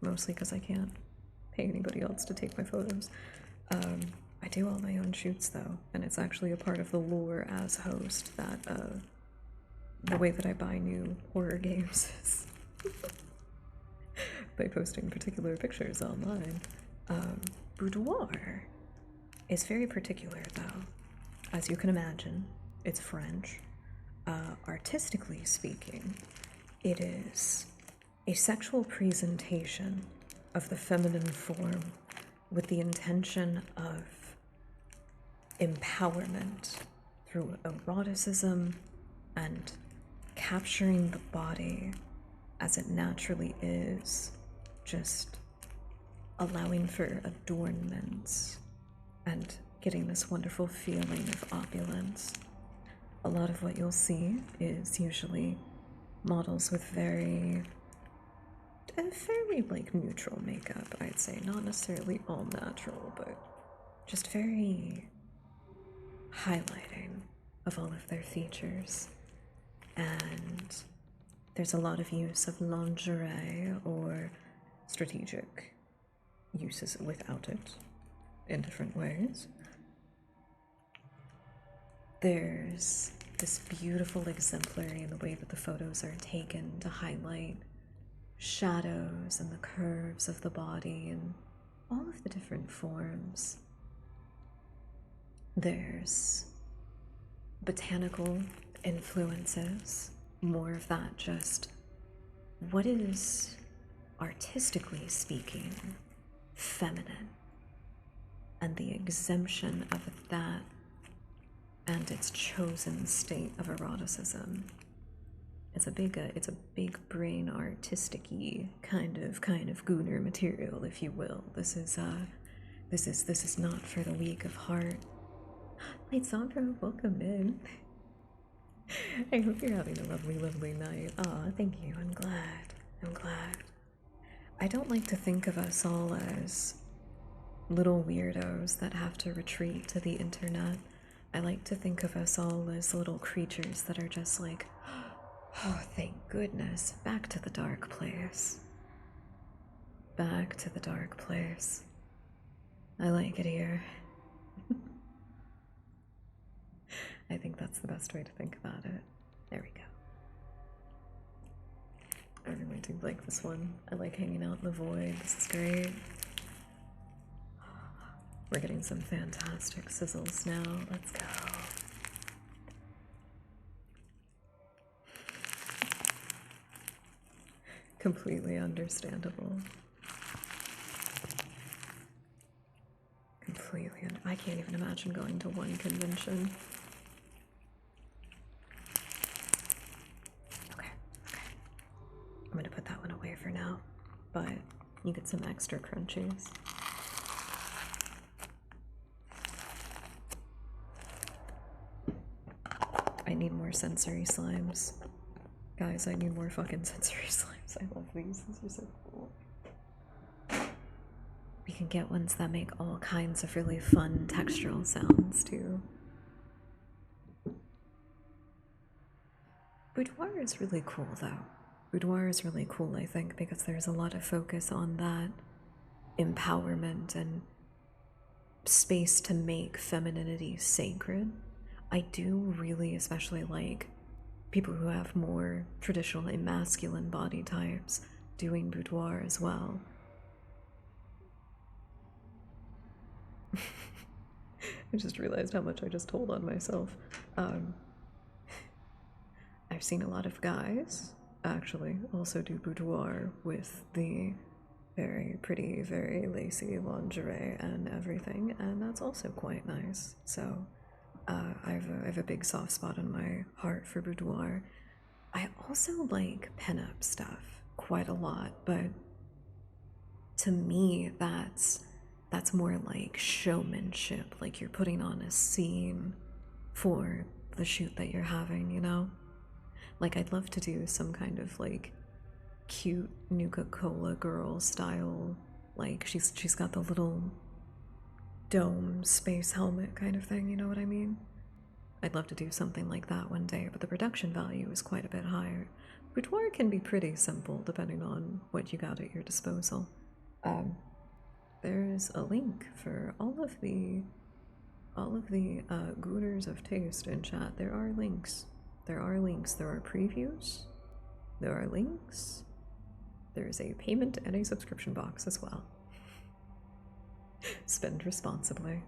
mostly because I can't pay anybody else to take my photos. I do all my own shoots though, and it's actually a part of the lore as host that the way that I buy new horror games is by posting particular pictures online. Boudoir is very particular though. As you can imagine, it's French. Artistically speaking, it is a sexual presentation of the feminine form with the intention of empowerment through eroticism and capturing the body as it naturally is, just allowing for adornments and getting this wonderful feeling of opulence. A lot of what you'll see is usually models with fairly like neutral makeup, I'd say. Not necessarily all natural, but just very highlighting of all of their features. And there's a lot of use of lingerie or strategic uses without it in different ways. There's this beautiful exemplary in the way that the photos are taken to highlight shadows and the curves of the body and all of the different forms. There's botanical influences, more of that just what is, artistically speaking, feminine, and the exemption of that and its chosen state of eroticism. It's a big brain artistic-y kind of gooner material, if you will. This is not for the weak of heart. Wait, Sandra, welcome in. I hope you're having a lovely, lovely night. Aw, thank you. I'm glad. I don't like to think of us all as little weirdos that have to retreat to the internet. I like to think of us all as little creatures that are just like, oh, thank goodness, back to the dark place. Back to the dark place. I like it here. I think that's the best way to think about it. There we go. I really do like this one. I like hanging out in the void. This is great. We're getting some fantastic sizzles now. Let's go. Completely understandable. Completely. I can't even imagine going to one convention. Okay. I'm gonna put that one away for now, but you get some extra crunchies. I need more sensory slimes. Guys, I need more fucking sensory slimes. I love these. These are so cool. We can get ones that make all kinds of really fun textural sounds too. Boudoir is really cool though. Boudoir is really cool, I think, because there's a lot of focus on that empowerment and space to make femininity sacred. I do really especially like people who have more traditionally masculine body types doing boudoir as well. I just realized how much I just told on myself. I've seen a lot of guys actually also do boudoir with the very pretty, very lacy lingerie and everything, and that's also quite nice. So I have a big soft spot in my heart for boudoir. I also like pinup stuff quite a lot, but to me that's more like showmanship, like you're putting on a scene for the shoot that you're having, you know? Like I'd love to do some kind of like cute Nuka-Cola girl style, like she's got the little dome space helmet kind of thing, you know what I mean? I'd love to do something like that one day, but the production value is quite a bit higher. Boudoir can be pretty simple depending on what you got at your disposal. There's a link for all of the gooners of taste in chat. There are links. There are links. There are previews. There are links. There's a payment and a subscription box as well. Spend responsibly.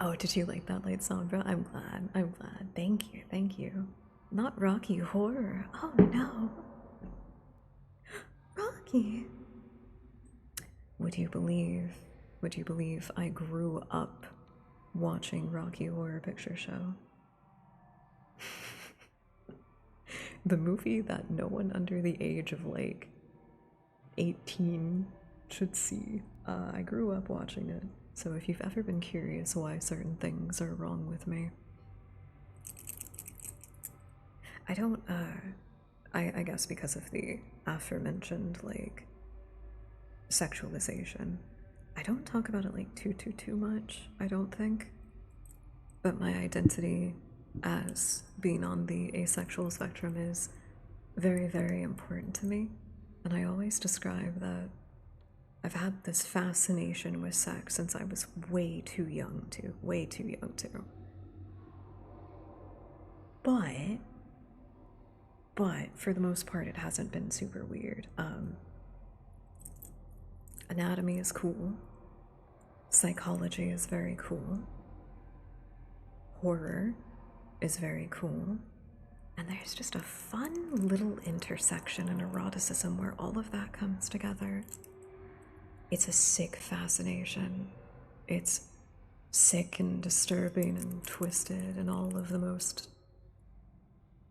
Oh, did you like that light song, bro? I'm glad. I'm glad. Thank you. Thank you. Not Rocky Horror. Oh no. Rocky. Would you believe I grew up watching Rocky Horror Picture Show? The movie that no one under the age of like 18 should see. I grew up watching it, so if you've ever been curious why certain things are wrong with me, I don't, I guess because of the aforementioned, like, sexualization. I don't talk about it, like, too much, I don't think. But my identity as being on the asexual spectrum is very, very important to me. And I always describe that I've had this fascination with sex since I was way too young to. But for the most part, it hasn't been super weird. Anatomy is cool. Psychology is very cool. Horror is very cool. And there's just a fun little intersection in eroticism where all of that comes together. It's a sick fascination. It's sick and disturbing and twisted in all of the most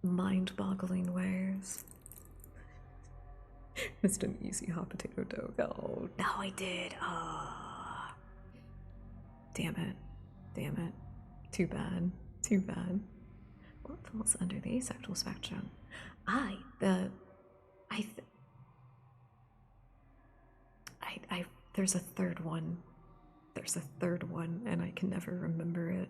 mind-boggling ways. Missed an easy hot potato dough. Oh, no, I did. Ah, oh. Damn it. Too bad. What falls under the asexual spectrum? The I th I there's a third one. There's a third one, and I can never remember it.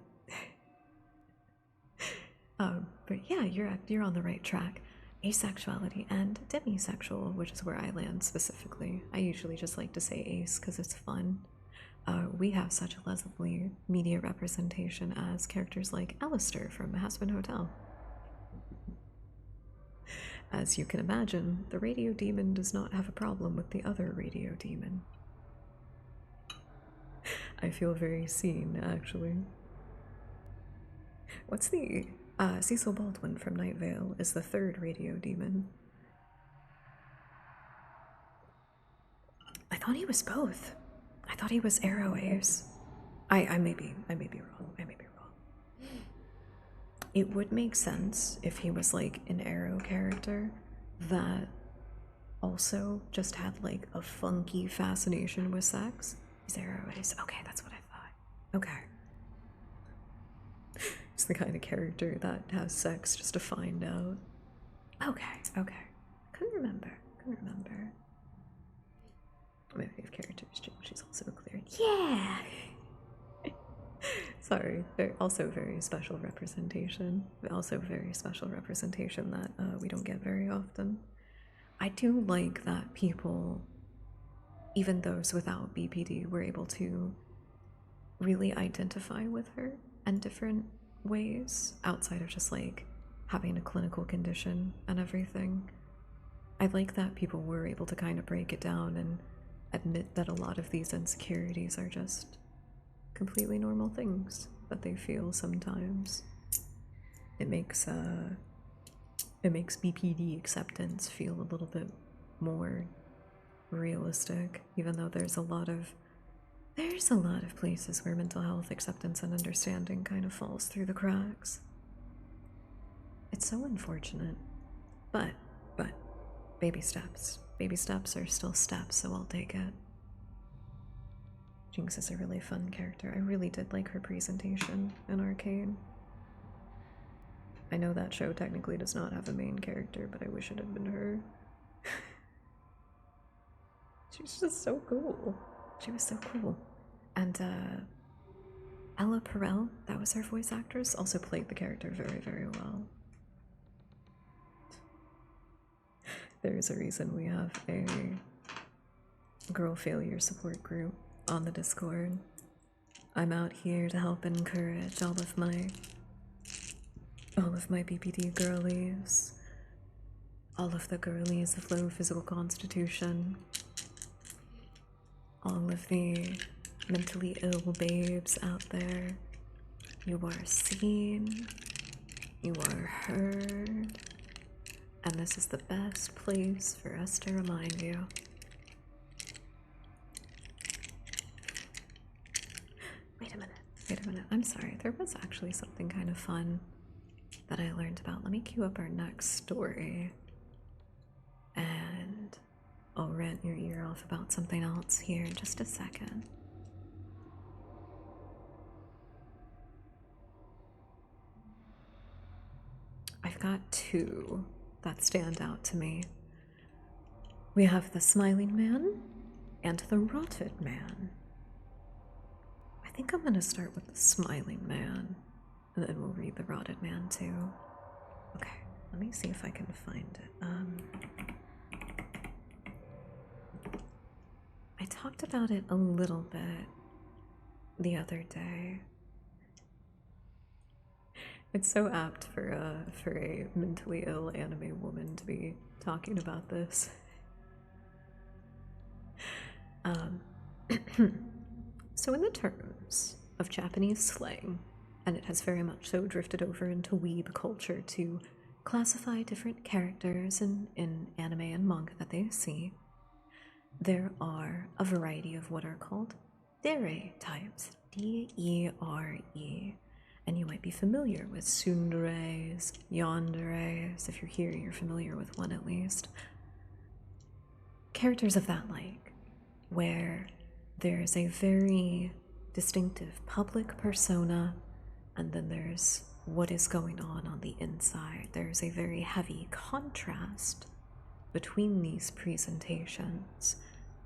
But yeah, you're on the right track. Asexuality and demisexual, which is where I land specifically. I usually just like to say ace because it's fun. We have such a lovely media representation as characters like Alistair from Hazbin Hotel. As you can imagine, the radio demon does not have a problem with the other radio demon. I feel very seen, actually. What's the Cecil Baldwin from Night Vale is the third radio demon. I thought he was both. I thought he was Arrow Ace. I may be wrong. I may be wrong. It would make sense if he was like an Arrow character that also just had like a funky fascination with sex. He's Arrow Ace. Okay, that's what I thought. Okay. It's the kind of character that has sex just to find out. Okay, okay. Couldn't remember. Maybe if characters change, she's also clear. Yeah! Sorry, also very special representation. Also very special representation that we don't get very often. I do like that people, even those without BPD, were able to really identify with her in different ways outside of just like having a clinical condition and everything. I like that people were able to kind of break it down and admit that a lot of these insecurities are just completely normal things that they feel sometimes. It makes BPD acceptance feel a little bit more realistic, even though there's a lot of places where mental health acceptance and understanding kind of falls through the cracks. It's so unfortunate. But baby steps. Baby steps are still steps, so I'll take it. Jinx is a really fun character. I really did like her presentation in Arcane. I know that show technically does not have a main character, but I wish it had been her. She's just so cool. She was so cool. And Ella Perel, that was her voice actress, also played the character very, very well. There's a reason we have a girl failure support group on the Discord. I'm out here to help encourage all of my BPD girlies, all of the girlies of low physical constitution, all of the mentally ill babes out there. You are seen, you are heard, and this is the best place for us to remind you. Wait a minute, I'm sorry, there was actually something kind of fun that I learned about. Let me cue up our next story, and I'll rant your ear off about something else here in just a second. I've got two that stand out to me. We have the Smiling Man and the Rotted Man. I think I'm gonna start with the Smiling Man, and then we'll read the Rotted Man too. Okay, let me see if I can find it. I talked about it a little bit the other day. It's so apt for a mentally ill anime woman to be talking about this. So in the terms of Japanese slang, and it has very much so drifted over into weeb culture to classify different characters in anime and manga that they see, there are a variety of what are called dere types, D-E-R-E. And you might be familiar with tsunderes, yanderes. If you're here, you're familiar with one at least. Characters of that like, where there's a very distinctive public persona, and then there's what is going on the inside. There's a very heavy contrast between these presentations,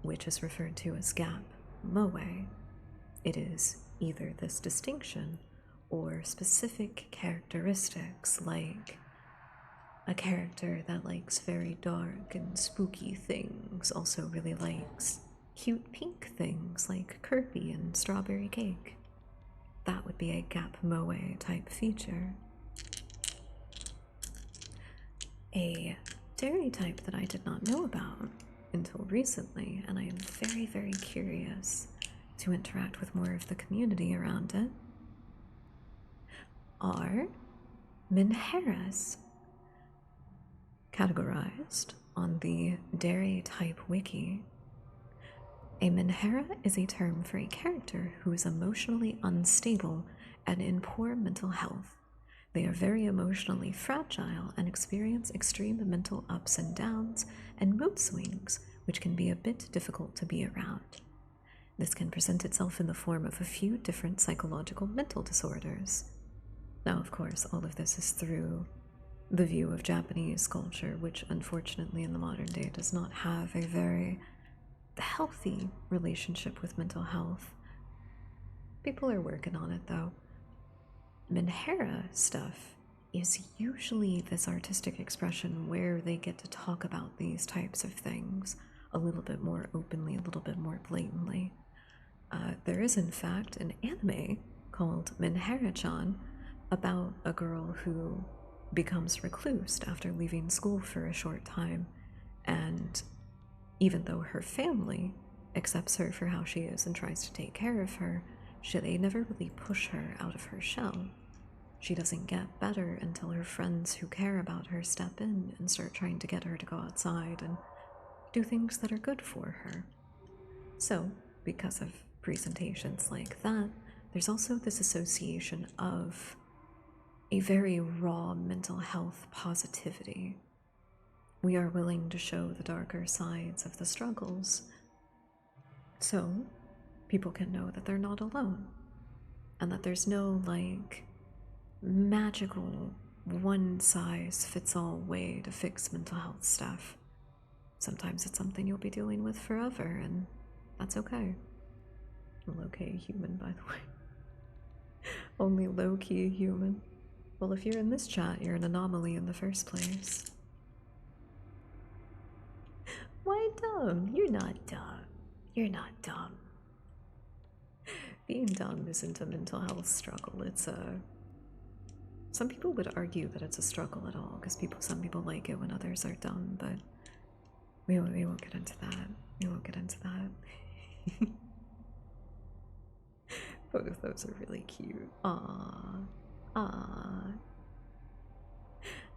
which is referred to as gap moe. It is either this distinction or specific characteristics, like a character that likes very dark and spooky things also really likes cute pink things like Kirby and strawberry cake. That would be a gap moe type feature. A dairy type that I did not know about until recently, and I am very, very curious to interact with more of the community around it, are Minheras, categorized on the dairy type wiki. A Minhera is a term for a character who is emotionally unstable and in poor mental health. They are very emotionally fragile and experience extreme mental ups and downs and mood swings, which can be a bit difficult to be around. This can present itself in the form of a few different psychological mental disorders. Now, of course, all of this is through the view of Japanese culture, which unfortunately in the modern day does not have a very healthy relationship with mental health. People are working on it, though. Minhera stuff is usually this artistic expression where they get to talk about these types of things a little bit more openly, a little bit more blatantly. There is, in fact, an anime called Minhera-chan about a girl who becomes recluse after leaving school for a short time, and even though her family accepts her for how she is and tries to take care of her, they never really push her out of her shell. She doesn't get better until her friends who care about her step in and start trying to get her to go outside and do things that are good for her. So, because of presentations like that, there's also this association of a very raw mental health positivity. We are willing to show the darker sides of the struggles, so people can know that they're not alone, and that there's no, like, magical one-size-fits-all way to fix mental health stuff. Sometimes it's something you'll be dealing with forever, and that's okay. Low-key human, by the way. Only low-key human. Well, if you're in this chat, you're an anomaly in the first place. Why dumb? You're not dumb. You're not dumb. Being dumb isn't a mental health struggle. It's a... Some people would argue that it's a struggle at all, because some people like it when others are dumb, but we won't get into that. We won't get into that. Both of those are really cute. Aww. Aww.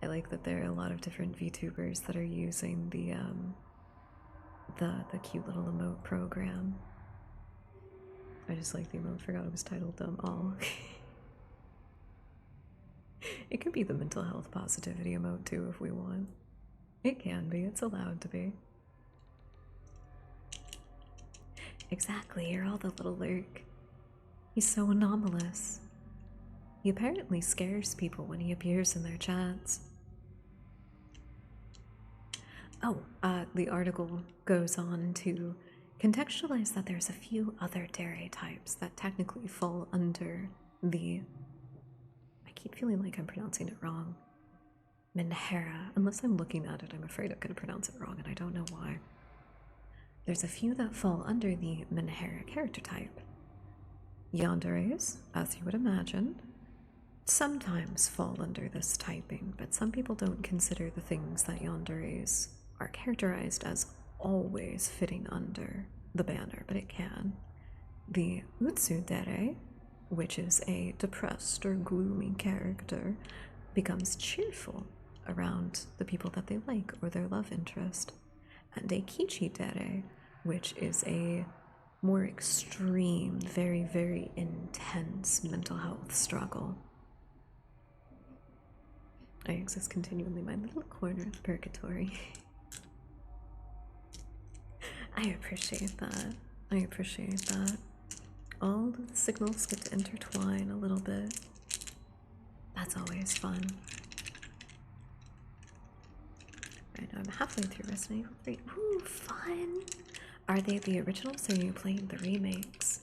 I like that there are a lot of different VTubers that are using the cute little emote program. I just like the emote, forgot it was titled Dumb. Aw. It could be the mental health positivity emote too if we want. It can be, it's allowed to be. Exactly, you're all the little lurk. He's so anomalous. He apparently scares people when he appears in their chats. Oh, the article goes on to contextualize that there's a few other dairy types that technically fall under the... I keep feeling like I'm pronouncing it wrong. Minhera. Unless I'm looking at it, I'm afraid I'm going to pronounce it wrong, and I don't know why. There's a few that fall under the Minhera character type. Yanderes, as you would imagine, sometimes fall under this typing, but some people don't consider the things that yanderes are characterized as always fitting under the banner, but it can. The Utsudere, which is a depressed or gloomy character, becomes cheerful around the people that they like or their love interest. And a Kichidere, which is a more extreme, very, very intense mental health struggle. I exist continually in my little corner of purgatory. I appreciate that. I appreciate that. All of the signals get to intertwine a little bit. That's always fun. Right, I'm halfway through Resident Evil 3. Ooh, fun! Are they the originals or are you playing the remakes?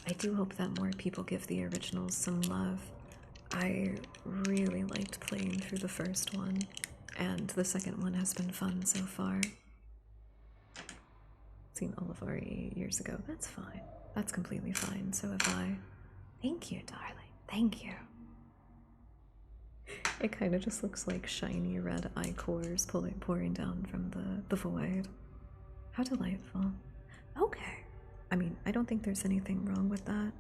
I do hope that more people give the originals some love. I really liked playing through the first one, and the second one has been fun so far. Seen Olivari years ago. That's fine. That's completely fine. So have I. Thank you, darling. Thank you. It kind of just looks like shiny red ichors pouring down from the void. How delightful. Okay. I mean, I don't think there's anything wrong with that.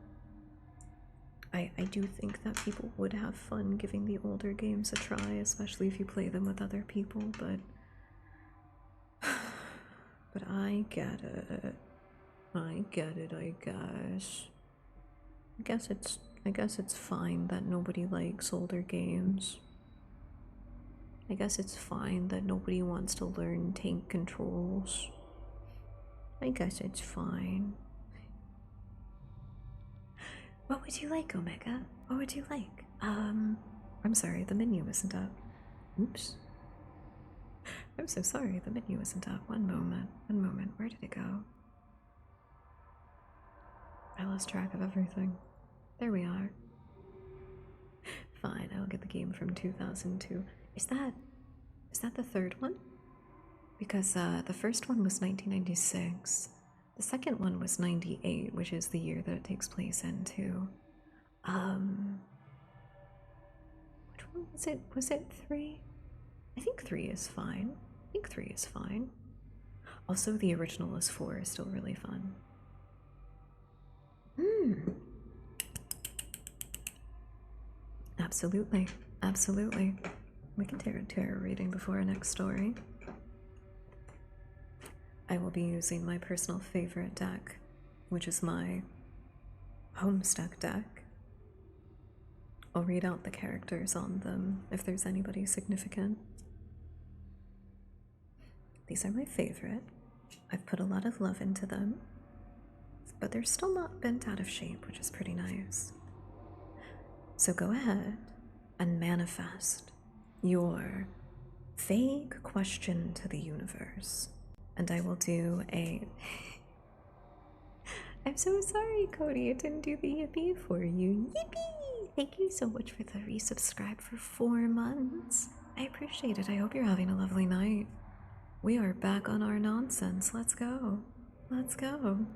I do think that people would have fun giving the older games a try, especially if you play them with other people, but I get it. I get it, I guess. I guess it's fine that nobody likes older games. I guess it's fine that nobody wants to learn tank controls. I guess it's fine. What would you like, Omega? What would you like? I'm sorry, the menu isn't up. Oops. I'm so sorry, the menu isn't up. One moment, where did it go? I lost track of everything. There we are. Fine, I'll get the game from 2002. Is that the third one? Because the first one was 1996. The second one was 98, which is the year that it takes place in too. Which one was it? Was it 3? I think 3 is fine. I think 3 is fine. Also, the original is 4 is still really fun. Absolutely. Absolutely. We can do a tarot reading before our next story. I will be using my personal favorite deck, which is my Homestuck deck. I'll read out the characters on them if there's anybody significant. These are my favorite. I've put a lot of love into them, but they're still not bent out of shape, which is pretty nice. So go ahead and manifest your vague question to the universe, and I will do a... I'm so sorry, Cody, I didn't do the yippee for you. Yippee! Thank you so much for the resubscribe for 4 months. I appreciate it. I hope you're having a lovely night. We are back on our nonsense. Let's go. Let's go.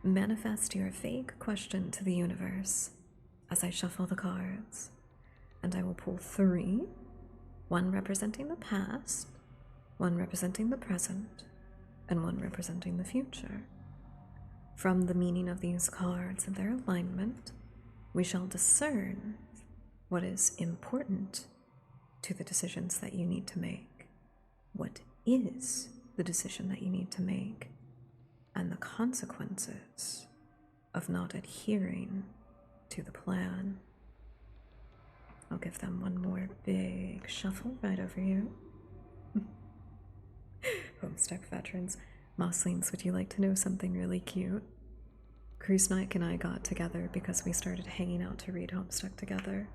Manifest your vague question to the universe as I shuffle the cards, and I will pull 3, one representing the past, one representing the present, and one representing the future. From the meaning of these cards and their alignment, we shall discern what is important to the decisions that you need to make, what is the decision that you need to make, and the consequences of not adhering to the plan. I'll give them one more big shuffle right over here. Homestuck veterans. Mosslings, would you like to know something really cute? Cruise Night and I got together because we started hanging out to read Homestuck together.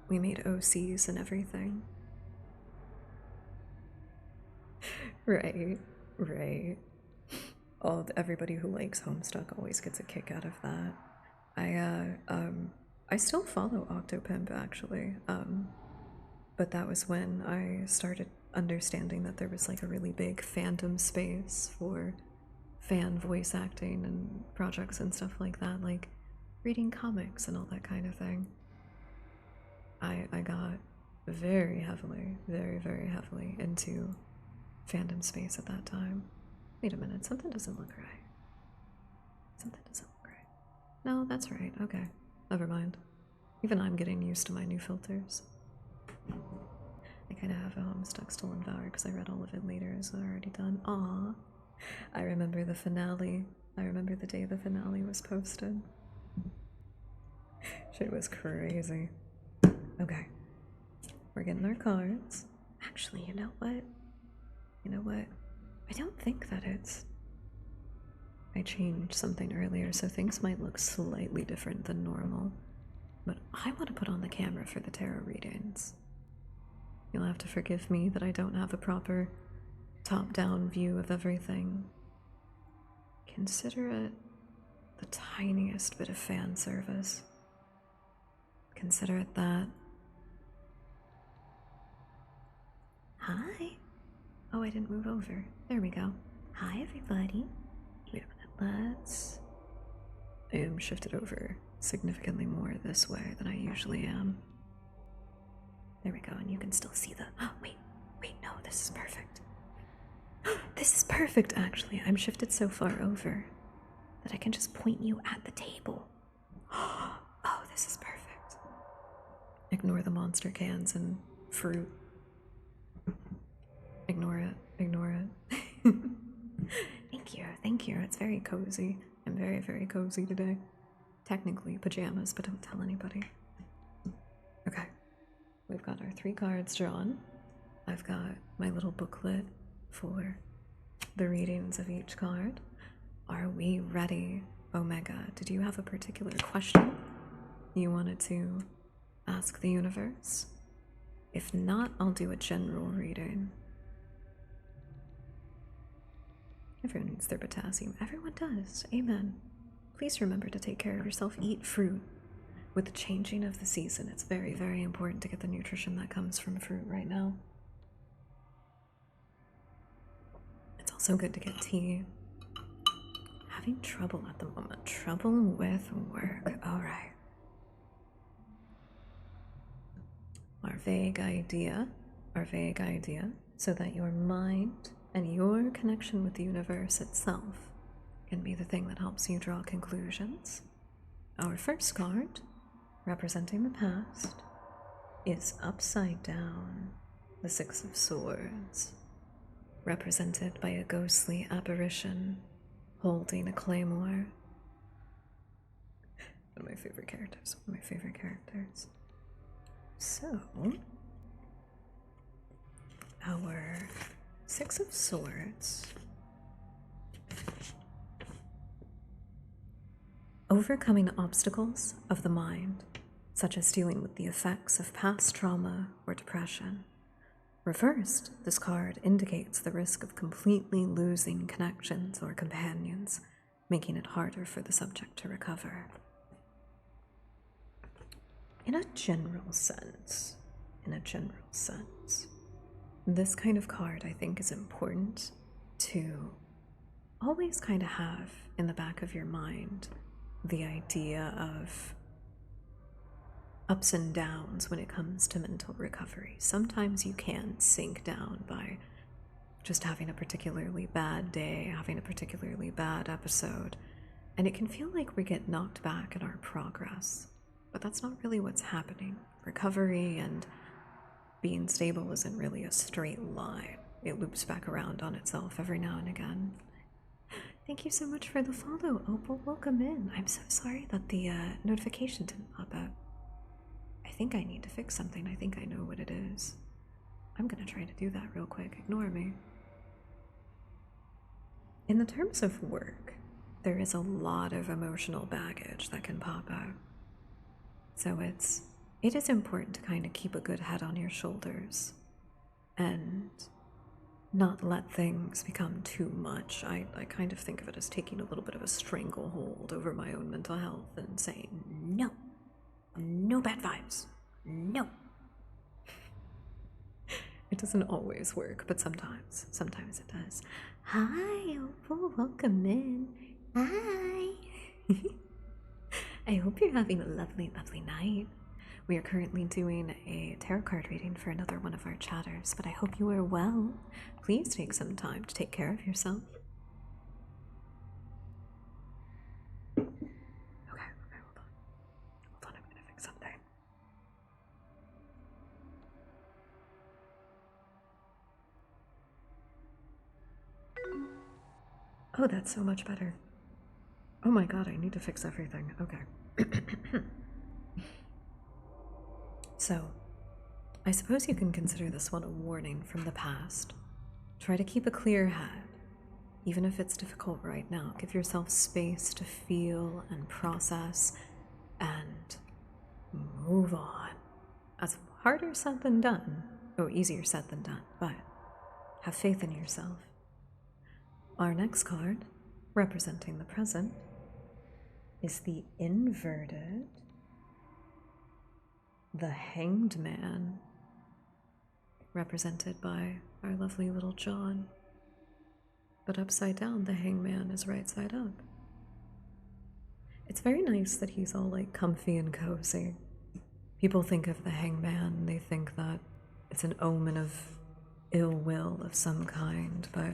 We made OCs and everything. Right, right. Everybody who likes Homestuck always gets a kick out of that. I still follow Octopimp actually, but that was when I started understanding that there was like a really big fandom space for fan voice acting and projects and stuff like that, like reading comics and all that kind of thing. I got very heavily, very heavily into fandom space at that time. Wait a minute, something doesn't look right. Something doesn't look right. No, that's right, okay. Never mind. Even I'm getting used to my new filters. I kind of have a Homestuck Stolen Valor because I read all of it later, as I already done. Aww. I remember the finale. I remember the day the finale was posted. Shit was crazy. Okay. We're getting our cards. Actually, you know what? You know what? I don't think that I changed something earlier, so things might look slightly different than normal. But I want to put on the camera for the tarot readings. You'll have to forgive me that I don't have a proper top-down view of everything. Consider it the tiniest bit of fan service. Consider it that. Hi. Oh, I didn't move over. There we go. Hi, everybody. Wait a minute, let's... I am shifted over significantly more this way than I usually am. There we go, and you can still see the... Oh, wait, no, this is perfect. This is perfect, actually. I'm shifted so far over that I can just point you at the table. Oh, this is perfect. Ignore the monster cans and fruit. Ignore it. Thank you. It's very cozy. I'm very, very cozy today. Technically pajamas, but don't tell anybody. Okay. We've got our 3 cards drawn. I've got my little booklet for the readings of each card. Are we ready, Omega? Did you have a particular question you wanted to ask the universe? If not, I'll do a general reading. Everyone needs their potassium. Everyone does. Amen. Please remember to take care of yourself. Eat fruit. With the changing of the season, it's very, very important to get the nutrition that comes from fruit right now. It's also good to get tea. Having trouble at the moment. Trouble with work. Alright. Our vague idea, so that your mind and your connection with the universe itself can be the thing that helps you draw conclusions. Our first card, representing the past, is upside down, the 6 of Swords, represented by a ghostly apparition holding a claymore. One of my favorite characters. So, our 6 of Swords. Overcoming obstacles of the mind, such as dealing with the effects of past trauma or depression. Reversed, this card indicates the risk of completely losing connections or companions, making it harder for the subject to recover. In a general sense, this kind of card I think is important to always kind of have in the back of your mind the idea of ups and downs when it comes to mental recovery. Sometimes you can sink down by just having a particularly bad day, having a particularly bad episode, and it can feel like we get knocked back in our progress. But that's not really what's happening. Recovery and being stable isn't really a straight line. It loops back around on itself every now and again. Thank you so much for the follow, Opal. Welcome in. I'm so sorry that the notification didn't pop up. I think I need to fix something. I think I know what it is. I'm gonna try to do that real quick. Ignore me. In the terms of work, there is a lot of emotional baggage that can pop out. So it is important to kind of keep a good head on your shoulders and not let things become too much. I kind of think of it as taking a little bit of a stranglehold over my own mental health and saying, no bad vibes, no. It doesn't always work, but sometimes it does. Hi, Opal, welcome in. Hi. I hope you're having a lovely, lovely night. We are currently doing a tarot card reading for another one of our chatters, but I hope you are well. Please take some time to take care of yourself. Okay, hold on, I'm gonna fix something. Oh, that's so much better. Oh my god, I need to fix everything. Okay. So, I suppose you can consider this one a warning from the past. Try to keep a clear head even if it's difficult right now. Give yourself space to feel and process and move on. That's harder said than done. Oh, easier said than done, but have faith in yourself. Our next card, representing the present, is the inverted, the Hanged Man, represented by our lovely little John. But upside down, the hangman is right side up. It's very nice that he's all like comfy and cozy. People think of the hangman, they think that it's an omen of ill will of some kind, but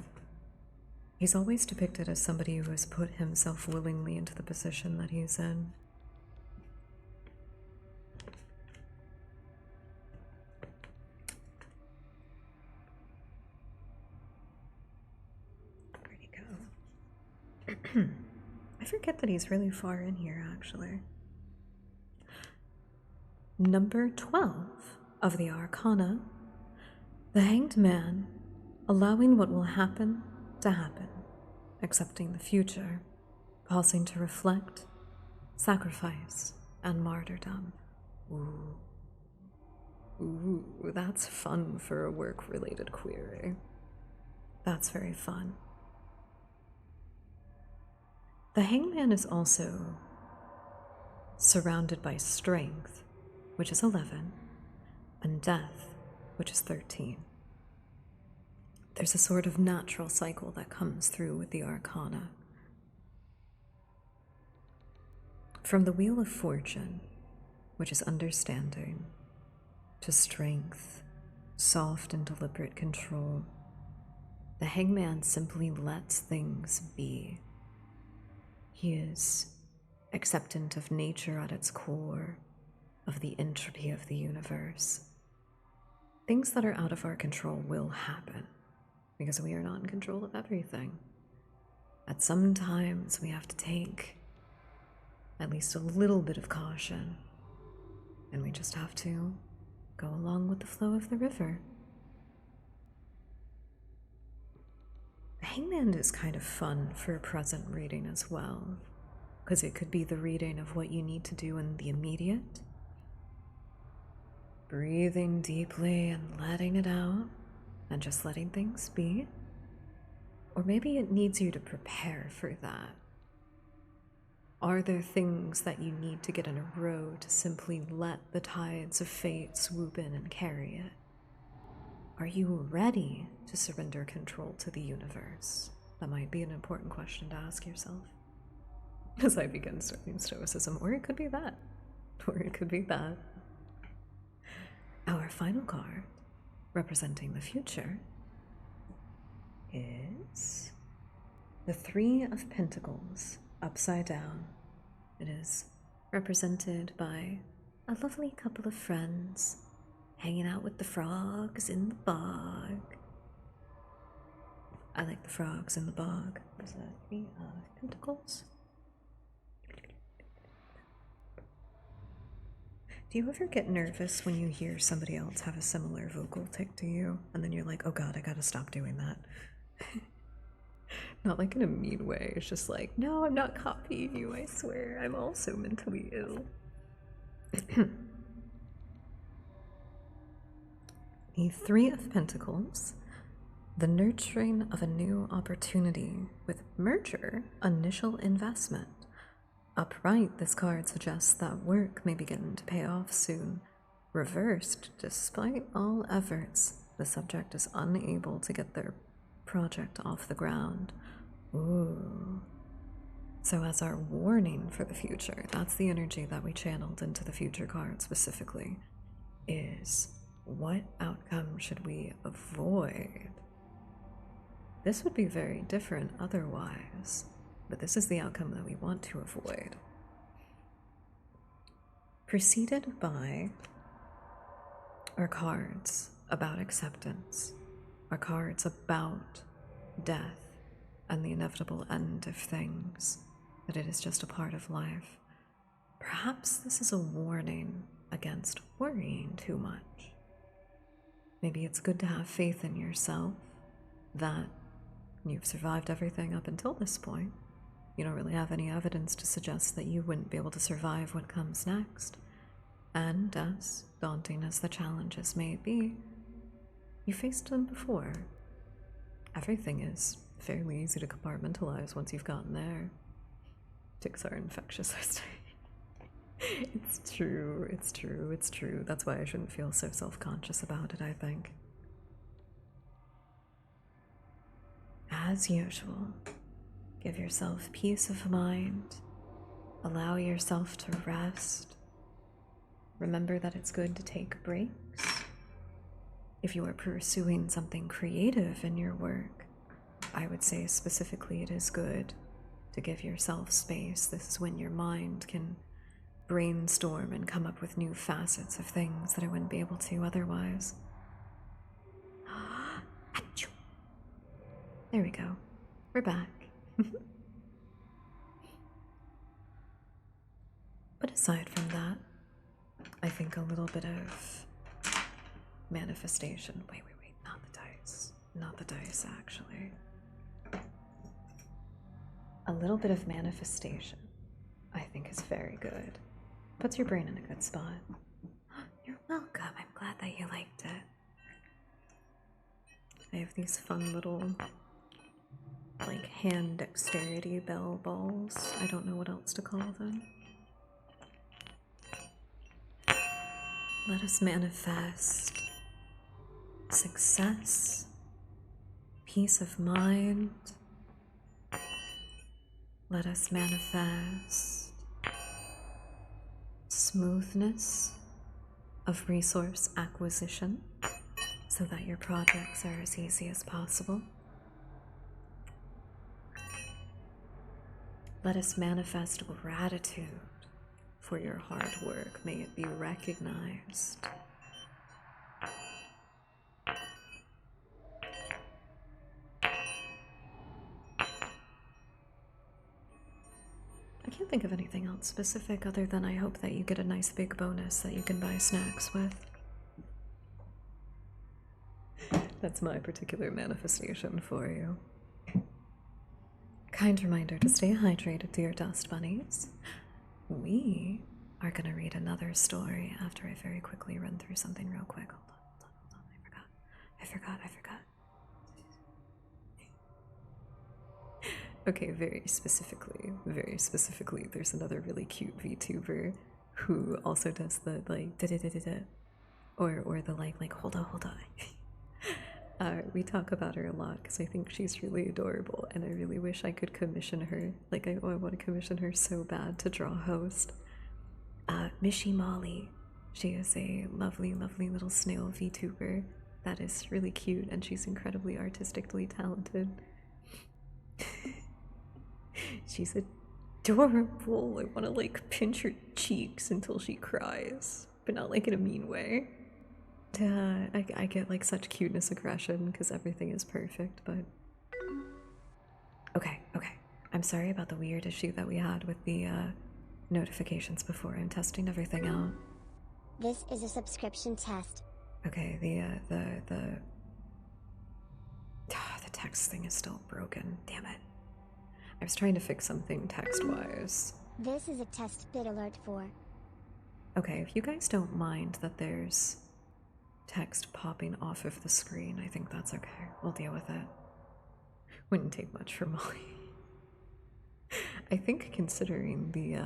he's always depicted as somebody who has put himself willingly into the position that he's in. Where'd he go? I forget that he's really far in here, actually. Number 12 of the Arcana, the Hanged Man, allowing what will happen to happen, accepting the future, pausing to reflect, sacrifice, and martyrdom. Ooh. Ooh, that's fun for a work-related query. That's very fun. The Hangman is also surrounded by strength, which is 11, and death, which is 13. There's a sort of natural cycle that comes through with the Arcana. From the Wheel of Fortune, which is understanding, to strength, soft and deliberate control, the Hangman simply lets things be. He is acceptant of nature at its core, of the entropy of the universe. Things that are out of our control will happen, because we are not in control of everything. At some times, we have to take at least a little bit of caution, and we just have to go along with the flow of the river. The Hangman is kind of fun for a present reading as well, because it could be the reading of what you need to do in the immediate, breathing deeply and letting it out, and just letting things be. Or maybe it needs you to prepare for that. Are there things that you need to get in a row to simply let the tides of fate swoop in and carry it? Are you ready to surrender control to the universe? That might be an important question to ask yourself as I begin studying Stoicism, or it could be that, or it could be that. Our final card, representing the future, is the Three of Pentacles, upside down. It is represented by a lovely couple of friends hanging out with the frogs in the bog. I like the frogs in the bog. Is that Three of Pentacles? Do you ever get nervous when you hear somebody else have a similar vocal tick to you, and then you're like, oh god, I gotta stop doing that? Not like in a mean way, it's just like, no, I'm not copying you, I swear, I'm also mentally ill. The Three of Pentacles, the nurturing of a new opportunity with merger, initial investment. Upright, this card suggests that work may begin to pay off soon. Reversed, despite all efforts, the subject is unable to get their project off the ground. Ooh. So as our warning for the future, that's the energy that we channeled into the future card specifically, is what outcome should we avoid? This would be very different otherwise, but this is the outcome that we want to avoid. Preceded by our cards about acceptance, our cards about death and the inevitable end of things, that it is just a part of life. Perhaps this is a warning against worrying too much. Maybe it's good to have faith in yourself that You've survived everything up until this point. You don't really have any evidence to suggest that you wouldn't be able to survive what comes next. And as daunting as the challenges may be, you faced them before. Everything is fairly easy to compartmentalize once you've gotten there. Ticks are infectious, I say. It's true, it's true, it's true. That's why I shouldn't feel so self-conscious about it, I think. As usual, give yourself peace of mind. Allow yourself to rest. Remember that it's good to take breaks. If you are pursuing something creative in your work, I would say specifically it is good to give yourself space. This is when your mind can brainstorm and come up with new facets of things that it wouldn't be able to otherwise. There we go. We're back. But aside from that, I think a little bit of manifestation. Wait, not the dice. Not the dice, actually. A little bit of manifestation, I think, is very good. Puts your brain in a good spot. You're welcome. I'm glad that you liked it. I have these fun little, like, hand dexterity bell balls. I don't know what else to call them. Let us manifest success, peace of mind. Let us manifest smoothness of resource acquisition so that your projects are as easy as possible. Let us manifest gratitude for your hard work. May it be recognized. I can't think of anything else specific other than I hope that you get a nice big bonus that you can buy snacks with. That's my particular manifestation for you. Kind reminder to stay hydrated, dear dust bunnies. We are going to read another story after I very quickly run through something real quick. Hold on. I forgot. Okay, very specifically, there's another really cute VTuber who also does the, like, da-da-da-da-da, or the, like, hold on. We talk about her a lot because I think she's really adorable, and I really wish I could commission her. Like, I want to commission her so bad to draw host. Mishi Molly. She is a lovely, lovely little snail VTuber that is really cute, and she's incredibly artistically talented. She's adorable. I want to, like, pinch her cheeks until she cries, but not, like, in a mean way. I get, like, such cuteness aggression because everything is perfect, but... Okay. I'm sorry about the weird issue that we had with the, notifications before. I'm testing everything out. This is a subscription test. Okay, the text thing is still broken. Damn it. I was trying to fix something text-wise. This is a test bit alert for. Okay, if you guys don't mind that there's text popping off of the screen, I think that's okay. We'll deal with it. Wouldn't take much for Molly. I think considering the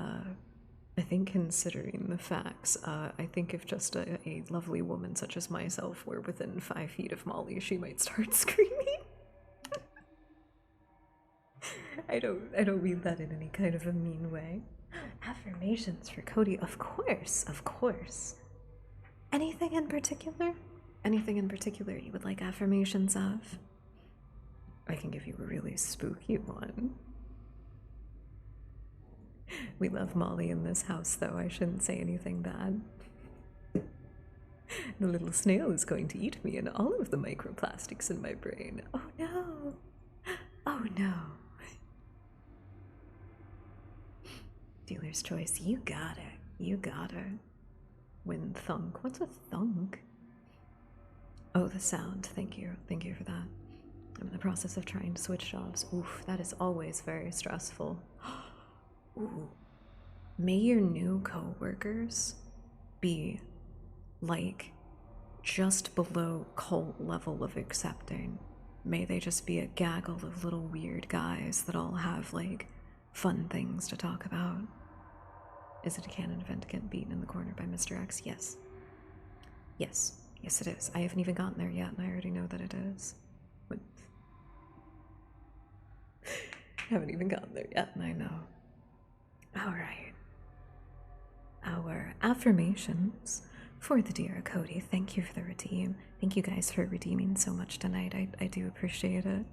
facts, I think if just a lovely woman such as myself were within 5 feet of Molly, she might start screaming. I don't mean that in any kind of a mean way. Affirmations for Cody, of course. Anything in particular? Anything in particular you would like affirmations of? I can give you a really spooky one. We love Molly in this house, though. I shouldn't say anything bad. The little snail is going to eat me and all of the microplastics in my brain. Oh no! Oh no! Dealer's choice. You got it. When thunk. What's a thunk? Oh, the sound. Thank you for that. I'm in the process of trying to switch jobs. Oof, that is always very stressful. Ooh. May your new co-workers be like just below cult level of accepting. May they just be a gaggle of little weird guys that all have like fun things to talk about. Is it a canon event to get beaten in the corner by Mr. X? Yes. Yes. Yes, it is. I haven't even gotten there yet, and I already know that it is. But I haven't even gotten there yet, and I know. Alright. Our affirmations for the dear Cody. Thank you for the redeem. Thank you guys for redeeming so much tonight. I do appreciate it.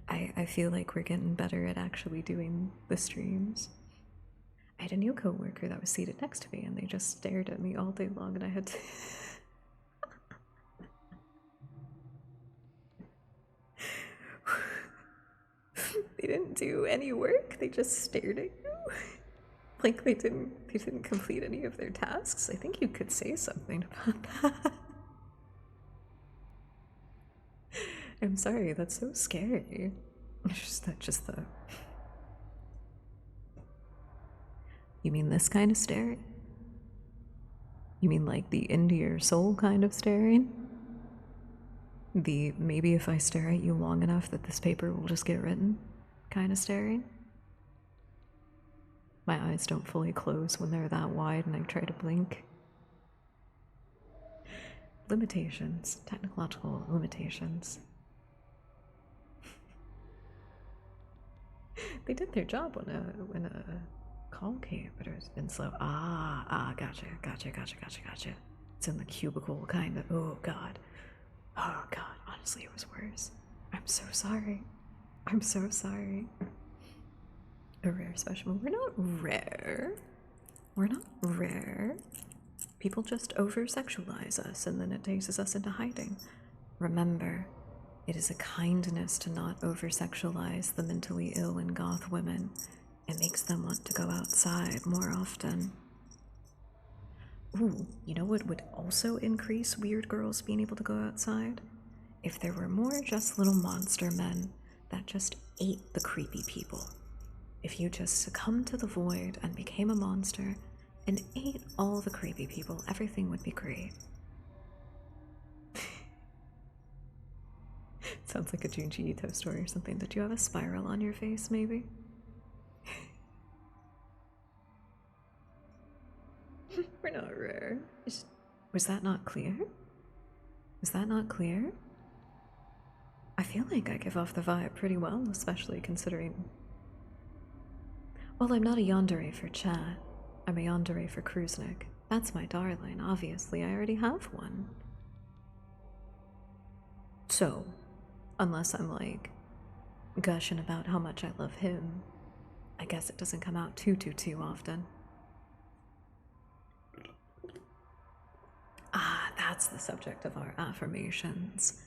I feel like we're getting better at actually doing the streams. I had a new coworker that was seated next to me, and they just stared at me all day long, and I had to. They didn't do any work. They just stared at you. Like they didn't complete any of their tasks. I think you could say something about that. I'm sorry, that's so scary. It's just the. You mean this kind of staring? You mean like the into your soul kind of staring? The maybe if I stare at you long enough that this paper will just get written kind of staring? My eyes don't fully close when they're that wide and I try to blink. Limitations, technological limitations. They did their job when a call came, but it's been slow. Gotcha. It's in the cubicle, kind of. Oh god, honestly, it was worse. I'm so sorry. I'm so sorry. A rare specimen. We're not rare. We're not rare. People just over-sexualize us and then it takes us into hiding. Remember, it is a kindness to not over-sexualize the mentally ill and goth women. It makes them want to go outside more often. Ooh, you know what would also increase weird girls being able to go outside? If there were more just little monster men that just ate the creepy people. If you just succumbed to the void and became a monster and ate all the creepy people, everything would be great. Sounds like a Junji Ito story or something. Did you have a spiral on your face, maybe? We're not rare. Was that not clear? Was that not clear? I feel like I give off the vibe pretty well, especially considering... Well, I'm not a yandere for chat. I'm a yandere for Kruznik. That's my darling. Obviously, I already have one. So, unless I'm like gushing about how much I love him, I guess it doesn't come out too often. That's the subject of our affirmations.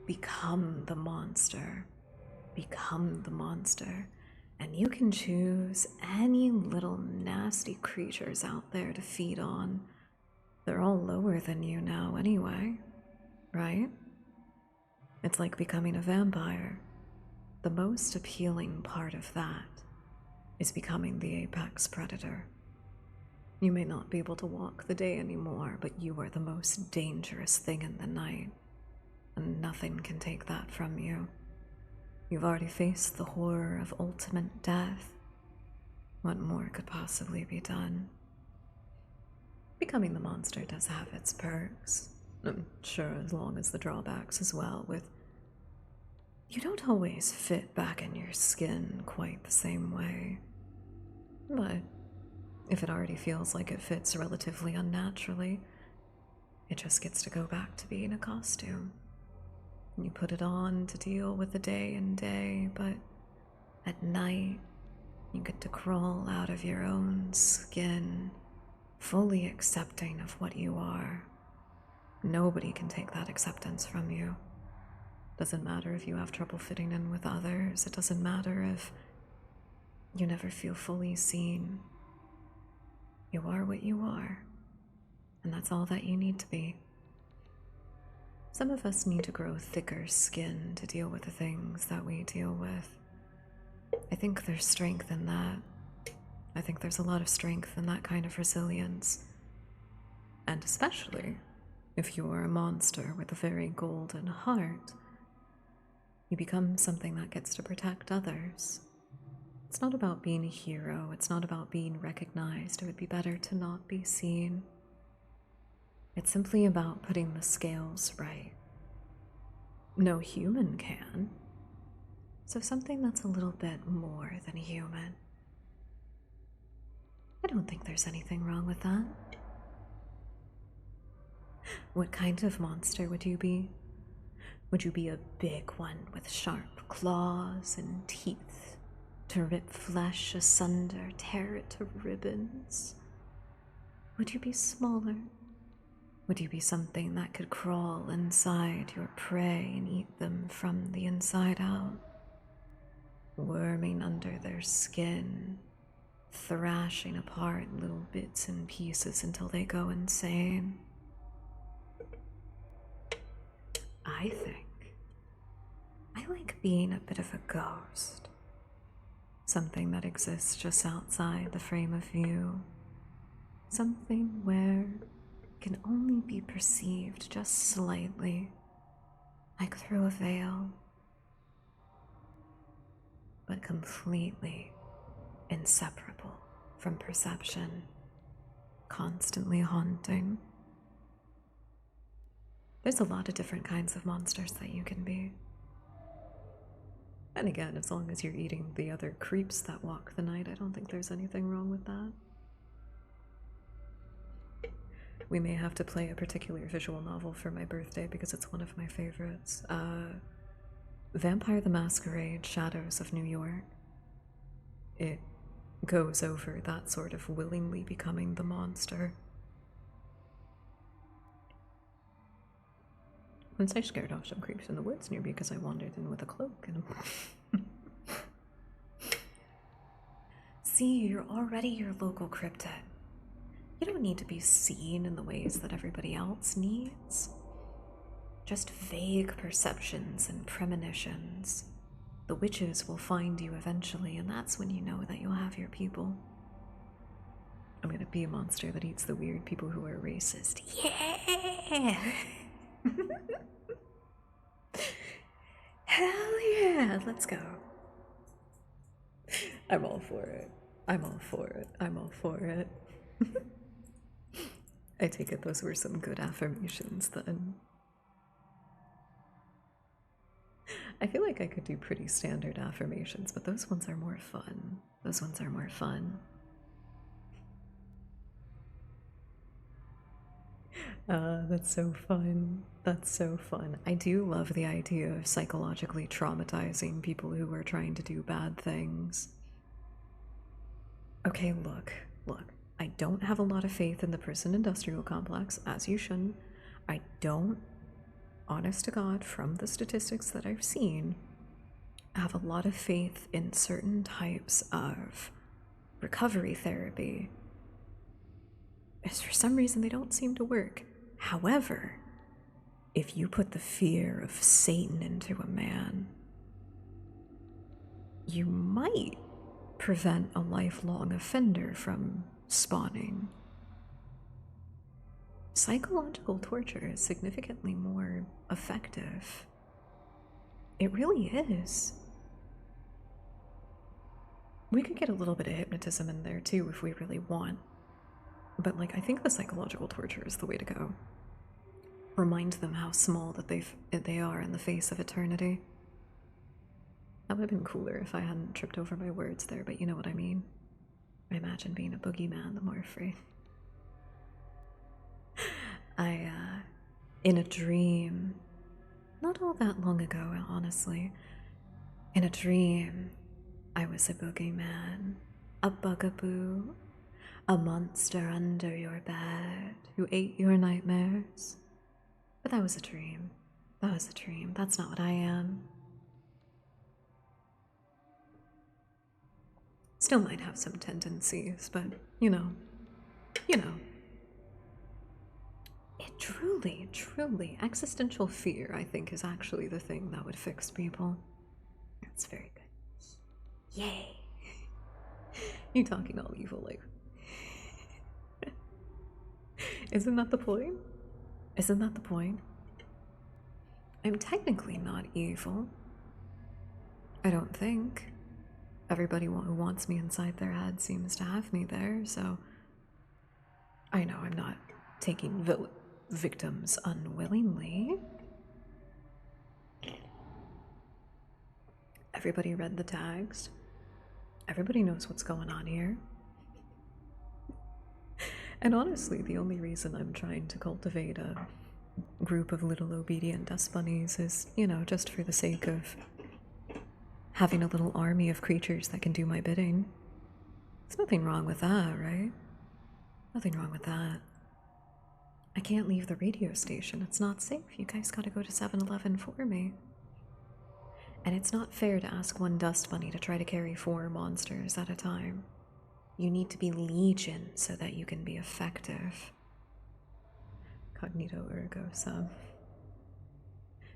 Become the monster. Become the monster. And you can choose any little nasty creatures out there to feed on. They're all lower than you now anyway, right? It's like becoming a vampire. The most appealing part of that is becoming the apex predator. You may not be able to walk the day anymore, but you are the most dangerous thing in the night, and nothing can take that from you. You've already faced the horror of ultimate death. What more could possibly be done? Becoming the monster does have its perks. I'm sure as long as the drawbacks as well, with you don't always fit back in your skin quite the same way. But if it already feels like it fits relatively unnaturally, it just gets to go back to being a costume. You put it on to deal with the day and day, but at night, you get to crawl out of your own skin, fully accepting of what you are. Nobody can take that acceptance from you. Doesn't matter if you have trouble fitting in with others. It doesn't matter if you never feel fully seen. You are what you are, and that's all that you need to be. Some of us need to grow thicker skin to deal with the things that we deal with. I think there's strength in that. I think there's a lot of strength in that kind of resilience. And especially if you are a monster with a very golden heart, you become something that gets to protect others. It's not about being a hero, it's not about being recognized. It would be better to not be seen. It's simply about putting the scales right. No human can. So something that's a little bit more than human. I don't think there's anything wrong with that. What kind of monster would you be? Would you be a big one with sharp claws and teeth to rip flesh asunder, tear it to ribbons? Would you be smaller? Would you be something that could crawl inside your prey and eat them from the inside out? Worming under their skin, thrashing apart little bits and pieces until they go insane? I think I like being a bit of a ghost. Something that exists just outside the frame of view. Something where it can only be perceived just slightly, like through a veil, but completely inseparable from perception, constantly haunting. There's a lot of different kinds of monsters that you can be. And again, as long as you're eating the other creeps that walk the night, I don't think there's anything wrong with that. We may have to play a particular visual novel for my birthday because it's one of my favorites. Vampire the Masquerade, Shadows of New York. It goes over that sort of willingly becoming the monster. Once I scared off some creeps in the woods near me because I wandered in with a cloak and See, you're already your local cryptid. You don't need to be seen in the ways that everybody else needs. Just vague perceptions and premonitions. The witches will find you eventually, and that's when you know that you'll have your people. I'm gonna be a monster that eats the weird people who are racist. Yeah! Hell yeah! Let's go. I'm all for it. I'm all for it. I'm all for it. I take it those were some good affirmations then. I feel like I could do pretty standard affirmations, but those ones are more fun. Those ones are more fun. That's so fun. That's so fun. I do love the idea of psychologically traumatizing people who are trying to do bad things. Okay, look. I don't have a lot of faith in the prison industrial complex, as you shouldn't. I don't, honest to God, from the statistics that I've seen, have a lot of faith in certain types of recovery therapy. As for some reason, they don't seem to work. However, if you put the fear of Satan into a man, you might prevent a lifelong offender from spawning. Psychological torture is significantly more effective. It really is. We could get a little bit of hypnotism in there too if we really want. But I think the psychological torture is the way to go. Remind them how small that they are in the face of eternity. That would have been cooler if I hadn't tripped over my words there, but you know what I mean. I imagine being a boogeyman, the more afraid. In a dream, not all that long ago, honestly, in a dream, I was a boogeyman, a bugaboo, a monster under your bed who ate your nightmares. But that was a dream. That was a dream. That's not what I am. Still might have some tendencies, but you know. Truly, truly, existential fear, I think, is actually the thing that would fix people. That's very good. Yay. You talking all evil, like. Isn't that the point? Isn't that the point? I'm technically not evil. I don't think. Everybody who wants me inside their head seems to have me there, so I know I'm not taking victims unwillingly. Everybody read the tags. Everybody knows what's going on here. And honestly, the only reason I'm trying to cultivate a group of little obedient dust bunnies is, you know, just for the sake of having a little army of creatures that can do my bidding. There's nothing wrong with that, right? Nothing wrong with that. I can't leave the radio station. It's not safe. You guys gotta go to 7-Eleven for me. And it's not fair to ask one dust bunny to try to carry 4 monsters at a time. You need to be legion so that you can be effective. Cognito ergo sum.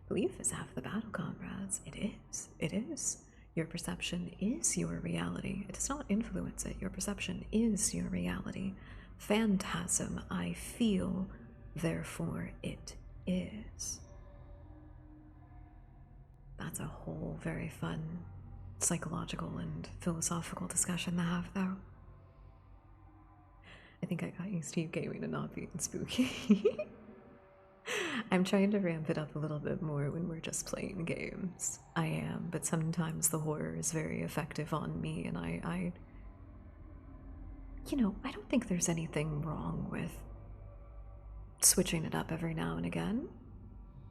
Belief is half the battle, comrades. It is. It is. Your perception is your reality. It does not influence it. Your perception is your reality. Phantasm, I feel, therefore it is. That's a whole very fun psychological and philosophical discussion to have, though. I think I got used to you gaming and not being spooky. I'm trying to ramp it up a little bit more when we're just playing games. I am, but sometimes the horror is very effective on me, and I you know, I don't think there's anything wrong with switching it up every now and again.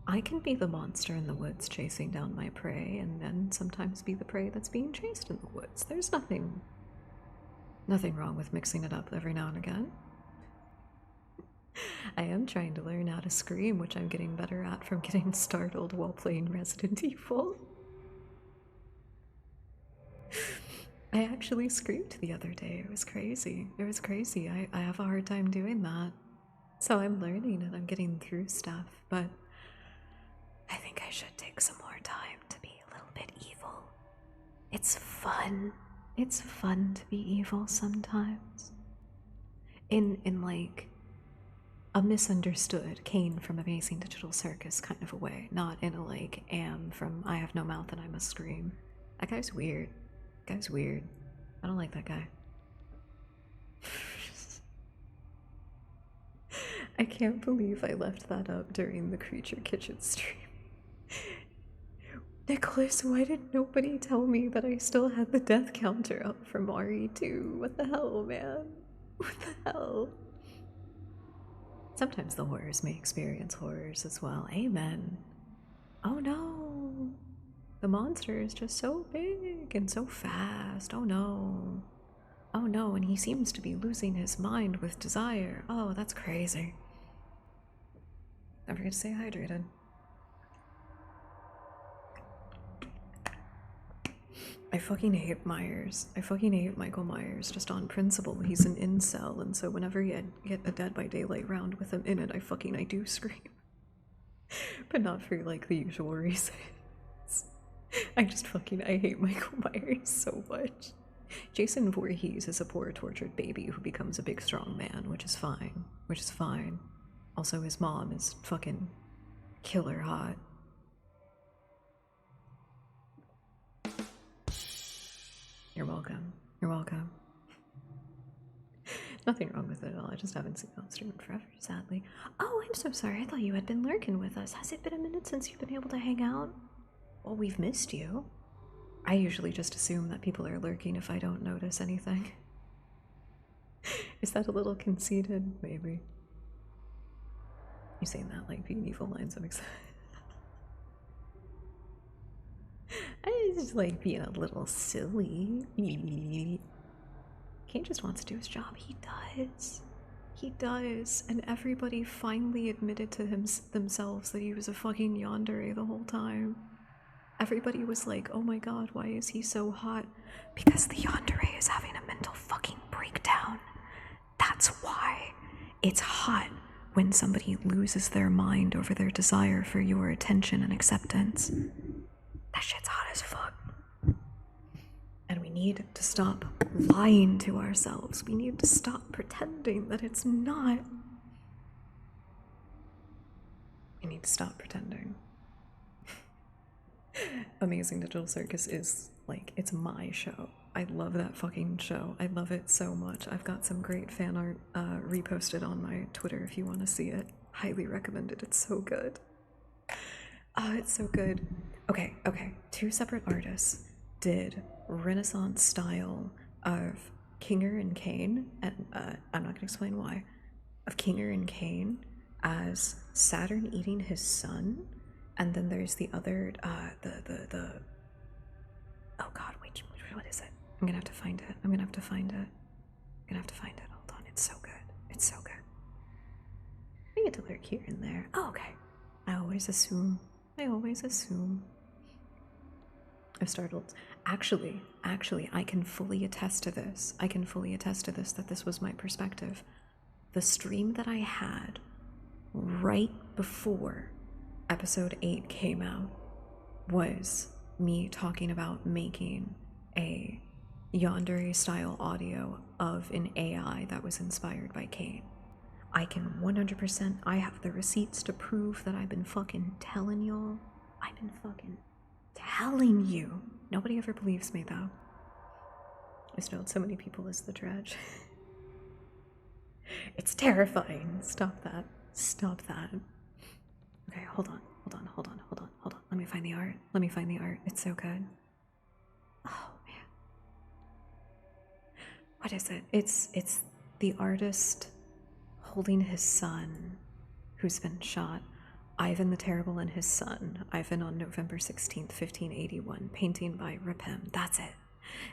I can be the monster in the woods chasing down my prey, and then sometimes be the prey that's being chased in the woods. There's nothing wrong with mixing it up every now and again. I am trying to learn how to scream, which I'm getting better at from getting startled while playing Resident Evil. I actually screamed the other day. It was crazy. It was crazy. I have a hard time doing that. So I'm learning and I'm getting through stuff, but I think I should take some more time to be a little bit evil. It's fun. It's fun to be evil sometimes. In like a misunderstood Kane from Amazing Digital Circus kind of a way, not in a like Am from I Have No Mouth and I Must Scream. That guy's weird. That guy's weird. I don't like that guy. I can't believe I left that up during the Creature Kitchen stream. Nicholas, why did nobody tell me that I still had the death counter up from RE2? What the hell, man? What the hell? Sometimes the horrors may experience horrors as well. Amen. Oh no. The monster is just so big and so fast. Oh no. Oh no, and he seems to be losing his mind with desire. Oh, that's crazy. Don't forget to stay hydrated. I fucking hate Myers. I fucking hate Michael Myers just on principle. He's an incel, and so whenever you get a Dead by Daylight round with him in it, I do scream. But not for like the usual reasons. I hate Michael Myers so much. Jason Voorhees is a poor tortured baby who becomes a big strong man, which is fine. Which is fine. Also, his mom is fucking killer hot. You're welcome. You're welcome. Nothing wrong with it at all. I just haven't seen you on stream in forever, sadly. Oh, I'm so sorry. I thought you had been lurking with us. Has it been a minute since you've been able to hang out? Well, we've missed you. I usually just assume that people are lurking if I don't notice anything. Is that a little conceited? Maybe. You saying that like being evil lines, I'm excited. I just like being a little silly. Kane just wants to do his job. He does. He does. And everybody finally admitted to themselves that he was a fucking yandere the whole time. Everybody was like, oh my god, why is he so hot? Because the yandere is having a mental fucking breakdown. That's why. It's hot when somebody loses their mind over their desire for your attention and acceptance. That shit's hot as fuck. And we need to stop lying to ourselves. We need to stop pretending that it's not. We need to stop pretending. Amazing Digital Circus is like, it's my show. I love that fucking show. I love it so much. I've got some great fan art reposted on my Twitter if you want to see it. Highly recommend it. It's so good. Oh, it's so good. Okay. 2 separate artists did Renaissance style of Kinger and Kane, and I'm not going to explain why, of Kinger and Kane as Saturn eating his son, and then there's the other, oh god, wait, what is it? I'm gonna have to find it. Hold on, it's so good. I get to lurk here and there. Oh, okay. I always assume. I'm startled. Actually, I can fully attest to this. That this was my perspective. The stream that I had right before episode 8 came out was me talking about making a yandere style audio of an AI that was inspired by Kane. I can 100%, I have the receipts to prove that I've been fucking telling y'all. I've been fucking telling you. Nobody ever believes me though. I spelled so many people as the dredge. It's terrifying. Stop that. Okay, hold on. Let me find the art. It's so good. Oh man. What is it? It's the artist holding his son who's been shot. Ivan the Terrible and his son. Ivan on November 16th, 1581. Painting by Ripem. That's it.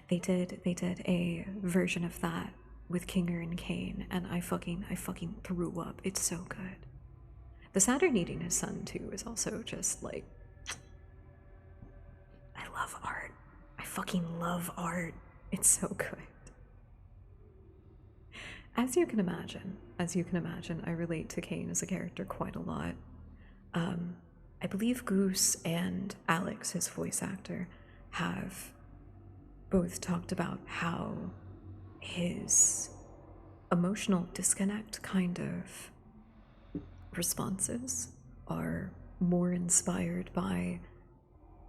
They did a version of that with Kinger and Kane, and I fucking threw up. It's so good. The Saturn eating his son too is also just like, I love art. I fucking love art. It's so good. As you can imagine, I relate to Kane as a character quite a lot. I believe Goose and Alex, his voice actor, have both talked about how his emotional disconnect kind of responses are more inspired by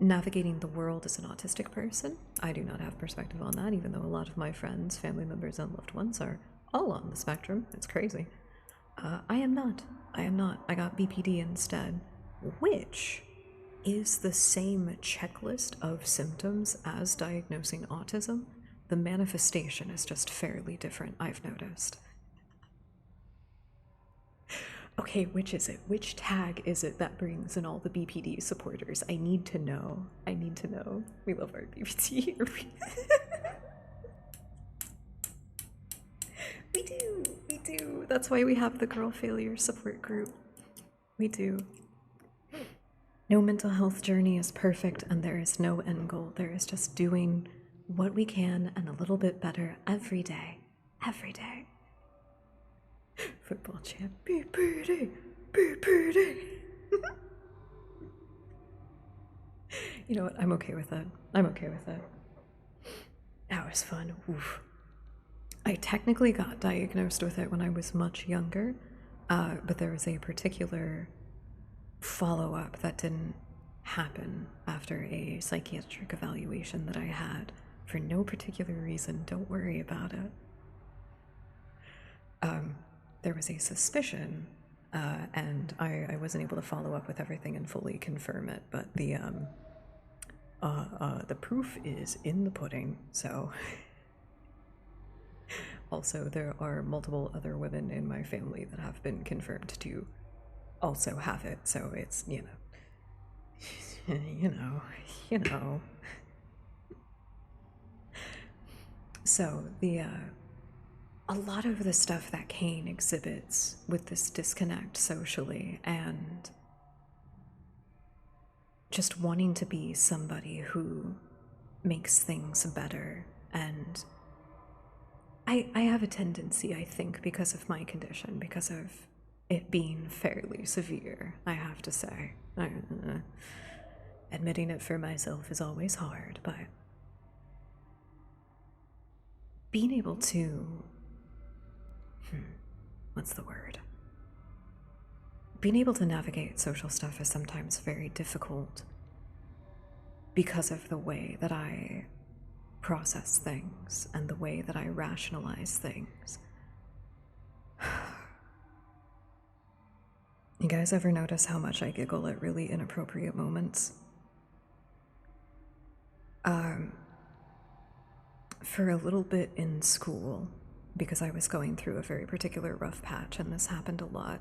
navigating the world as an autistic person. I do not have perspective on that, even though a lot of my friends, family members, and loved ones are all on the spectrum. It's crazy. I am not. I got BPD instead, which is the same checklist of symptoms as diagnosing autism. The manifestation is just fairly different, I've noticed. Okay, which is it? Which tag is it that brings in all the BPD supporters? I need to know. We love our BPD here. We do. That's why we have the Girl Failure Support Group. We do. No mental health journey is perfect, and there is no end goal. There is just doing what we can and a little bit better every day. Football champ. Be pretty. You know what? I'm okay with that. That was fun. Oof. I technically got diagnosed with it when I was much younger, but there was a particular follow-up that didn't happen after a psychiatric evaluation that I had for no particular reason. Don't worry about it. There was a suspicion, and I wasn't able to follow up with everything and fully confirm it, but the proof is in the pudding, so... Also, there are multiple other women in my family that have been confirmed to also have it, so it's, you know. So, a lot of the stuff that Kane exhibits with this disconnect socially and just wanting to be somebody who makes things better, and I have a tendency, I think, because of my condition, because of it being fairly severe, I have to say. Admitting it for myself is always hard, but being able to. What's the word? Being able to navigate social stuff is sometimes very difficult because of the way that I process things and the way that I rationalize things. You guys ever notice how much I giggle at really inappropriate moments? For a little bit in school, because I was going through a very particular rough patch and this happened a lot,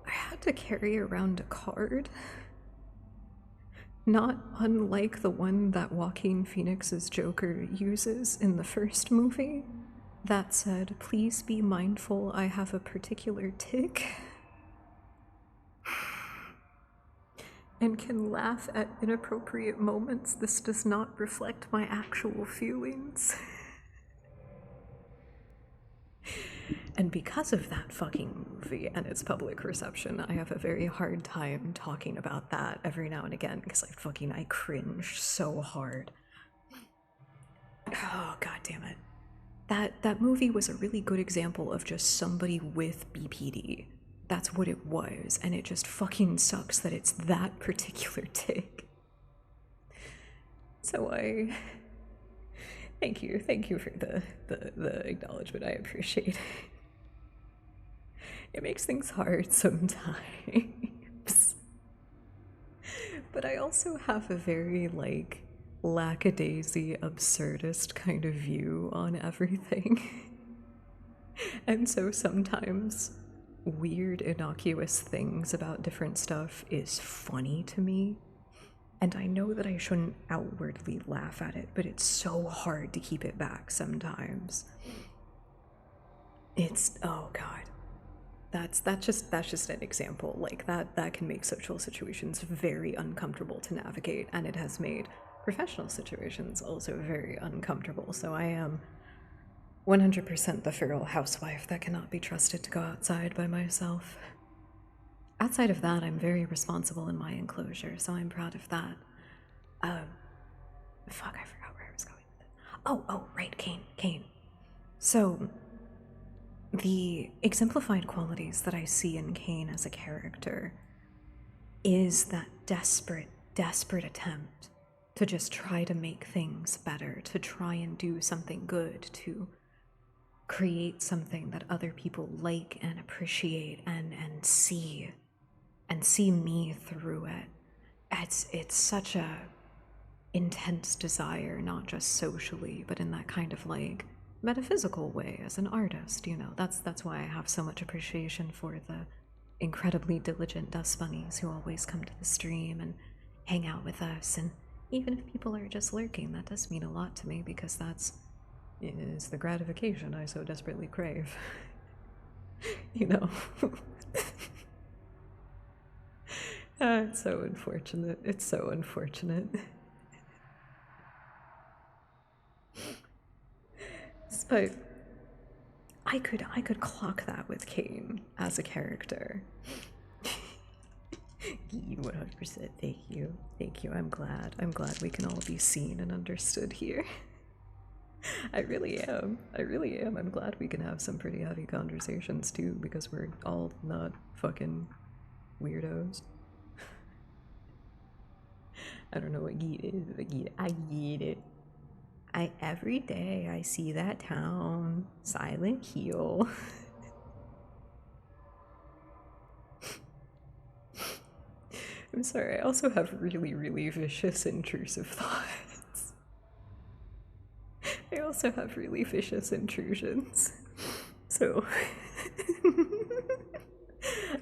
I had to carry around a card. Not unlike the one that Joaquin Phoenix's Joker uses in the first movie. That said, please be mindful I have a particular tic and can laugh at inappropriate moments. This does not reflect my actual feelings. And because of that fucking movie and its public reception, I have a very hard time talking about that every now and again because I cringe so hard. Oh, god damn it. That movie was a really good example of just somebody with BPD. That's what it was, and it just fucking sucks that it's that particular tic. So thank you for the acknowledgement. I appreciate it. It makes things hard sometimes. But I also have a very, lackadaisy, absurdist kind of view on everything. And so sometimes weird, innocuous things about different stuff is funny to me. And I know that I shouldn't outwardly laugh at it, but it's so hard to keep it back sometimes. It's, oh god. That's just an example. That can make social situations very uncomfortable to navigate, and it has made professional situations also very uncomfortable. So I am 100% the feral housewife that cannot be trusted to go outside by myself. Outside of that, I'm very responsible in my enclosure, so I'm proud of that. Fuck, I forgot where I was going with it. Oh, right, Kane. So, the exemplified qualities that I see in Kane as a character is that desperate attempt to just try to make things better, to try and do something good, to create something that other people like and appreciate and see me through it. It's such a intense desire, not just socially, but in that kind of metaphysical way as an artist, That's why I have so much appreciation for the incredibly diligent dust bunnies who always come to the stream and hang out with us. And even if people are just lurking, that does mean a lot to me because that is the gratification I so desperately crave. It's so unfortunate. It's so unfortunate. But I could clock that with Kane as a character. 100%. Thank you. I'm glad we can all be seen and understood here. I really am. I'm glad we can have some pretty heavy conversations too, because we're all not fucking weirdos. I don't know what geet is, but I get it. Every day I see that town, Silent Hill. I'm sorry, I also have really, really vicious, intrusive thoughts. I also have really vicious intrusions. So,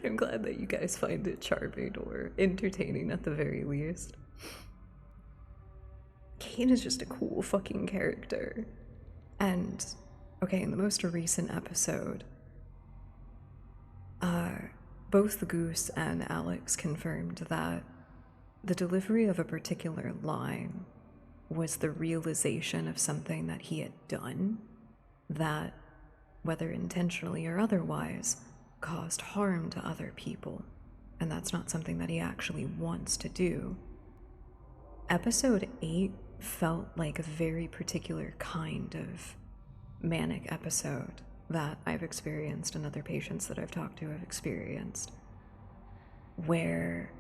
I'm glad that you guys find it charming or entertaining at the very least. Kane is just a cool fucking character. And, okay, in the most recent episode, both the Goose and Alex confirmed that the delivery of a particular line was the realization of something that he had done that, whether intentionally or otherwise, caused harm to other people, and that's not something that he actually wants to do. Episode 8 felt like a very particular kind of manic episode that I've experienced and other patients that I've talked to have experienced, where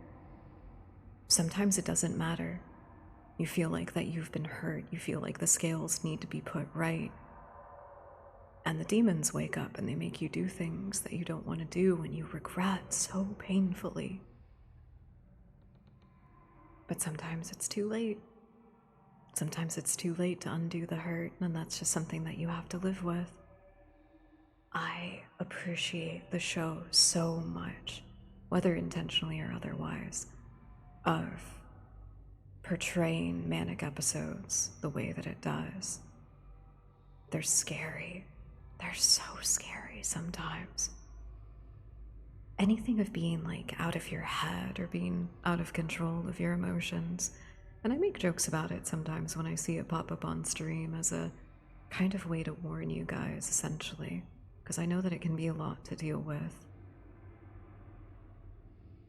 sometimes it doesn't matter. You feel like that you've been hurt, you feel like the scales need to be put right, and the demons wake up and they make you do things that you don't want to do and you regret so painfully. But sometimes it's too late. Sometimes it's too late to undo the hurt, and that's just something that you have to live with. I appreciate the show so much, whether intentionally or otherwise, of portraying manic episodes the way that it does. They're scary. They're so scary sometimes. Anything of being like out of your head or being out of control of your emotions. And I make jokes about it sometimes when I see it pop up on stream as a kind of way to warn you guys, essentially, because I know that it can be a lot to deal with.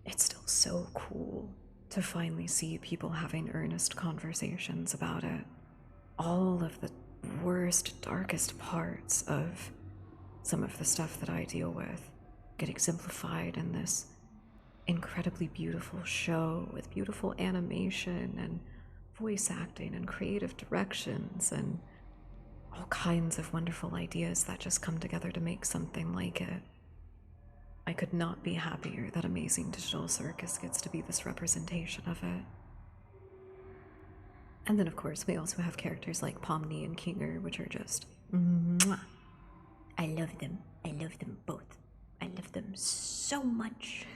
It's still so cool to finally see people having earnest conversations about it. All of the worst, darkest parts of some of the stuff that I deal with get exemplified in this incredibly beautiful show with beautiful animation and voice acting and creative directions and all kinds of wonderful ideas that just come together to make something like it. I could not be happier that Amazing Digital Circus gets to be this representation of it. And then, of course, we also have characters like Pomni and Kinger, which are just mwah. I love them. I love them both. I love them so much.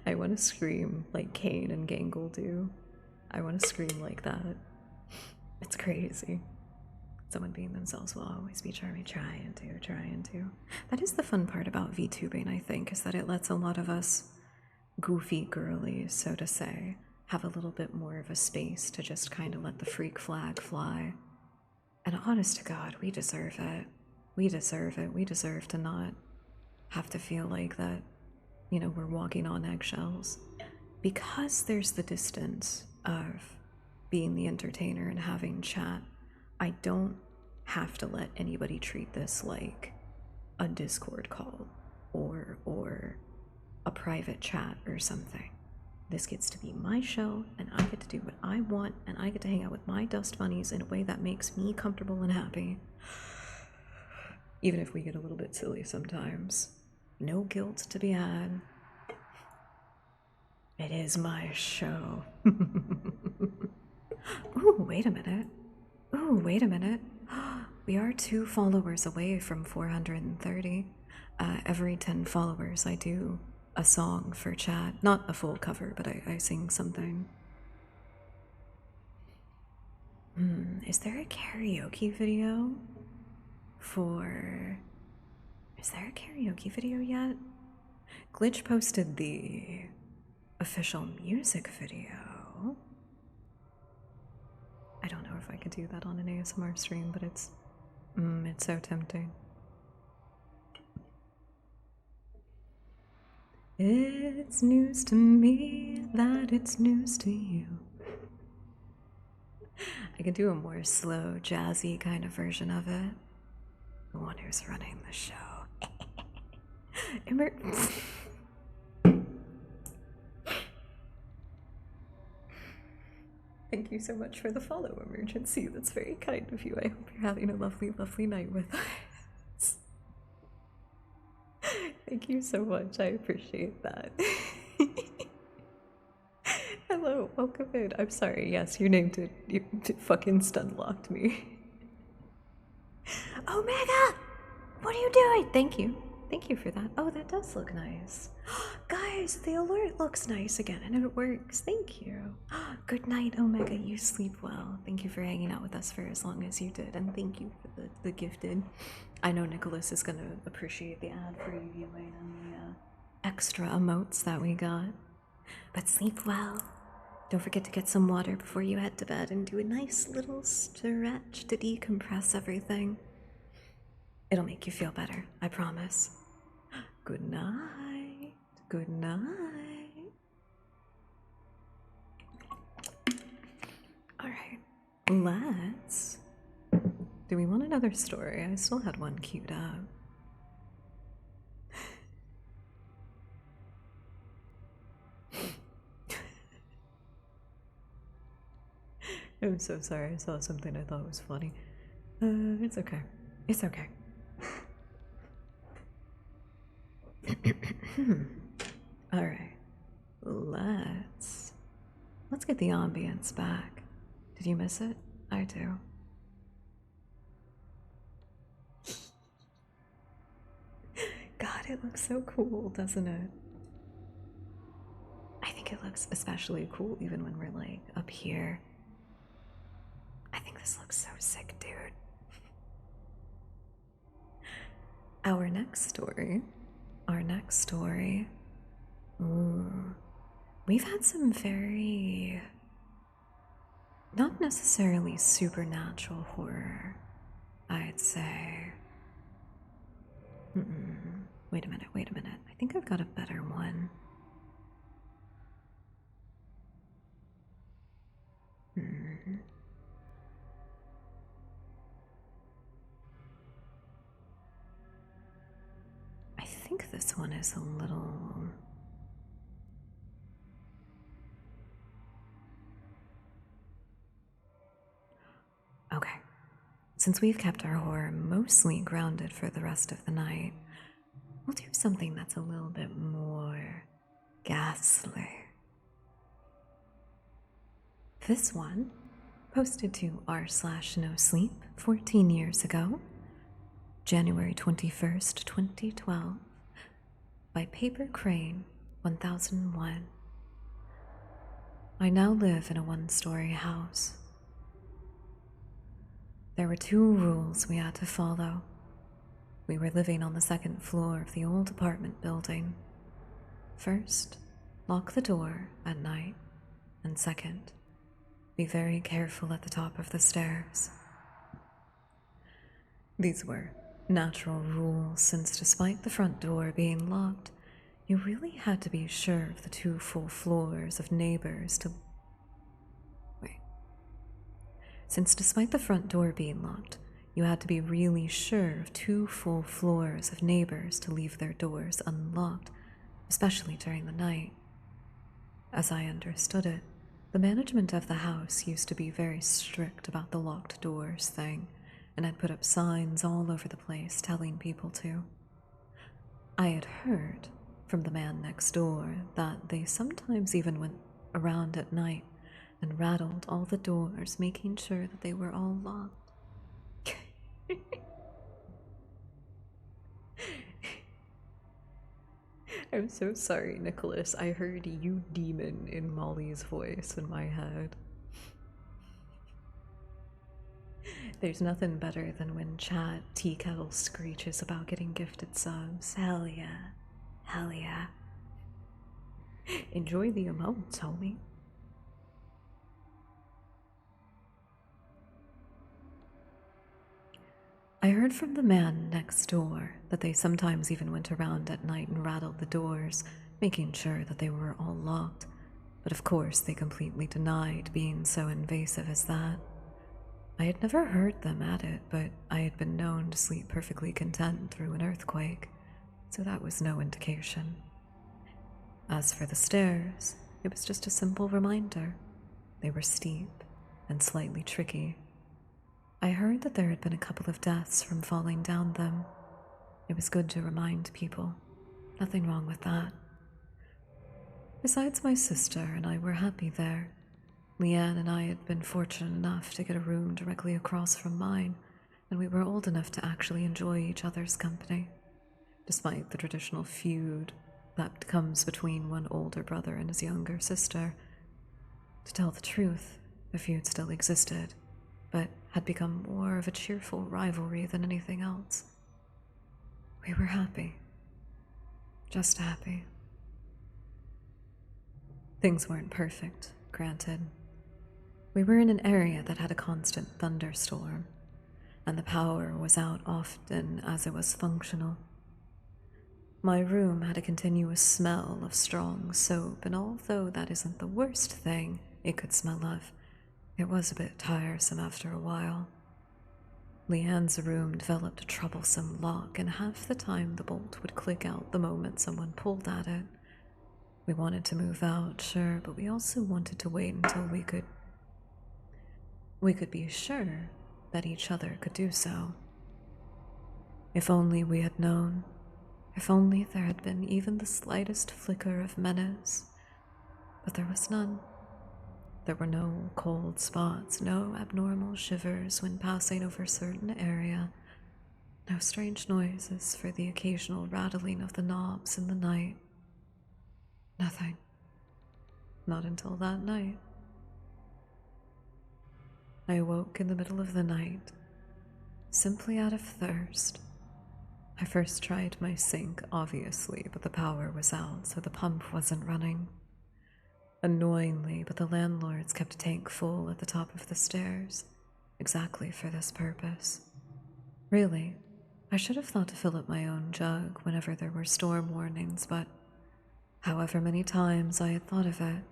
I want to scream like Kane and Gangle do. I want to scream like that. It's crazy. Someone being themselves will always be trying to. That is the fun part about VTubing, I think, is that it lets a lot of us goofy girlies, so to say, have a little bit more of a space to just kind of let the freak flag fly. And honest to God, we deserve it. We deserve it. We deserve to not have to feel like that, you know, we're walking on eggshells. Because there's the distance of being the entertainer and having chat, I don't have to let anybody treat this like a Discord call or a private chat or something. This gets to be my show, and I get to do what I want, and I get to hang out with my dust bunnies in a way that makes me comfortable and happy. Even if we get a little bit silly sometimes. No guilt to be had. It is my show. Ooh, wait a minute. We are 2 followers away from 430. Every 10 followers, I do a song for chat. Not a full cover, but I sing something. Is there a karaoke video for... Is there a karaoke video yet? Glitch posted the official music video. I don't know if I could do that on an ASMR stream, but it's so tempting. It's news to me that it's news to you. I could do a more slow, jazzy kind of version of it. The one who's running the show. Thank you so much for the follow, Emergency. That's very kind of you. I hope you're having a lovely, lovely night with us. Thank you so much. I appreciate that. Hello, welcome in. I'm sorry. Yes, your name did. You fucking stun locked me. Omega! What are you doing? Thank you. Thank you for that. Oh, that does look nice. Guys, the alert looks nice again and it works. Thank you. Good night, Omega. You sleep well. Thank you for hanging out with us for as long as you did. And thank you for the gifted. I know Nicholas is going to appreciate the ad previewing and the extra emotes that we got. But sleep well. Don't forget to get some water before you head to bed and do a nice little stretch to decompress everything. It'll make you feel better, I promise. Good night. Good night. Alright, let's. Do we want another story? I still had one queued up. I'm so sorry, I saw something I thought was funny. It's okay. It's okay. Alright. Let's get the ambience back. Did you miss it? I do. God, it looks so cool, doesn't it? I think it looks especially cool even when we're like up here. I think this looks so sick, dude. Our next story. Ooh, we've had some very, not necessarily supernatural horror, I'd say. Wait a minute. I think I've got a better one. I think this one is a little. Okay. Since we've kept our horror mostly grounded for the rest of the night, we'll do something that's a little bit more ghastly. This one, posted to r/no sleep 14 years ago, January 21st, 2012, by Paper Crane 1001. I now live in a one-story house. There were 2 rules we had to follow. We were living on the 2nd floor of the old apartment building. First, lock the door at night, and second, be very careful at the top of the stairs. These were natural rules, since despite the front door being locked, you really had to be sure of the 2 full floors of neighbors to. Wait. Since despite the front door being locked, you had to be really sure of 2 full floors of neighbors to leave their doors unlocked, especially during the night. As I understood it, the management of the house used to be very strict about the locked doors thing, and had put up signs all over the place telling people to. I had heard from the man next door that they sometimes even went around at night and rattled all the doors, making sure that they were all locked. I'm so sorry, Nicholas. I heard "you demon" in Molly's voice in my head. There's nothing better than when chat tea kettle screeches about getting gifted subs. Hell yeah. Hell yeah. Enjoy the emotes, homie. I heard from the man next door that they sometimes even went around at night and rattled the doors, making sure that they were all locked, but of course they completely denied being so invasive as that. I had never heard them at it, but I had been known to sleep perfectly content through an earthquake, so that was no indication. As for the stairs, it was just a simple reminder. They were steep and slightly tricky. I heard that there had been a couple of deaths from falling down them. It was good to remind people. Nothing wrong with that. Besides, my sister and I were happy there. Leanne and I had been fortunate enough to get a room directly across from mine, and we were old enough to actually enjoy each other's company, despite the traditional feud that comes between one older brother and his younger sister. To tell the truth, the feud still existed, but had become more of a cheerful rivalry than anything else. We were happy. Just happy. Things weren't perfect, granted. We were in an area that had a constant thunderstorm. and the power was out often as it was functional. My room had a continuous smell of strong soap, and although that isn't the worst thing it could smell of, it was a bit tiresome after a while. Leanne's room developed a troublesome lock, and half the time the bolt would click out the moment someone pulled at it. We wanted to move out, sure, but we also wanted to wait until we could be sure that each other could do so. If only we had known. If only there had been even the slightest flicker of menace. But there was none. There were no cold spots, no abnormal shivers when passing over a certain area, no strange noises for the occasional rattling of the knobs in the night. Nothing. Not until that night. I awoke in the middle of the night, simply out of thirst. I first tried my sink, obviously, but the power was out, so the pump wasn't running. Annoyingly, but the landlords kept a tank full at the top of the stairs, exactly for this purpose. Really, I should have thought to fill up my own jug whenever there were storm warnings, but however many times I had thought of it,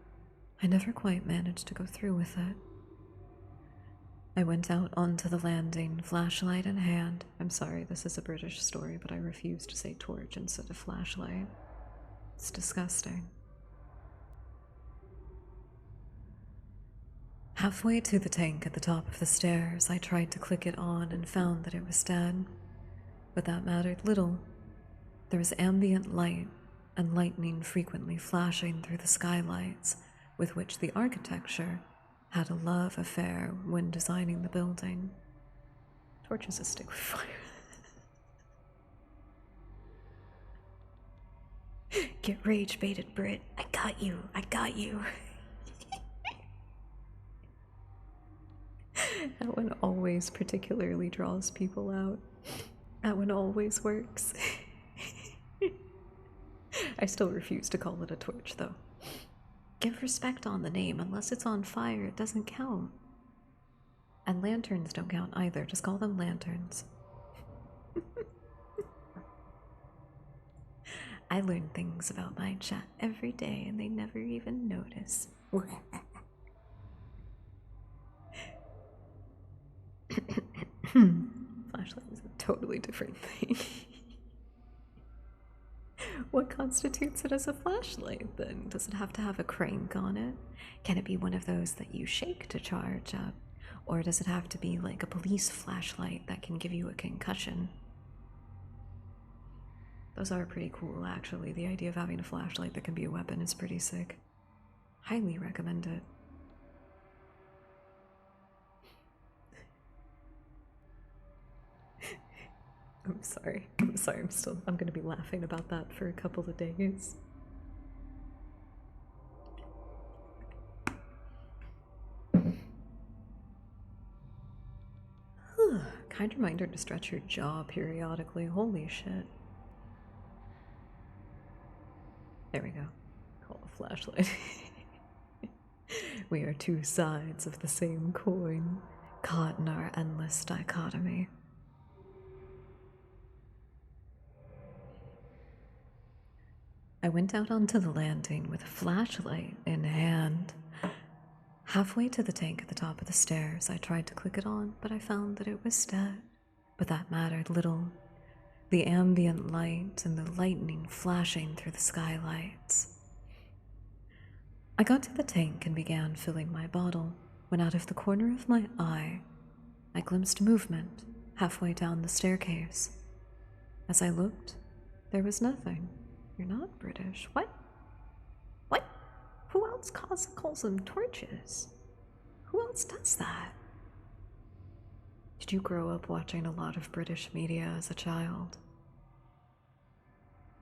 I never quite managed to go through with it. I went out onto the landing, flashlight in hand. I'm sorry, this is a British story, but I refuse to say torch instead of flashlight. It's disgusting. Halfway to the tank at the top of the stairs, I tried to click it on and found that it was dead. But that mattered little. There was ambient light and lightning frequently flashing through the skylights, with which the architecture had a love affair when designing the building. Torches a stick with fire. Get rage baited, Brit. I got you. I got you. That one always particularly draws people out. That one always works. I still refuse to call it a torch, though. Give respect on the name. Unless it's on fire, it doesn't count. And lanterns don't count either. Just call them lanterns. I learn things about my chat every day, and they never even notice. Flashlight is a totally different thing. What constitutes it as a flashlight, then? Does it have to have a crank on it? Can it be one of those that you shake to charge up? Or does it have to be like a police flashlight that can give you a concussion? Those are pretty cool, actually. The idea of having a flashlight that can be a weapon is pretty sick. Highly recommend it. I'm sorry. I'm gonna be laughing about that for a couple of days. Kind reminder to stretch your jaw periodically. Holy shit. There we go. Call a flashlight. We are two sides of the same coin, caught in our endless dichotomy. I went out onto the landing with a flashlight in hand. Halfway to the tank at the top of the stairs, I tried to click it on, but I found that it was dead. But that mattered little. The ambient light and the lightning flashing through the skylights. I got to the tank and began filling my bottle, when out of the corner of my eye, I glimpsed movement halfway down the staircase. As I looked, there was nothing. You're not British. What? What? Who else calls them torches? Who else does that? Did you grow up watching a lot of British media as a child?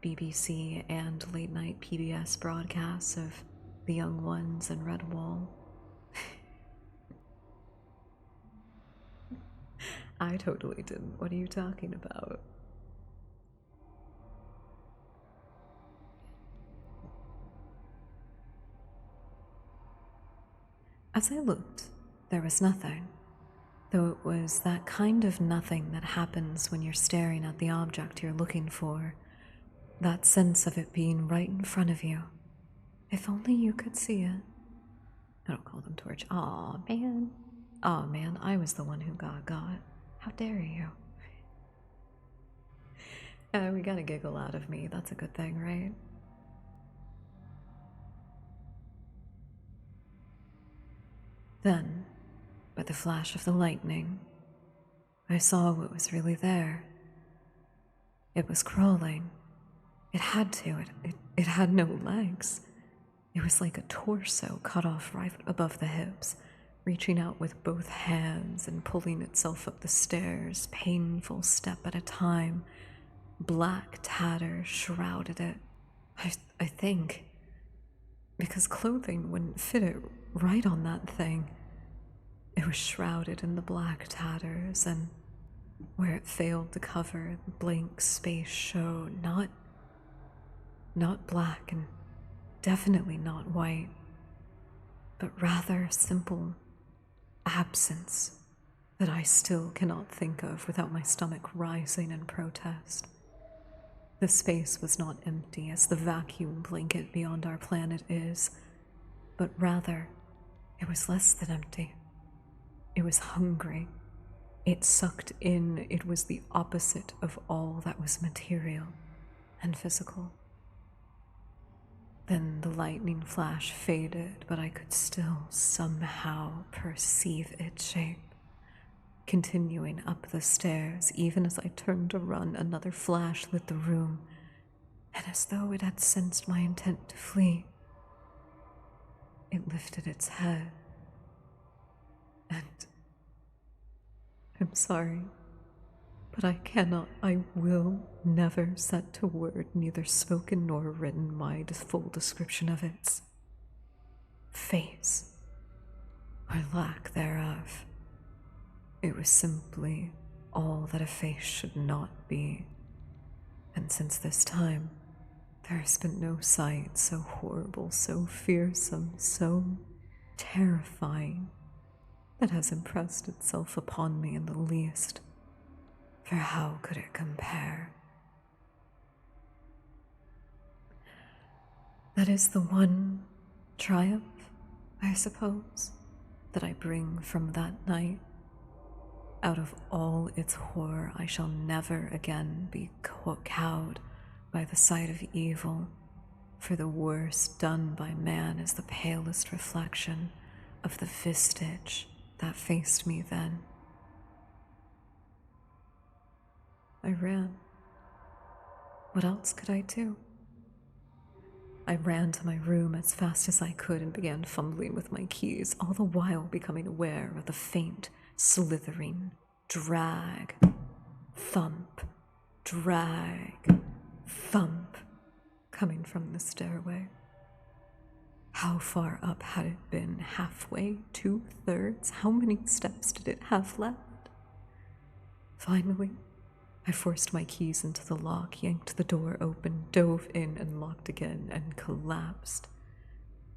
BBC and late night PBS broadcasts of The Young Ones and Red Wall? I totally didn't. What are you talking about? As I looked, there was nothing. though it was that kind of nothing that happens when you're staring at the object you're looking for, that sense of it being right in front of you. If only you could see it. I don't call them torch. Aw, man. Aw, man, I was the one who got. How dare you? We got a giggle out of me. That's a good thing, right? Then, by the flash of the lightning, I saw what was really there. It was crawling. It had to. It had no legs. It was like a torso cut off right above the hips, reaching out with both hands and pulling itself up the stairs, painful step at a time. Black tatter shrouded it. I think. Because clothing wouldn't fit it right on that thing. It was shrouded in the black tatters, and where it failed to cover, the blank space showed not black and definitely not white, but rather simple absence that I still cannot think of without my stomach rising in protest. The space was not empty as the vacuum blanket beyond our planet is, but rather it was less than empty. It was hungry. It sucked in. It was the opposite of all that was material and physical. Then the lightning flash faded, but I could still somehow perceive its shape. Continuing up the stairs, even as I turned to run, another flash lit the room, and as though it had sensed my intent to flee, it lifted its head, and I'm sorry, but I will never set to word, neither spoken nor written, my full description of its face, or lack thereof. It was simply all that a face should not be, and since this time, there has been no sight so horrible, so fearsome, so terrifying that has impressed itself upon me in the least. For how could it compare? That is the one triumph, I suppose, that I bring from that night. Out of all its horror, I shall never again be cowed by the sight of evil, for the worst done by man is the palest reflection of the vistage that faced me then. I ran. What else could I do? I ran to my room as fast as I could and began fumbling with my keys, all the while becoming aware of the faint, slithering drag, thump, drag, thump coming from the stairway. How far up had it been? Halfway? 2/3? How many steps did it have left? Finally, I forced my keys into the lock, yanked the door open, dove in and locked again, and collapsed.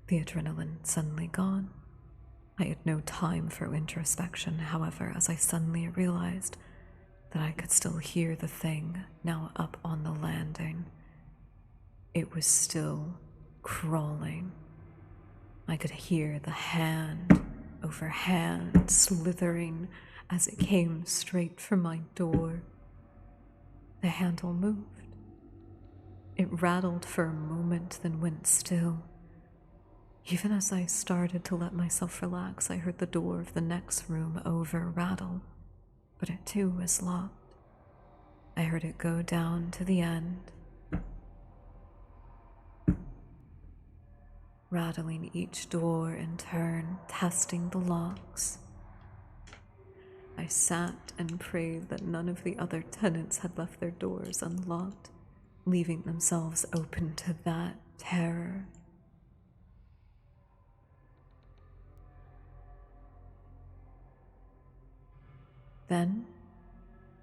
The adrenaline suddenly gone. I had no time for introspection, however, as I suddenly realized that I could still hear the thing now up on the landing. It was still crawling. I could hear the hand over hand slithering as it came straight for my door. The handle moved. It rattled for a moment, then went still. Even as I started to let myself relax, I heard the door of the next room over rattle, but it too was locked. I heard it go down to the end, rattling each door in turn, testing the locks. I sat and prayed that none of the other tenants had left their doors unlocked, leaving themselves open to that terror. Then,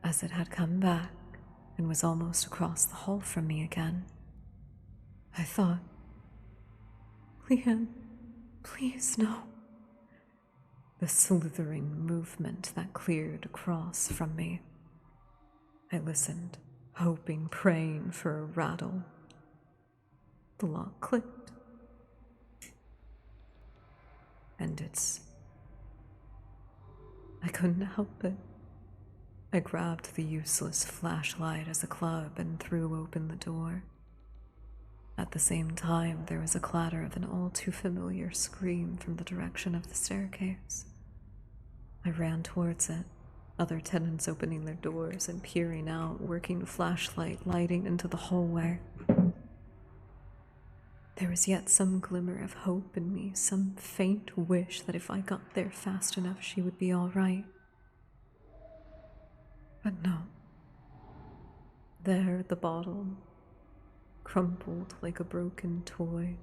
as it had come back and was almost across the hall from me again, I thought, Leanne, please no. the slithering movement that cleared across from me. I listened, hoping, praying for a rattle. The lock clicked. And I couldn't help it. I grabbed the useless flashlight as a club and threw open the door. At the same time, there was a clatter of an all too familiar scream from the direction of the staircase. I ran towards it, other tenants opening their doors and peering out, working flashlight lighting into the hallway. There was yet some glimmer of hope in me, some faint wish that if I got there fast enough, she would be all right. But no. There at the bottom, crumpled like a broken toy,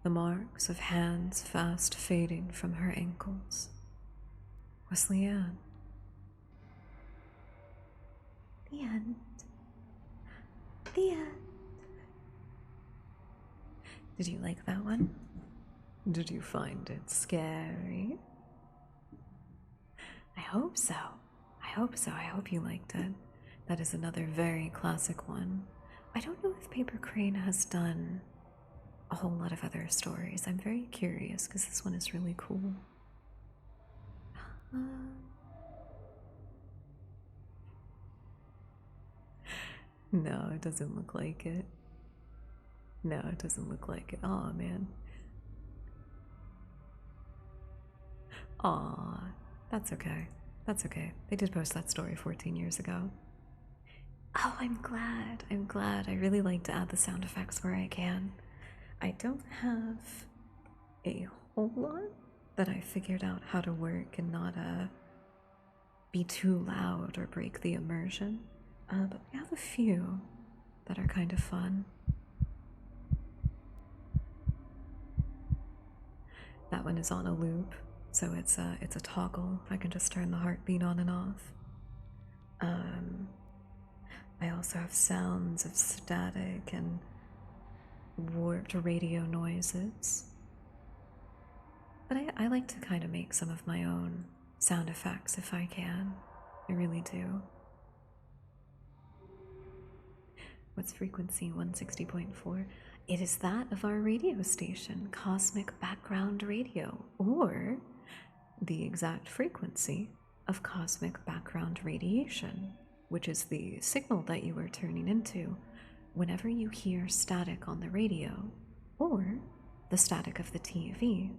the marks of hands fast fading from her ankles, was Leanne. The end. The end. Did you like that one? Did you find it scary? I hope so. I hope you liked it. That is another very classic one. I don't know if Paper Crane has done a whole lot of other stories. I'm very curious because this one is really cool. No, it doesn't look like it. No, it doesn't look like it. Aw, man. Aw, that's okay. That's okay. They did post that story 14 years ago. Oh, I'm glad. I'm glad. I really like to add the sound effects where I can. I don't have a whole lot that I figured out how to work and not be too loud or break the immersion. But we have a few that are kind of fun. That one is on a loop, so it's a toggle. I can just turn the heartbeat on and off. I also have sounds of static and warped radio noises. But I like to kind of make some of my own sound effects if I can. I really do. What's frequency 160.4? It is that of our radio station, Cosmic Background Radio, or the exact frequency of cosmic background radiation, which is the signal that you are turning into whenever you hear static on the radio or the static of the TV.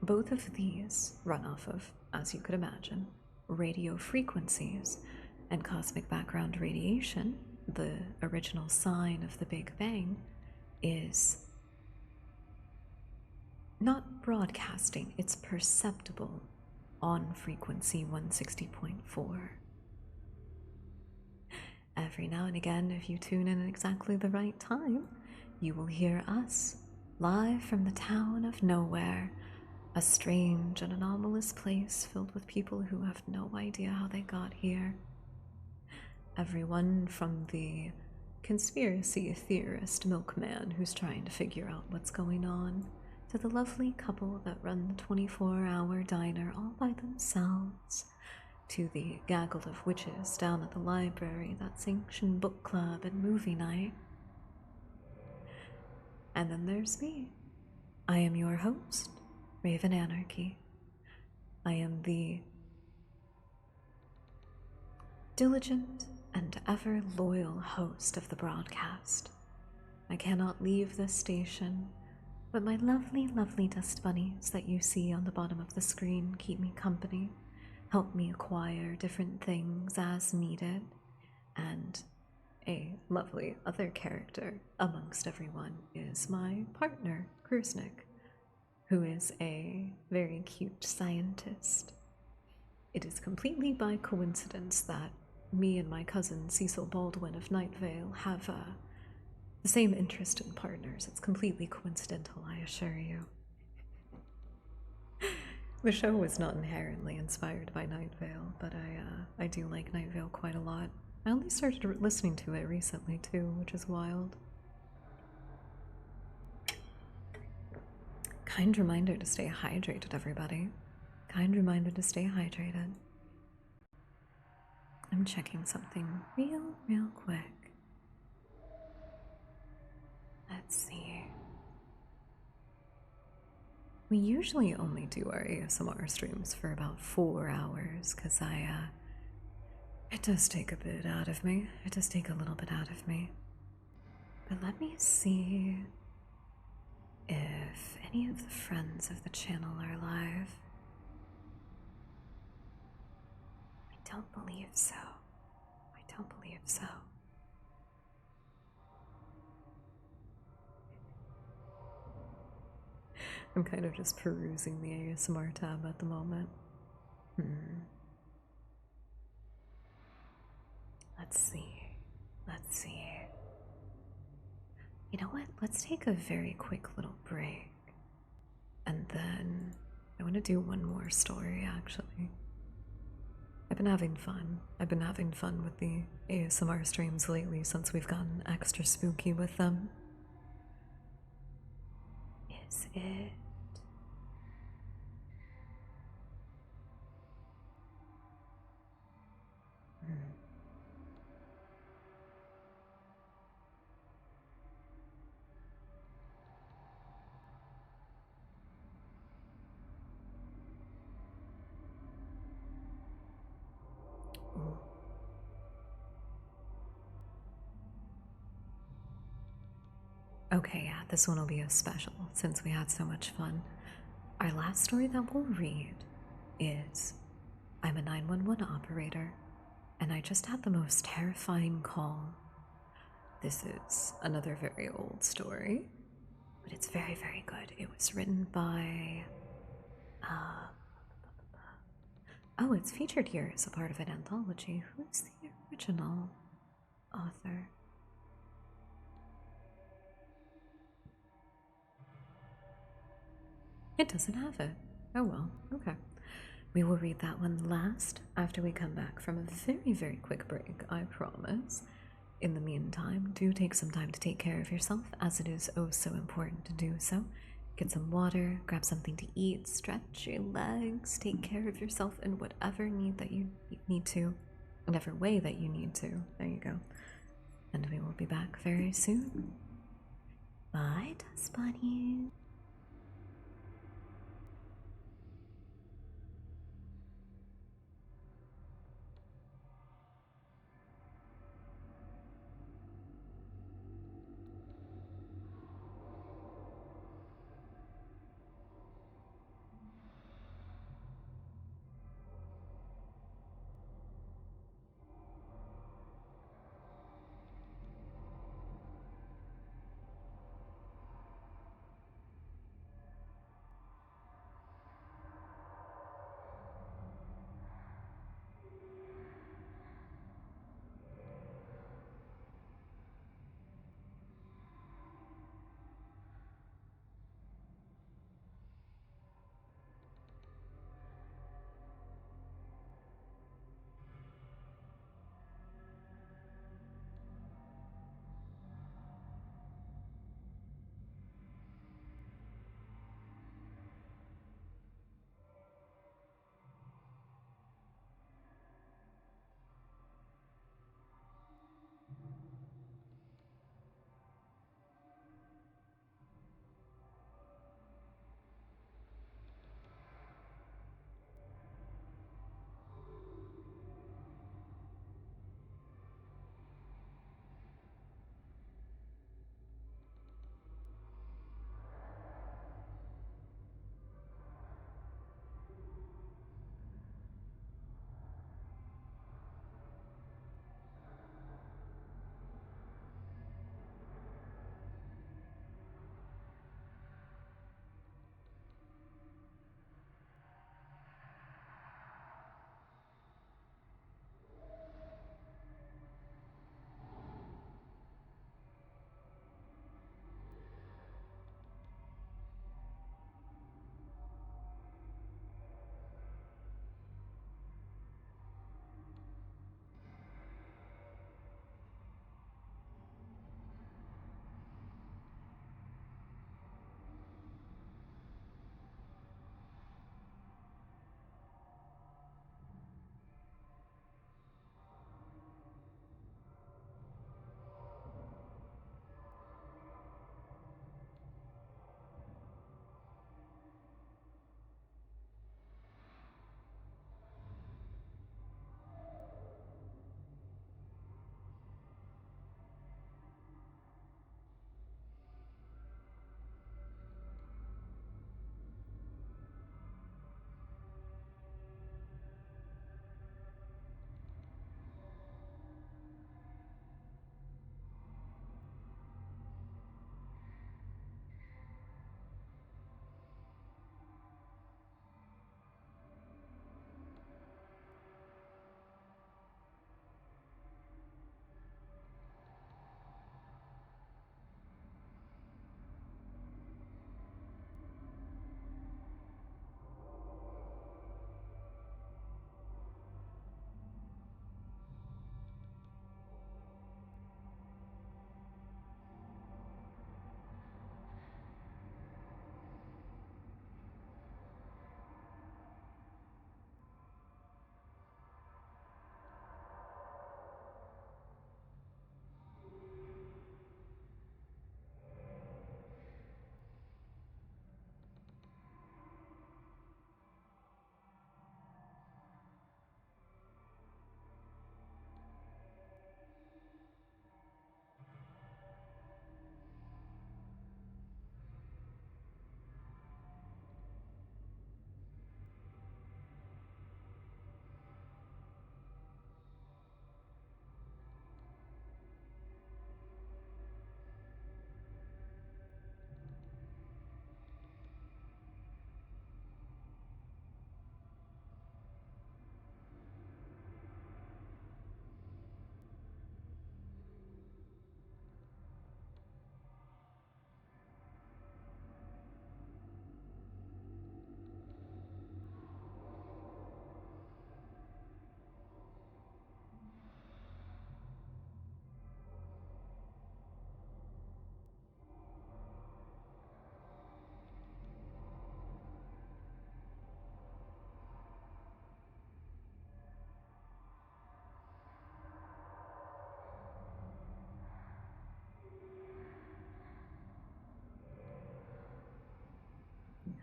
Both of these run off of, as you could imagine, radio frequencies, and cosmic background radiation, the original sign of the Big Bang, is not broadcasting, it's perceptible on frequency 160.4. Every now and again, if you tune in at exactly the right time, you will hear us live from the town of nowhere, a strange and anomalous place filled with people who have no idea how they got here. Everyone from the conspiracy theorist milkman who's trying to figure out what's going on, to the lovely couple that run the 24-hour diner all by themselves, to the gaggle of witches down at the library that sanction book club and movie night. And then there's me. I am your host, TheRavenAnarchy. I am the diligent and ever loyal host of the broadcast. I cannot leave this station, but my lovely, lovely dust bunnies that you see on the bottom of the screen keep me company, help me acquire different things as needed, and a lovely other character amongst everyone is my partner, Kruznik, who is a very cute scientist. It is completely by coincidence that me and my cousin Cecil Baldwin of Night Vale have the same interest in partners. It's completely coincidental, I assure you. The show was not inherently inspired by Night Vale, but I do like Night Vale quite a lot. I only started listening to it recently too, which is wild. Kind reminder to stay hydrated, everybody. Kind reminder to stay hydrated. I'm checking something real quick. Let's see. We usually only do our ASMR streams for about 4 hours because it does take a bit out of me. It does take a little bit out of me. But let me see if any of the friends of the channel are live. I don't believe so. I don't believe so. I'm kind of just perusing the ASMR tab at the moment. Let's see. Let's see. You know what? Let's take a very quick little break. And then I want to do one more story, actually. I've been having fun. I've been having fun with the ASMR streams lately since we've gotten extra spooky with them. Is it? Ooh. Okay, yeah, this one will be a special since we had so much fun. Our last story that we'll read is I'm a 911 operator, and I just had the most terrifying call. This is another very old story, but it's very good. It was written by. Oh, it's featured here as a part of an anthology. Who's the original author? It doesn't have it. Oh well, okay. We will read that one last after we come back from a very quick break, I promise. In the meantime, do take some time to take care of yourself, as it is oh so important to do so. Get some water, grab something to eat, stretch your legs, take care of yourself in whatever need that you need to, whatever way that you need to. There you go. And we will be back very soon. Bye, Dust Bunny.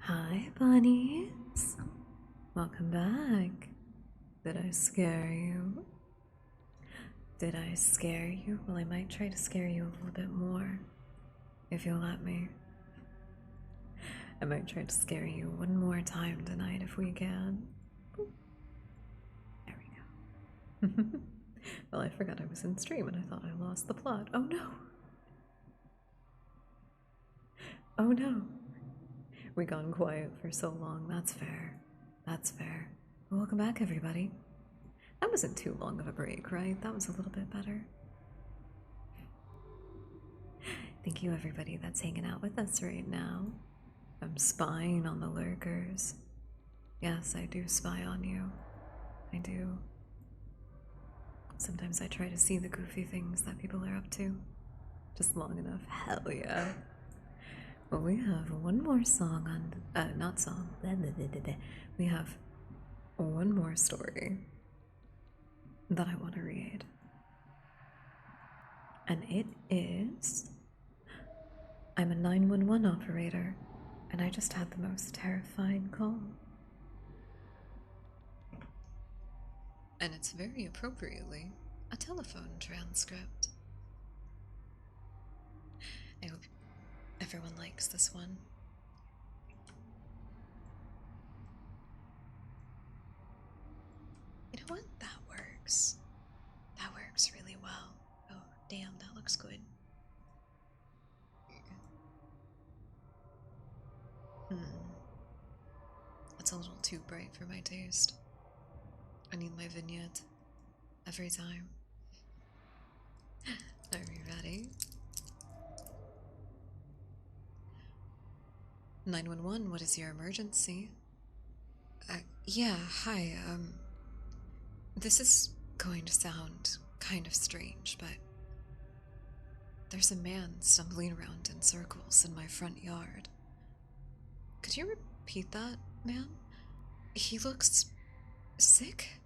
Hi, bunnies. Welcome back. Did I scare you? Did I scare you? Well, I might try to scare you a little bit more, if you'll let me. I might try to scare you one more time tonight if we can. There we go. Well, I forgot I was in stream and I thought I lost the plot. Oh no! Oh no! We gone quiet for so long. That's fair. That's fair. Welcome back, everybody. That wasn't too long of a break, right? That was a little bit better. Thank you, everybody that's hanging out with us right now. I'm spying on the lurkers. Yes, I do spy on you. I do. Sometimes I try to see the goofy things that people are up to. Just long enough. Hell yeah. Well, we have one more song on. Not song. We have one more story that I want to read. And it is. I'm a 911 operator, and I just had the most terrifying call. And it's very appropriately a telephone transcript. I hope everyone likes this one. You know what? That works. That works really well. Oh, damn, that looks good. That's a little too bright for my taste. I need my vignette every time. Are you ready? 911, what is your emergency? Yeah, hi, this is going to sound kind of strange, but there's a man stumbling around in circles in my front yard. Could you repeat that, ma'am? He looks sick?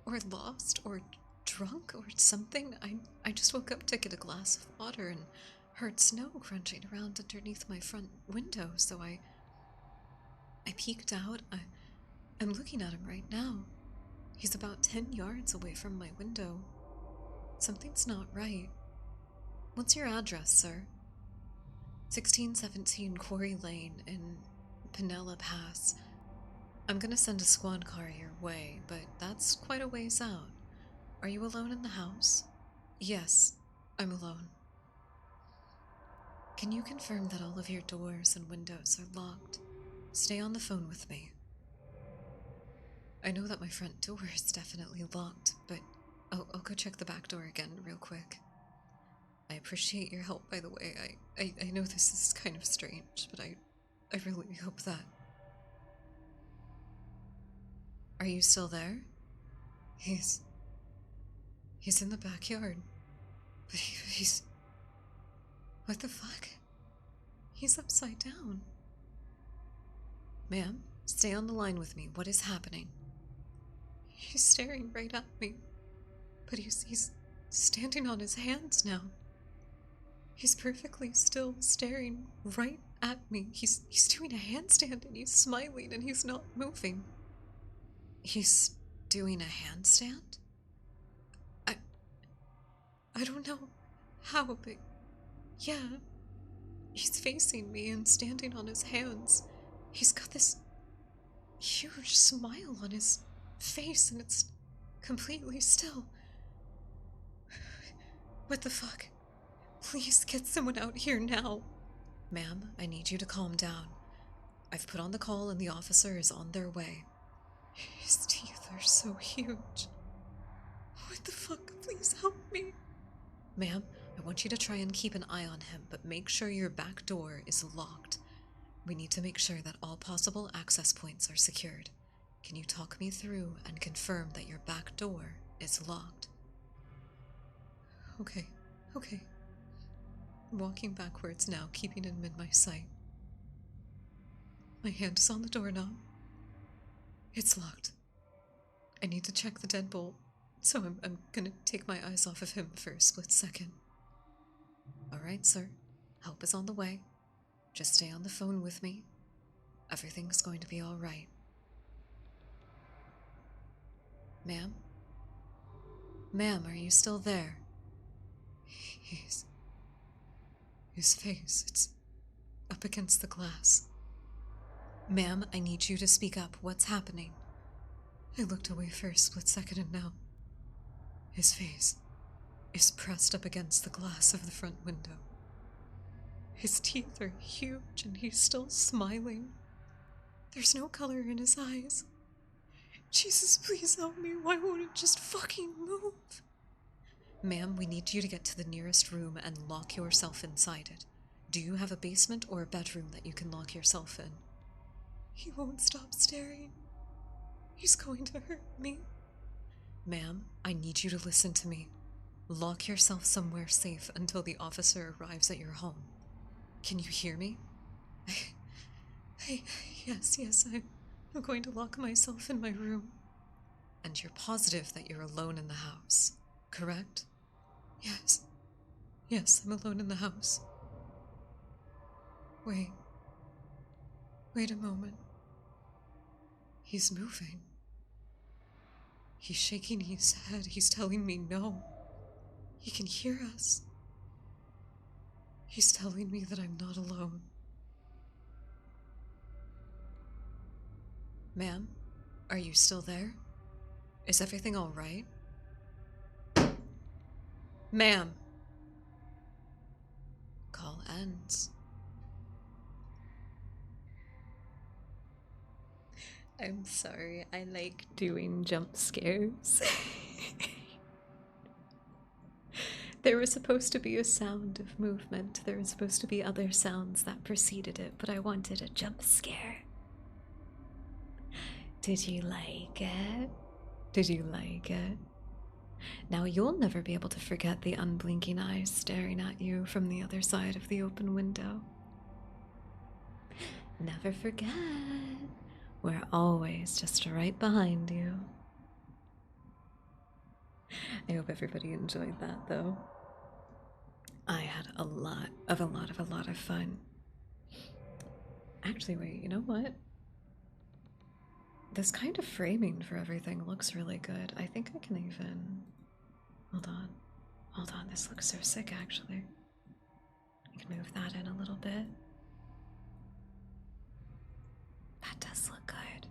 Or lost? Or drunk? Or something? I just woke up to get a glass of water and heard snow crunching around underneath my front window, so I peeked out. I'm looking at him right now. He's about 10 yards away from my window. Something's not right. What's your address, sir? 1617 Quarry Lane in Pinella Pass. I'm gonna send a squad car your way, but that's quite a ways out. Are you alone in the house? Yes, I'm alone. Can you confirm that all of your doors and windows are locked? Stay on the phone with me. I know that my front door is definitely locked, but I'll go check the back door again real quick. I appreciate your help, by the way. I know this is kind of strange, but I really hope that... Are you still there? He's in the backyard. But he's... What the fuck? He's upside down. Ma'am, stay on the line with me. What is happening? He's staring right at me. But he's standing on his hands now. He's perfectly still, staring right at me. He's doing a handstand and he's smiling and he's not moving. He's doing a handstand? I don't know how, but yeah. He's facing me and standing on his hands. He's got this huge smile on his face and it's completely still. What the fuck? Please get someone out here now. Ma'am, I need you to calm down. I've put on the call and the officer is on their way. His teeth are so huge. What the fuck? Please help me. Ma'am, I want you to try and keep an eye on him, but make sure your back door is locked. We need to make sure that all possible access points are secured. Can you talk me through and confirm that your back door is locked? Okay. I'm walking backwards now, keeping him in my sight. My hand is on the doorknob. It's locked. I need to check the deadbolt, so I'm gonna take my eyes off of him for a split second. Alright, sir. Help is on the way. Just stay on the phone with me. Everything's going to be all right. Ma'am? Ma'am, are you still there? His face, it's up against the glass. Ma'am, I need you to speak up. What's happening? I looked away for a split second and now his face is pressed up against the glass of the front window. His teeth are huge and he's still smiling. There's no color in his eyes. Jesus, please help me. Why won't it just fucking move? Ma'am, we need you to get to the nearest room and lock yourself inside it. Do you have a basement or a bedroom that you can lock yourself in? He won't stop staring. He's going to hurt me. Ma'am, I need you to listen to me. Lock yourself somewhere safe until the officer arrives at your home. Can you hear me? Yes, I'm going to lock myself in my room. And you're positive that you're alone in the house, correct? Yes, I'm alone in the house. Wait a moment. He's moving. He's shaking his head. He's telling me no. He can hear us. He's telling me that I'm not alone. Ma'am, are you still there? Is everything all right? Ma'am! Call ends. I'm sorry, I like doing jump scares. There was supposed to be a sound of movement. There was supposed to be other sounds that preceded it, but I wanted a jump scare. Did you like it? Did you like it? Now you'll never be able to forget the unblinking eyes staring at you from the other side of the open window. Never forget. We're always just right behind you. I hope everybody enjoyed that, though. I had a lot of fun. Actually, wait, you know what? This kind of framing for everything looks really good. I think I can even... Hold on, this looks so sick, actually. I can move that in a little bit. That does look good.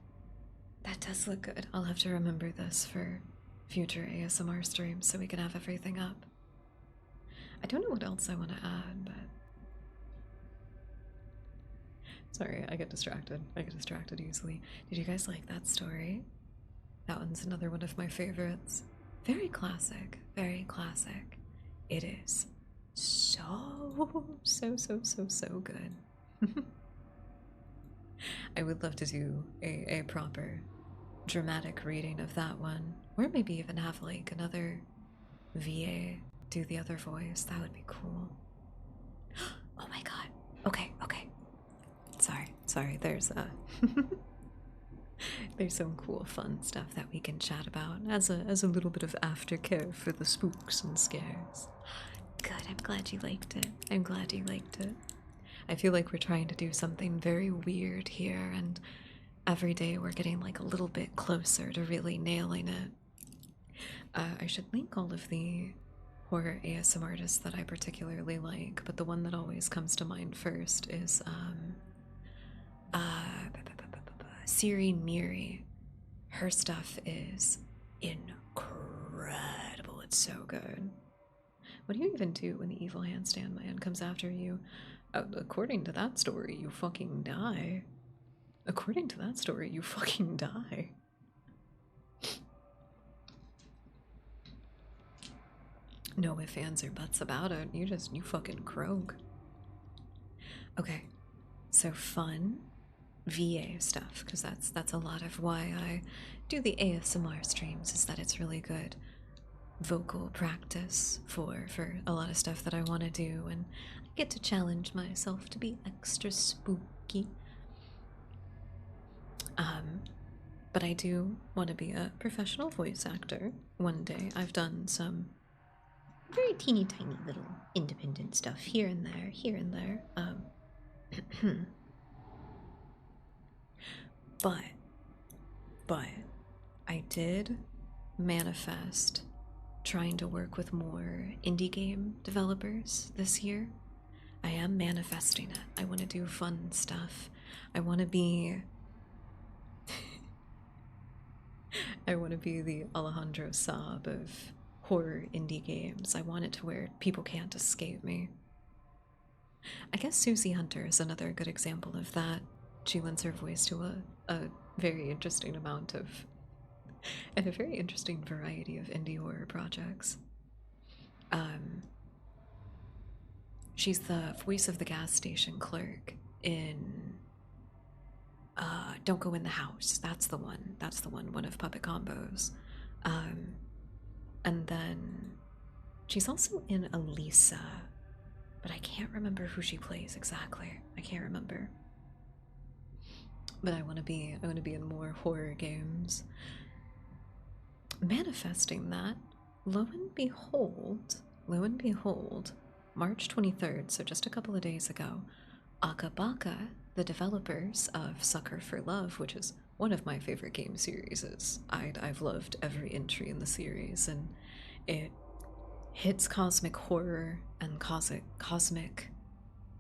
That does look good. I'll have to remember this for future ASMR streams so we can have everything up. I don't know what else I want to add, but... Sorry, I get distracted. I get distracted easily. Did you guys like that story? That one's another one of my favorites. Very classic. Very classic. It is so good. I would love to do a proper dramatic reading of that one. Or maybe even have like another VA do the other voice. That would be cool. Oh my god. Okay. Sorry, there's there's some cool fun stuff that we can chat about as a little bit of aftercare for the spooks and scares. Good, I'm glad you liked it. I'm glad you liked it. I feel like we're trying to do something very weird here, and every day we're getting like a little bit closer to really nailing it. I should link all of the horror ASM artists that I particularly like, but the one that always comes to mind first is Siri Miri. Her stuff is incredible. It's so good. What do you even do when the evil handstand man comes after you? According to that story, you fucking die. According to that story, you fucking die. No ifs, ands, or buts about it. You fucking croak. Okay, so fun VA stuff, because that's a lot of why I do the ASMR streams, is that it's really good vocal practice for a lot of stuff that I want to do, and I get to challenge myself to be extra spooky. But I do want to be a professional voice actor one day. I've done some very teeny tiny little independent stuff here and there. But I did manifest trying to work with more indie game developers this year. I am manifesting it. I want to do fun stuff. I want to be I want to be the Alejandro Saab of horror indie games. I want it to where people can't escape me. I guess Susie Hunter is another good example of that. She lends her voice to a very interesting amount of and a very interesting variety of indie horror projects. She's the voice of the gas station clerk in Don't Go in the House. That's the one. That's the one. One of Puppet Combos. And then she's also in Elisa, but I can't remember who she plays exactly. I can't remember. But I want to be in more horror games. Manifesting that, lo and behold, March 23rd, so just a couple of days ago, Akabaka, the developers of Sucker for Love, which is one of my favorite game series. I've loved every entry in the series, and it hits cosmic horror and cosmic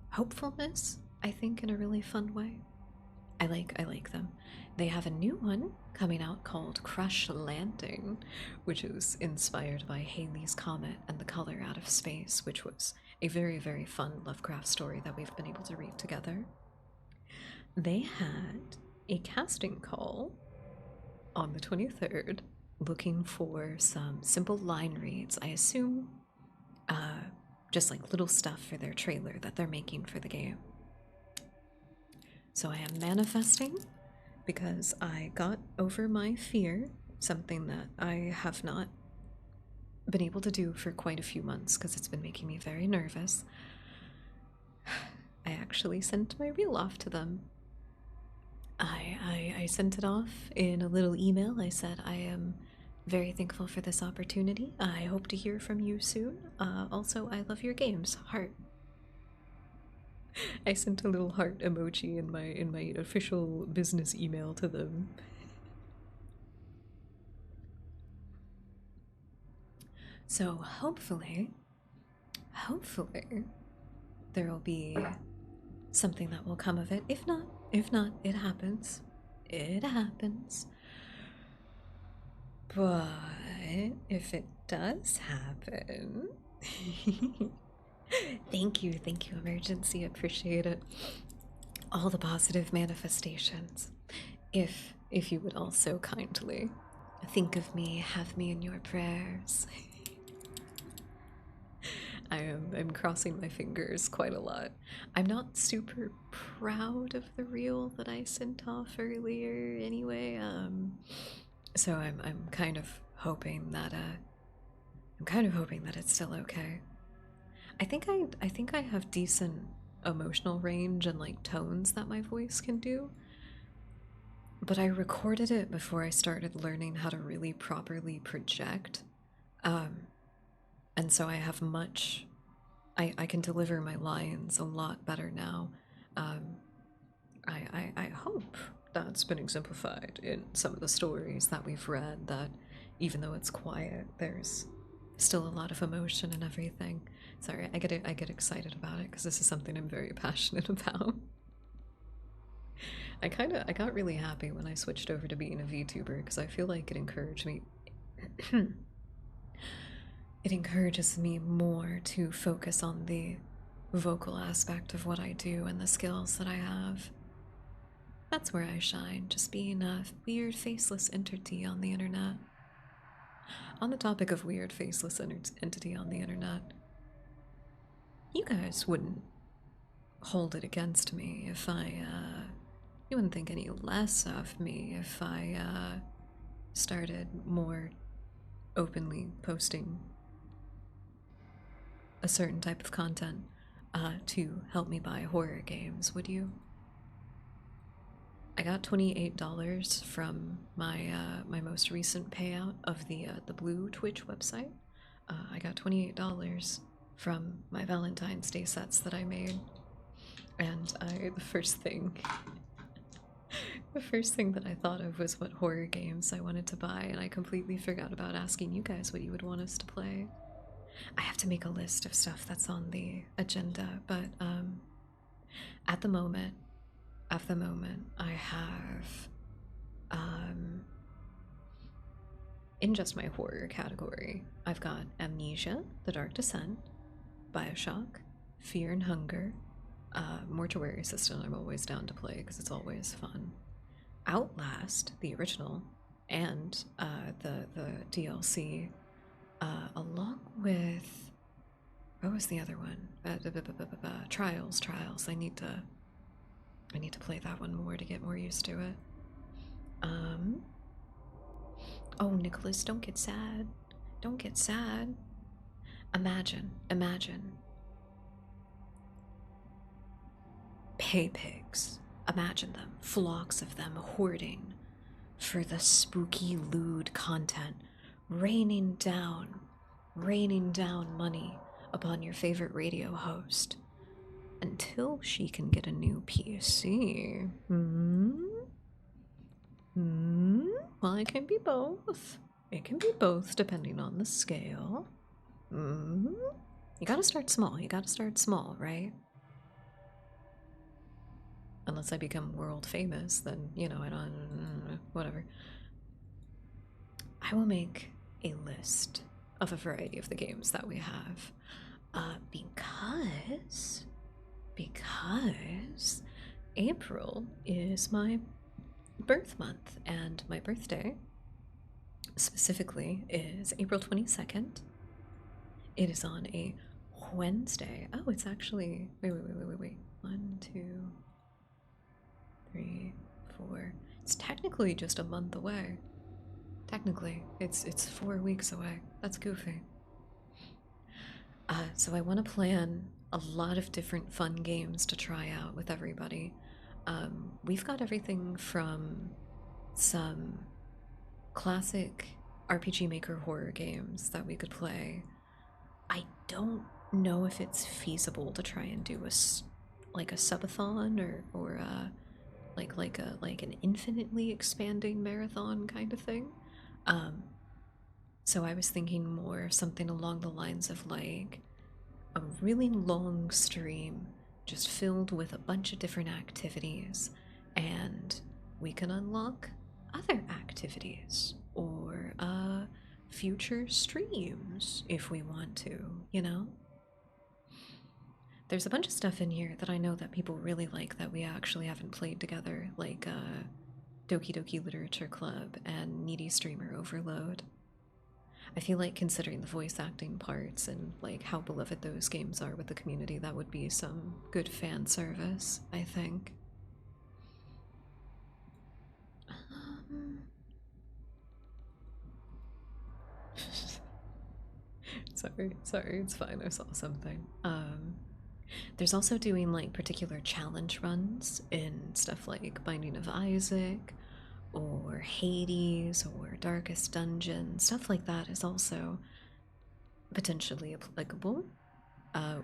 hopefulness, I think, in a really fun way. I like them. They have a new one coming out called Crush Landing, which is inspired by Halley's Comet and The Color Out of Space, which was a very, very fun Lovecraft story that we've been able to read together. They had a casting call on the 23rd looking for some simple line reads. I assume just like little stuff for their trailer that they're making for the game. So I am manifesting because I got over my fear, something that I have not been able to do for quite a few months because it's been making me very nervous. I actually sent my reel off to them. I sent it off in a little email. I said, I am very thankful for this opportunity. I hope to hear from you soon. Also, I love your games. Heart. I sent a little heart emoji in my official business email to them. So hopefully there will be something that will come of it. If not, it happens. It happens. But if it does happen, thank you, emergency. Appreciate it. All the positive manifestations. If you would also kindly think of me, have me in your prayers. I'm crossing my fingers quite a lot. I'm not super proud of the reel that I sent off earlier anyway. So I'm kind of hoping that it's still okay. I think I have decent emotional range and like tones that my voice can do. But I recorded it before I started learning how to really properly project. And so I have much I can deliver my lines a lot better now. I hope that's been exemplified in some of the stories that we've read, that even though it's quiet, there's still a lot of emotion and everything. Sorry, I get excited about it because this is something I'm very passionate about. I got really happy when I switched over to being a VTuber because I feel like it encouraged me it encourages me more to focus on the vocal aspect of what I do and the skills that I have. That's where I shine, just being a weird faceless entity on the internet. On the topic of weird faceless entity on the internet, you guys wouldn't hold it against me if you wouldn't think any less of me if I started more openly posting a certain type of content to help me buy horror games, would you? I got $28 from my my most recent payout of the Blue Twitch website. I got $28 from my Valentine's Day sets that I made, and the first thing The first thing that I thought of was what horror games I wanted to buy, and I completely forgot about asking you guys what you would want us to play. I have to make a list of stuff that's on the agenda, but at the moment, I have in just my horror category, I've got Amnesia, The Dark Descent, Bioshock, Fear and Hunger, Mortuary Assistant. I'm always down to play because it's always fun. Outlast, the original, and the DLC, along with what was the other one? Trials. I need to play that one more to get more used to it. Oh, Nicholas, don't get sad. Don't get sad. Imagine. Pay pigs. Imagine them, flocks of them hoarding for the spooky, lewd content, raining down money upon your favorite radio host until she can get a new PC. Well, it can be both. It can be both depending on the scale. You gotta start small, right? Unless I become world famous, then, you know, I don't. Whatever. I will make a list of a variety of the games that we have. Because April is my birth month, and my birthday specifically is April 22nd. It is on a Wednesday. Oh, it's actually. Wait. 1, 2, 3, 4. It's technically just a month away. Technically, it's 4 weeks away. That's goofy. So I want to plan a lot of different fun games to try out with everybody. We've got everything from some classic RPG Maker horror games that we could play. I don't know if it's feasible to try and do a subathon or like an infinitely expanding marathon kind of thing. So I was thinking more something along the lines of like a really long stream just filled with a bunch of different activities, and we can unlock other activities or future streams if we want to, you know? There's a bunch of stuff in here that I know that people really like that we actually haven't played together, like Doki Doki Literature Club and Needy Streamer Overload. I feel like considering the voice acting parts and like how beloved those games are with the community, that would be some good fan service, I think. Sorry, it's fine. I saw something. There's also doing like particular challenge runs in stuff like Binding of Isaac or Hades or Darkest Dungeon. Stuff like that is also potentially applicable.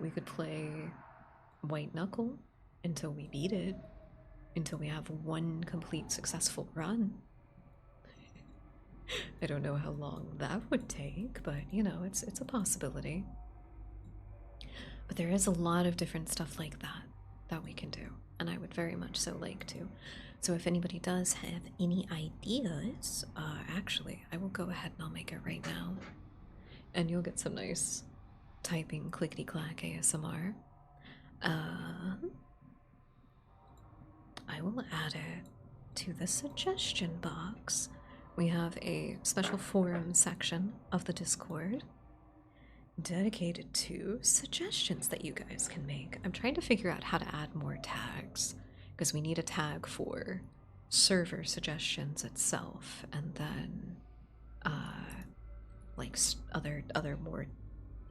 We could play White Knuckle until we beat it, until we have one complete successful run. I don't know how long that would take, but you know, it's a possibility. But there is a lot of different stuff like that we can do, and I would very much so like to. So if anybody does have any ideas, actually, I will go ahead and I'll make it right now. And you'll get some nice typing clickety-clack ASMR. I will add it to the suggestion box. We have a special forum section of the Discord dedicated to suggestions that you guys can make. I'm trying to figure out how to add more tags because we need a tag for server suggestions itself, and then like other more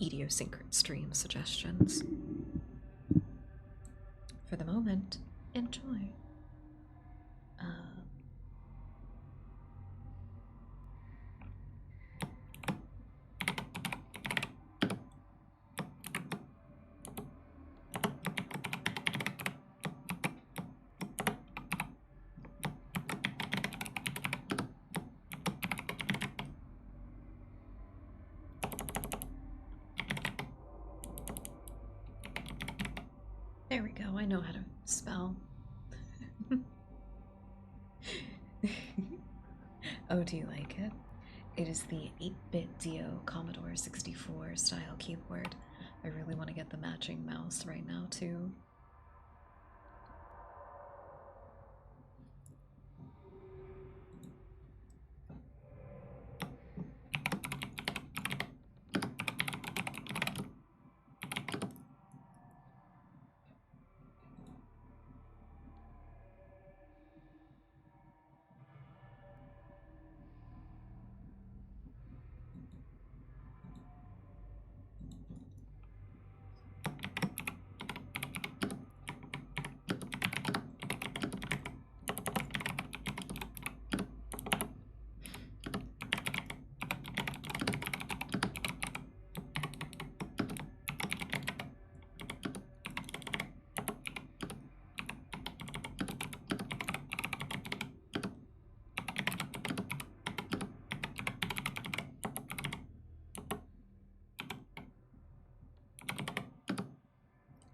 idiosyncratic stream suggestions. For the moment, enjoy. I know how to spell. Oh, do you like it? It is the 8-bit Dio Commodore 64 style keyboard. I really want to get the matching mouse right now, too.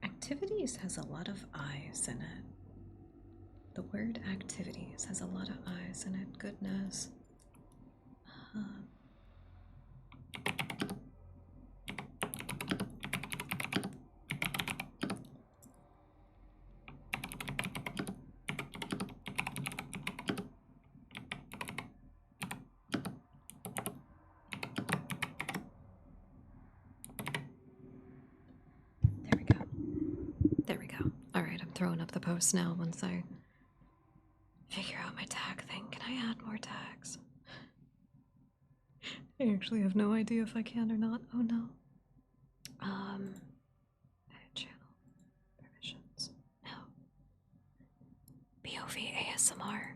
Activities has a lot of eyes in it. The word activities has a lot of eyes in it. Goodness. There we go. There we go. Alright, I'm throwing up the post now once I figure out my tag thing. Can I add more tags? I actually have no idea if I can or not. Oh no. Edit channel. Permissions. No. POV ASMR.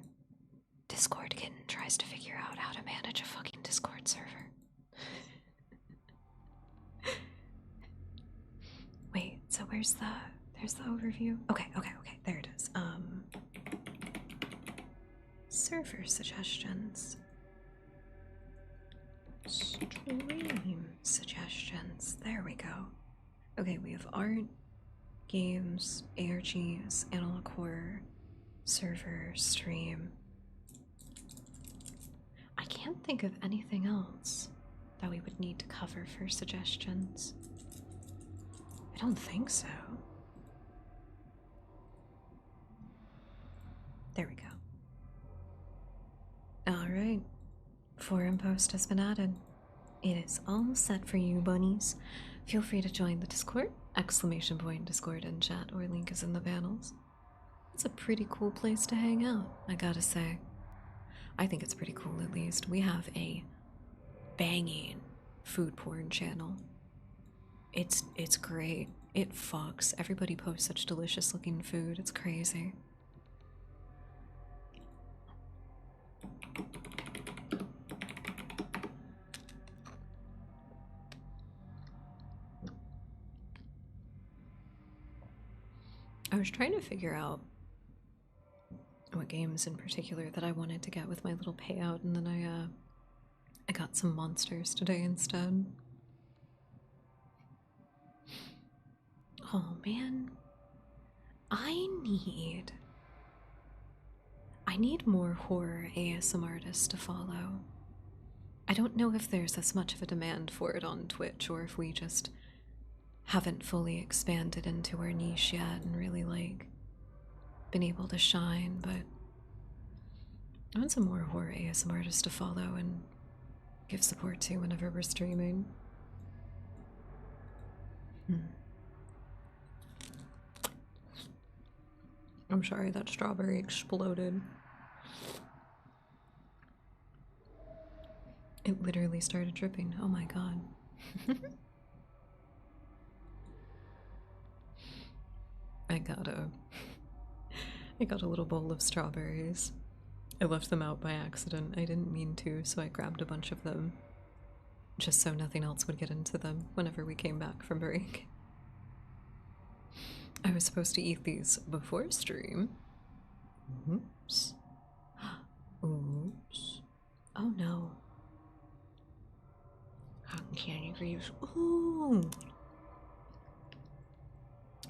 Discord kitten tries to figure out how to manage a fucking Discord server. Wait, so there's the overview? Okay, there it is. Server suggestions. Stream suggestions. There we go. Okay, we have art, games, ARGs, analog horror, server, stream. I can't think of anything else that we would need to cover for suggestions. I don't think so. There we go. Alright. Forum post has been added. It is all set for you, bunnies. Feel free to join the Discord. Discord in chat, or link is in the panels. It's a pretty cool place to hang out, I gotta say. I think it's pretty cool, at least. We have a banging food porn channel. It's great. It fucks. Everybody posts such delicious looking food. It's crazy. I was trying to figure out what games in particular that I wanted to get with my little payout, and then I got some monsters today instead. Oh man, I need more horror ASM artists to follow. I don't know if there's as much of a demand for it on Twitch, or if we just haven't fully expanded into our niche yet and really been able to shine, but I want some more horror ASM artists to follow and give support to whenever we're streaming. I'm sorry, that strawberry exploded. It literally started dripping. Oh my god. I got a little bowl of strawberries. I left them out by accident. I didn't mean to, so I grabbed a bunch of them. Just so nothing else would get into them whenever we came back from break. I was supposed to eat these before stream. Oops. Oops. Oh no. Cotton candy grapes. Ooh.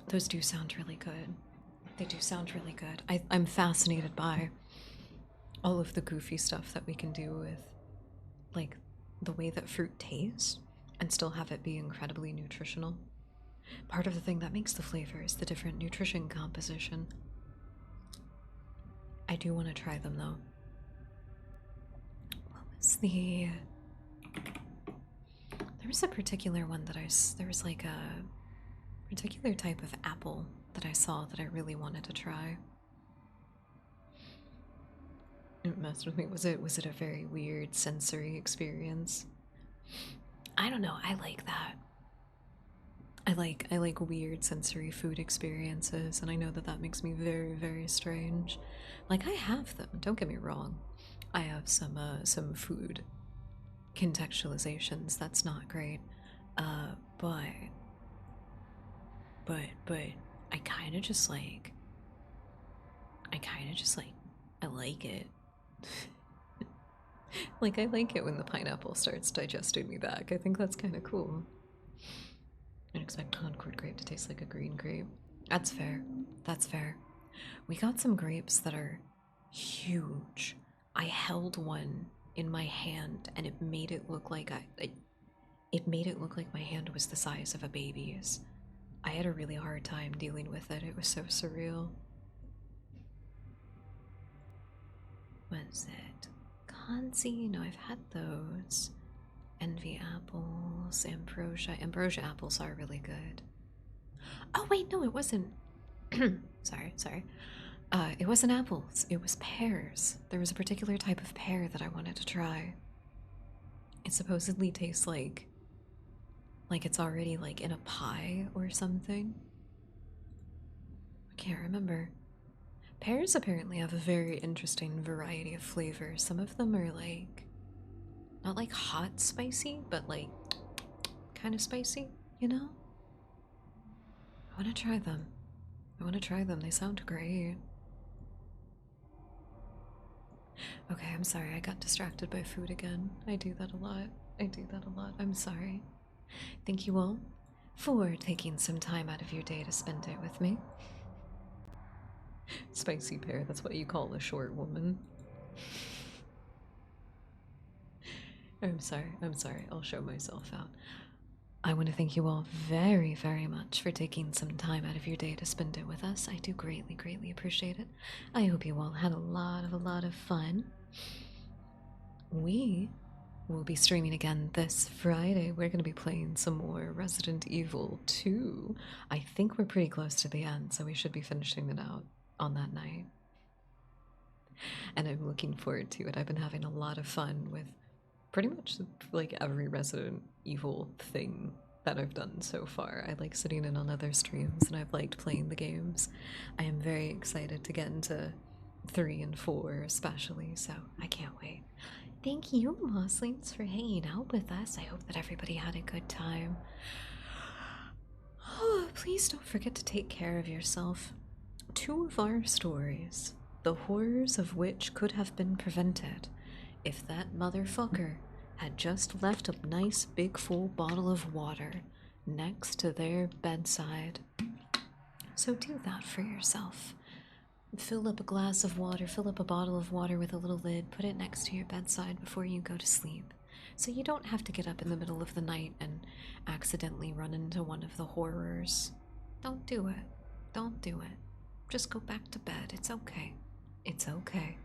Those do sound really good. They do sound really good. I'm fascinated by all of the goofy stuff that we can do with, like, the way that fruit tastes and still have it be incredibly nutritional. Part of the thing that makes the flavor is the different nutrition composition. I do want to try them though. What was the... There was a particular one that there was like a particular type of apple that I saw that I really wanted to try. It messed with me. Was it a very weird sensory experience? I don't know. I like that. I like weird sensory food experiences, and I know that that makes me very, very strange. Like, I have them. Don't get me wrong. I have some food contextualizations. That's not great. But I kind of just like. I like it. Like, I like it when the pineapple starts digesting me back. I think that's kind of cool. I don't expect Concord grape to taste like a green grape. That's fair. That's fair. We got some grapes that are huge. I held one in my hand and it made it look like it made it look like my hand was the size of a baby's. I had a really hard time dealing with it. It was so surreal. What is it? Kanzi? No, I've had those. Envy apples, ambrosia. Ambrosia apples are really good. Oh wait, no, it wasn't. sorry. It wasn't apples. It was pears. There was a particular type of pear that I wanted to try. It supposedly tastes like it's already like in a pie or something. I can't remember. Pears apparently have a very interesting variety of flavors. Some of them are like not like hot spicy, but like kind of spicy, you know? I want to try them. They sound great. Okay, I'm sorry. I got distracted by food again. I do that a lot. I'm sorry. Thank you all for taking some time out of your day to spend it with me. Spicy pear, that's what you call a short woman. I'm sorry. I'll show myself out. I want to thank you all very, very much for taking some time out of your day to spend it with us. I do greatly, greatly appreciate it. I hope you all had a lot of fun. We will be streaming again this Friday. We're going to be playing some more Resident Evil 2. I think we're pretty close to the end, so we should be finishing it out on that night. And I'm looking forward to it. I've been having a lot of fun with pretty much like every Resident Evil thing that I've done so far. I like sitting in on other streams and I've liked playing the games. I am very excited to get into 3 and 4 especially, so I can't wait. Thank you, Mosslings, for hanging out with us. I hope that everybody had a good time. Oh, please don't forget to take care of yourself. 2 of our stories, the horrors of which could have been prevented if that motherfucker had just left a nice big full bottle of water next to their bedside. So do that for yourself. Fill up a glass of water, fill up a bottle of water with a little lid, put it next to your bedside before you go to sleep. So you don't have to get up in the middle of the night and accidentally run into one of the horrors. Don't do it. Don't do it. Just go back to bed. It's okay. It's okay.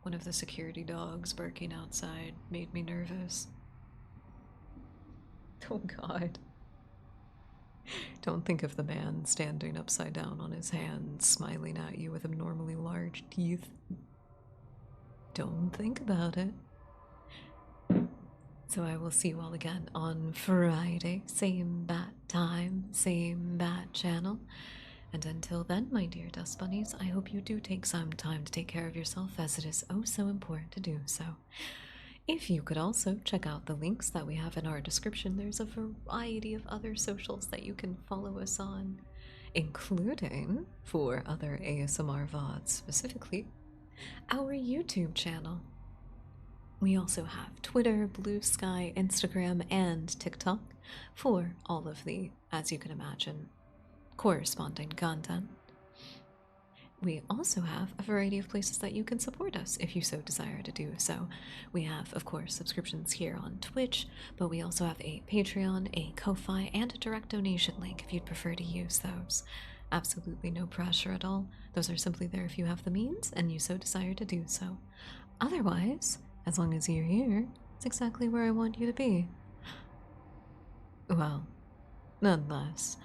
One of the security dogs barking outside made me nervous. Oh God. Don't think of the man standing upside down on his hands, smiling at you with abnormally large teeth. Don't think about it. So I will see you all again on Friday, same bat time, same bat channel. And until then, my dear dust bunnies, I hope you do take some time to take care of yourself, as it is oh so important to do so. If you could also check out the links that we have in our description, there's a variety of other socials that you can follow us on, including, for other ASMR VODs specifically, our YouTube channel. We also have Twitter, Blue Sky, Instagram, and TikTok for all of the, as you can imagine, corresponding content. We also have a variety of places that you can support us if you so desire to do so. We have, of course, subscriptions here on Twitch, but we also have a Patreon, a Ko-Fi, and a direct donation link if you'd prefer to use those. Absolutely no pressure at all. Those are simply there if you have the means and you so desire to do so. Otherwise, as long as you're here, it's exactly where I want you to be. Well, nonetheless,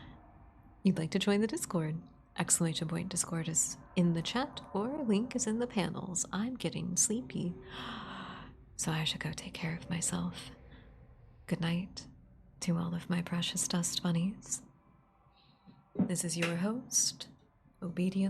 you'd like to join the Discord. Exclamation point Discord is in the chat or link is in the panels. I'm getting sleepy, so I should go take care of myself. Good night to all of my precious dust bunnies. This is your host, Obedient.